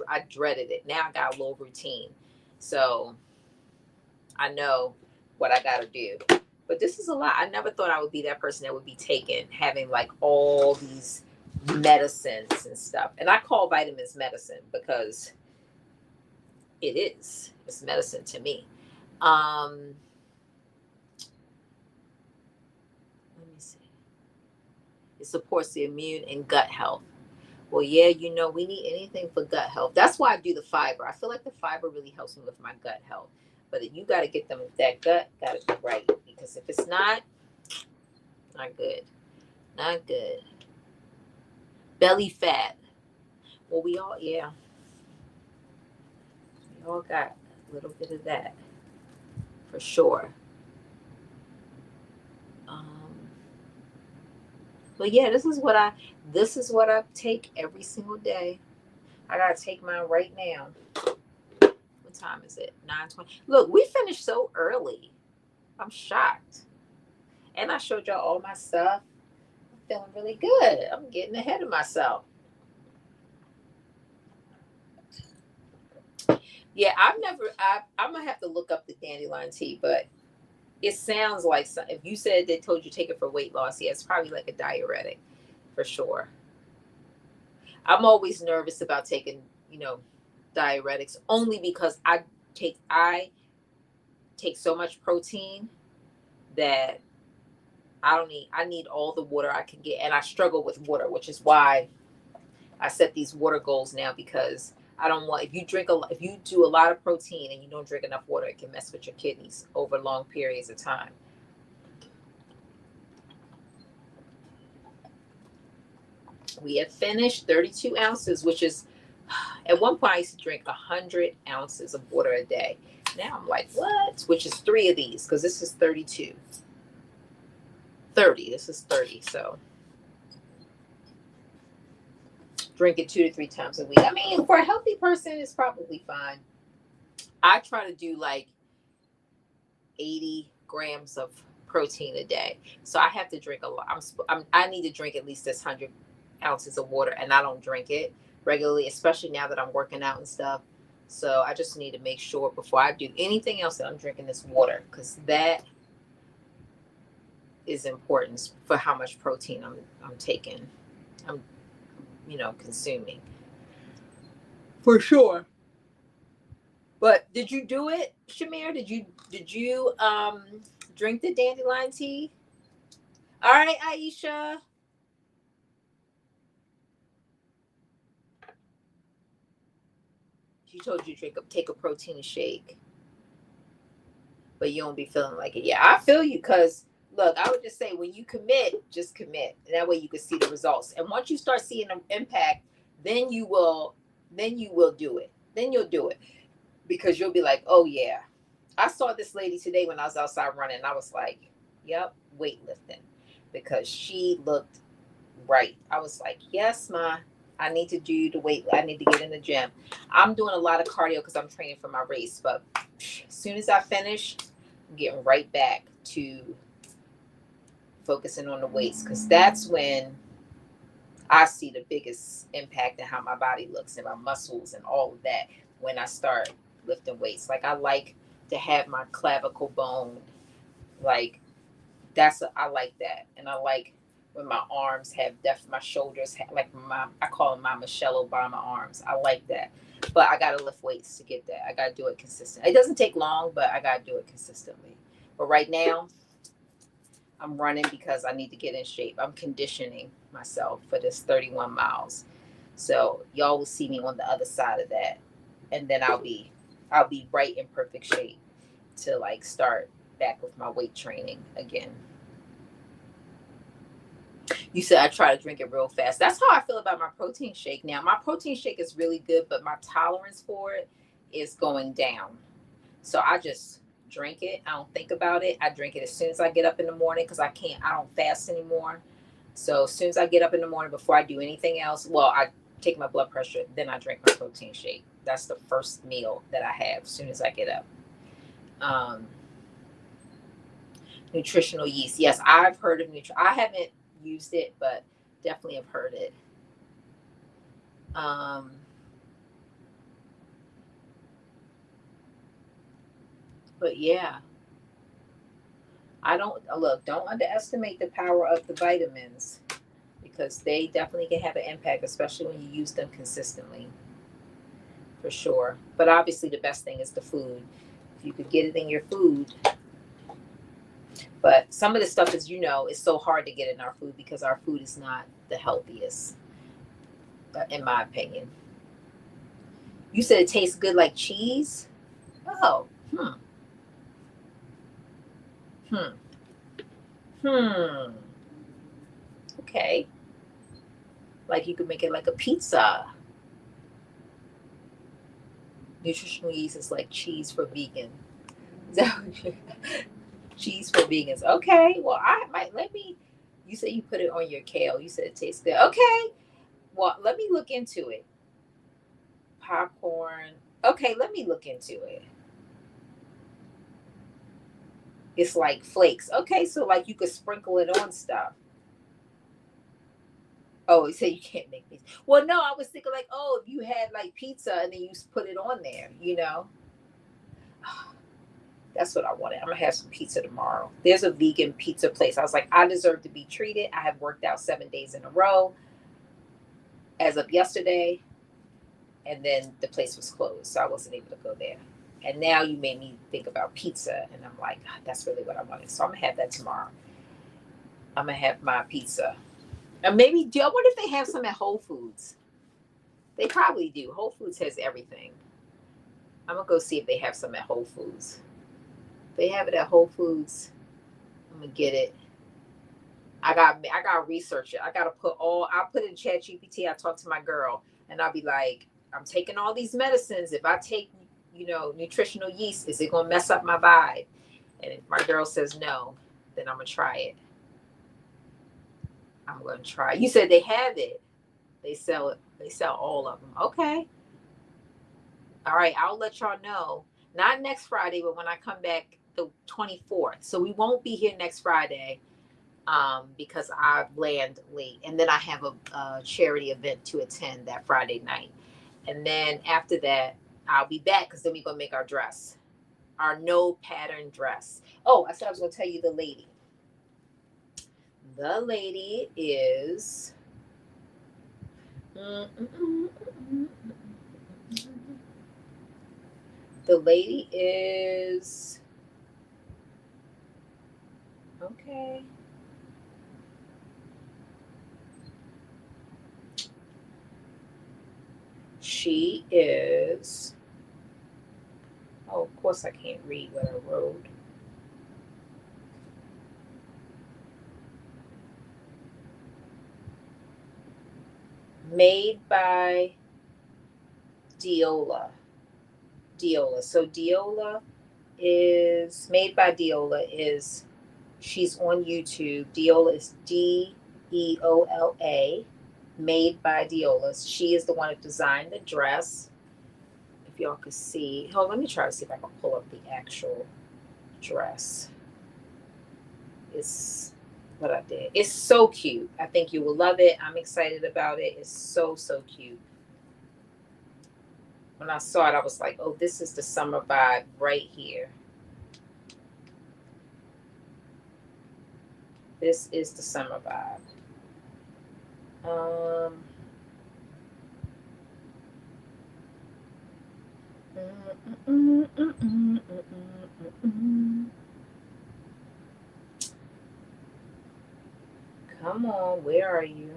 I dreaded it. Now I got a little routine, so I know what I got to do. But this is a lot. I never thought I would be that person that would be having like all these medicines and stuff. And I call vitamins medicine because it is. It's medicine to me. Let me see. It supports the immune and gut health. Well, yeah, we need anything for gut health. That's why I do the fiber. I feel like the fiber really helps me with my gut health. But you got to get that gut got to be right. Because if it's not good. Not good. Belly fat. Well, we all got a little bit of that for sure. But yeah, this is what I take every single day. I gotta take mine right now. What time is it? 9:20. Look, we finished so early. I'm shocked. And I showed y'all all my stuff. I'm feeling really good. I'm getting ahead of myself. Yeah, I'm gonna have to look up the dandelion tea, but it sounds like if you said they told you to take it for weight loss, yeah, it's probably like a diuretic for sure. I'm always nervous about taking, diuretics only because take I take so much protein that I need all the water I can get, and I struggle with water, which is why I set these water goals now because I don't want if you do a lot of protein and you don't drink enough water, it can mess with your kidneys over long periods of time. We have finished 32 ounces, which is, at one point I used to drink 100 ounces of water a day. Now I'm like, what? Which is 3 of these, because this is 32. 30. This is 30. So drink it 2 to 3 times a week. I mean, for a healthy person, it's probably fine. I try to do like 80 grams of protein a day. So I have to drink a lot. I need to drink at least this 100 ounces of water, and I don't drink it regularly, especially now that I'm working out and stuff. So I just need to make sure before I do anything else that I'm drinking this water, because that is important for how much protein I'm taking. I'm consuming. For sure. But did you do it, Shamir? Did you drink the dandelion tea? All right, Aisha. She told you to take a protein shake, but you don't be feeling like it. Yeah, I feel you, because look, I would just say, when you commit, just commit. And that way you can see the results. And once you start seeing the impact, then you will do it. Then you'll do it, because you'll be like, oh yeah. I saw this lady today when I was outside running. And I was like, yep, weightlifting, because she looked right. I was like, yes, ma, I need to do the weight. I need to get in the gym. I'm doing a lot of cardio because I'm training for my race. But as soon as I finish, I'm getting right back to focusing on the weights, because that's when I see the biggest impact in how my body looks and my muscles and all of that when I start lifting weights. Like, I like to have my clavicle bone, like, I like that. And I like when my arms have my shoulders have, like, I call them my Michelle Obama arms. I like that. But I gotta lift weights to get that. I gotta do it consistent. It doesn't take long, but I gotta do it consistently. But right now, I'm running because I need to get in shape. I'm conditioning myself for this 31 miles. So y'all will see me on the other side of that. And then I'll be right in perfect shape to, like, start back with my weight training again. You said I try to drink it real fast. That's how I feel about my protein shake now. My protein shake is really good, but my tolerance for it is going down. So I just drink it. I don't think about it. I drink it as soon as I get up in the morning, because I don't fast anymore. So as soon as I get up in the morning, before I do anything else, well, I take my blood pressure, then I drink my protein shake. That's the first meal that I have as soon as I get up. Nutritional yeast. Yes, I've heard of I haven't used it, but definitely have heard it. But yeah, don't underestimate the power of the vitamins, because they definitely can have an impact, especially when you use them consistently, for sure. But obviously the best thing is the food. If you could get it in your food. But some of the stuff is so hard to get in our food, because our food is not the healthiest, in my opinion. You said it tastes good like cheese? Oh, Okay. Like, you could make it like a pizza. Nutritional yeast is like cheese for vegan. Cheese for vegans. Okay. Well, you said you put it on your kale. You said it tastes good. Okay. Well, let me look into it. Popcorn. Okay, let me look into it. It's like flakes. Okay, so like you could sprinkle it on stuff. Oh, you say you can't make pizza. Well, no, I was thinking like, oh, if you had like pizza and then you put it on there. That's what I wanted. I'm gonna have some pizza tomorrow. There's a vegan pizza place. I was like, I deserve to be treated. I have worked out 7 days in a row as of yesterday, and then the place was closed, so I wasn't able to go there. And now you made me think about pizza, and I'm like, that's really what I wanted. So I'm gonna have that tomorrow. I'm gonna have my pizza. And maybe, I wonder if they have some at Whole Foods. They probably do. Whole Foods has everything. I'm gonna go see if they have some at Whole Foods. If they have it at Whole Foods, I'm gonna get it. I gotta research it. I'll put it in Chat GPT. I talk to my girl and I'll be like, I'm taking all these medicines. If I take, nutritional yeast, is it gonna mess up my vibe? And if my girl says no, then I'm gonna try it. I'm gonna try. You said they have it. They sell it. They sell all of them. Okay. All right. I'll let y'all know. Not next Friday, but when I come back the 24th. So we won't be here next Friday, because I land late, and then I have a charity event to attend that Friday night, and then after that I'll be back because then we're gonna make our dress, our no pattern dress. Oh, I said I was gonna tell you the lady. The lady is. The lady is. Okay. She is. Oh, of course I can't read what I wrote. Made by Diola. So Diola is made by Diola is she's on YouTube. Diola is Deola. Made by Diola. She is the one that designed the dress. If y'all could see. Oh, let me try to see if I can pull up the actual dress. It's what I did. It's so cute. I think you will love it. I'm excited about it. It's so cute. When I saw it, I was like, oh, this is the summer vibe right here. This is the summer vibe. Come on, where are you?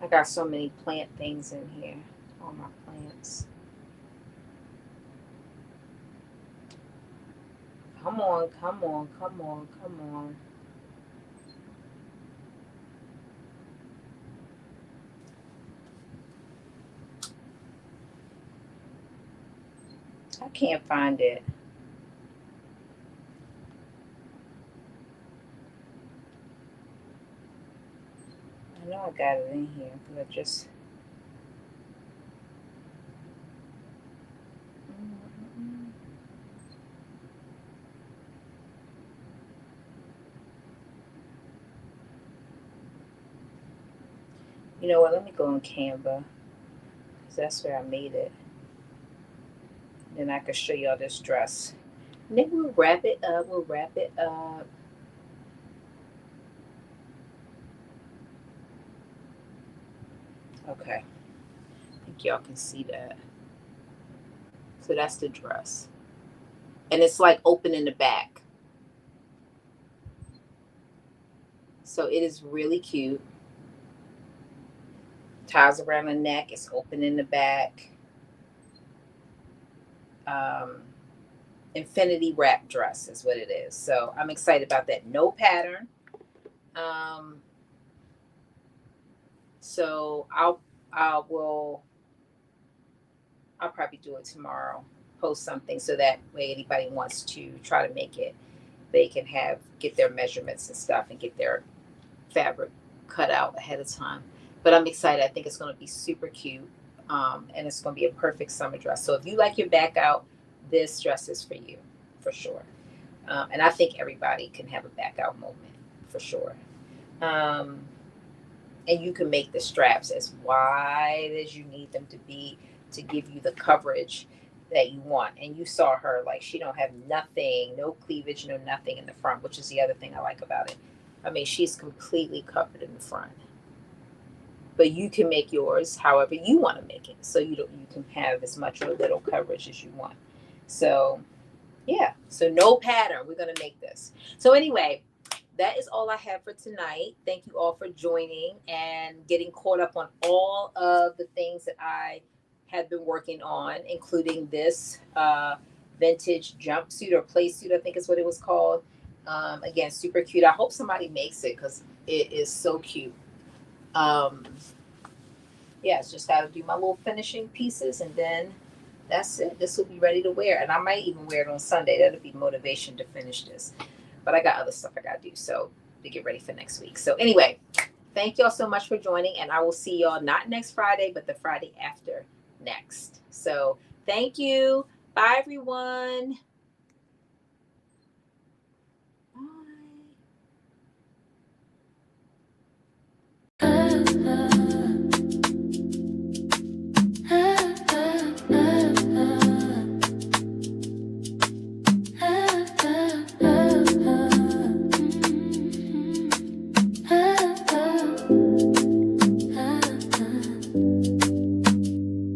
I got so many plant things in here. All my plants. Come on, come on, come on, come on. I can't find it. I know I got it in here, but I just. You know what? Let me go on Canva, because that's where I made it. Then I can show y'all this dress. And then we'll wrap it up. We'll wrap it up. Okay. I think y'all can see that. So that's the dress. And it's like open in the back. So it is really cute. Ties around the neck. It's open in the back. Infinity wrap dress is what it is. So I'm excited about that. No pattern. So I'll probably do it tomorrow. Post something so that way anybody wants to try to make it, they can get their measurements and stuff and get their fabric cut out ahead of time. But I'm excited. I think it's going to be super cute, and it's going to be a perfect summer dress. So if you like your back out, this dress is for you, for sure. And I think everybody can have a back out moment, for sure. And you can make the straps as wide as you need them to be to give you the coverage that you want. And you saw her, like, she don't have nothing, no cleavage, no nothing in the front, which is the other thing I like about it. I mean, she's completely covered in the front. But you can make yours however you want to make it. So you can have as much or little coverage as you want. So yeah. So no pattern. We're gonna make this. So anyway, that is all I have for tonight. Thank you all for joining and getting caught up on all of the things that I have been working on, including this vintage jumpsuit or play suit, I think is what it was called. Again, super cute. I hope somebody makes it because it is so cute. Um, yeah, it's just got to do my little finishing pieces, and then that's it. This will be ready to wear, and I might even wear it on Sunday. That'll be motivation to finish this. But I got other stuff I got to do, so to get ready for next week. So anyway, thank y'all so much for joining, and I will see y'all not next Friday, but the Friday after next. So thank you. Bye, everyone.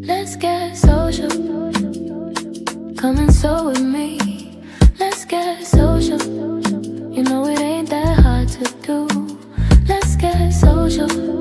Let's get social. Come and sew with me. Let's get social. You know it ain't that hard to do. Let's get social.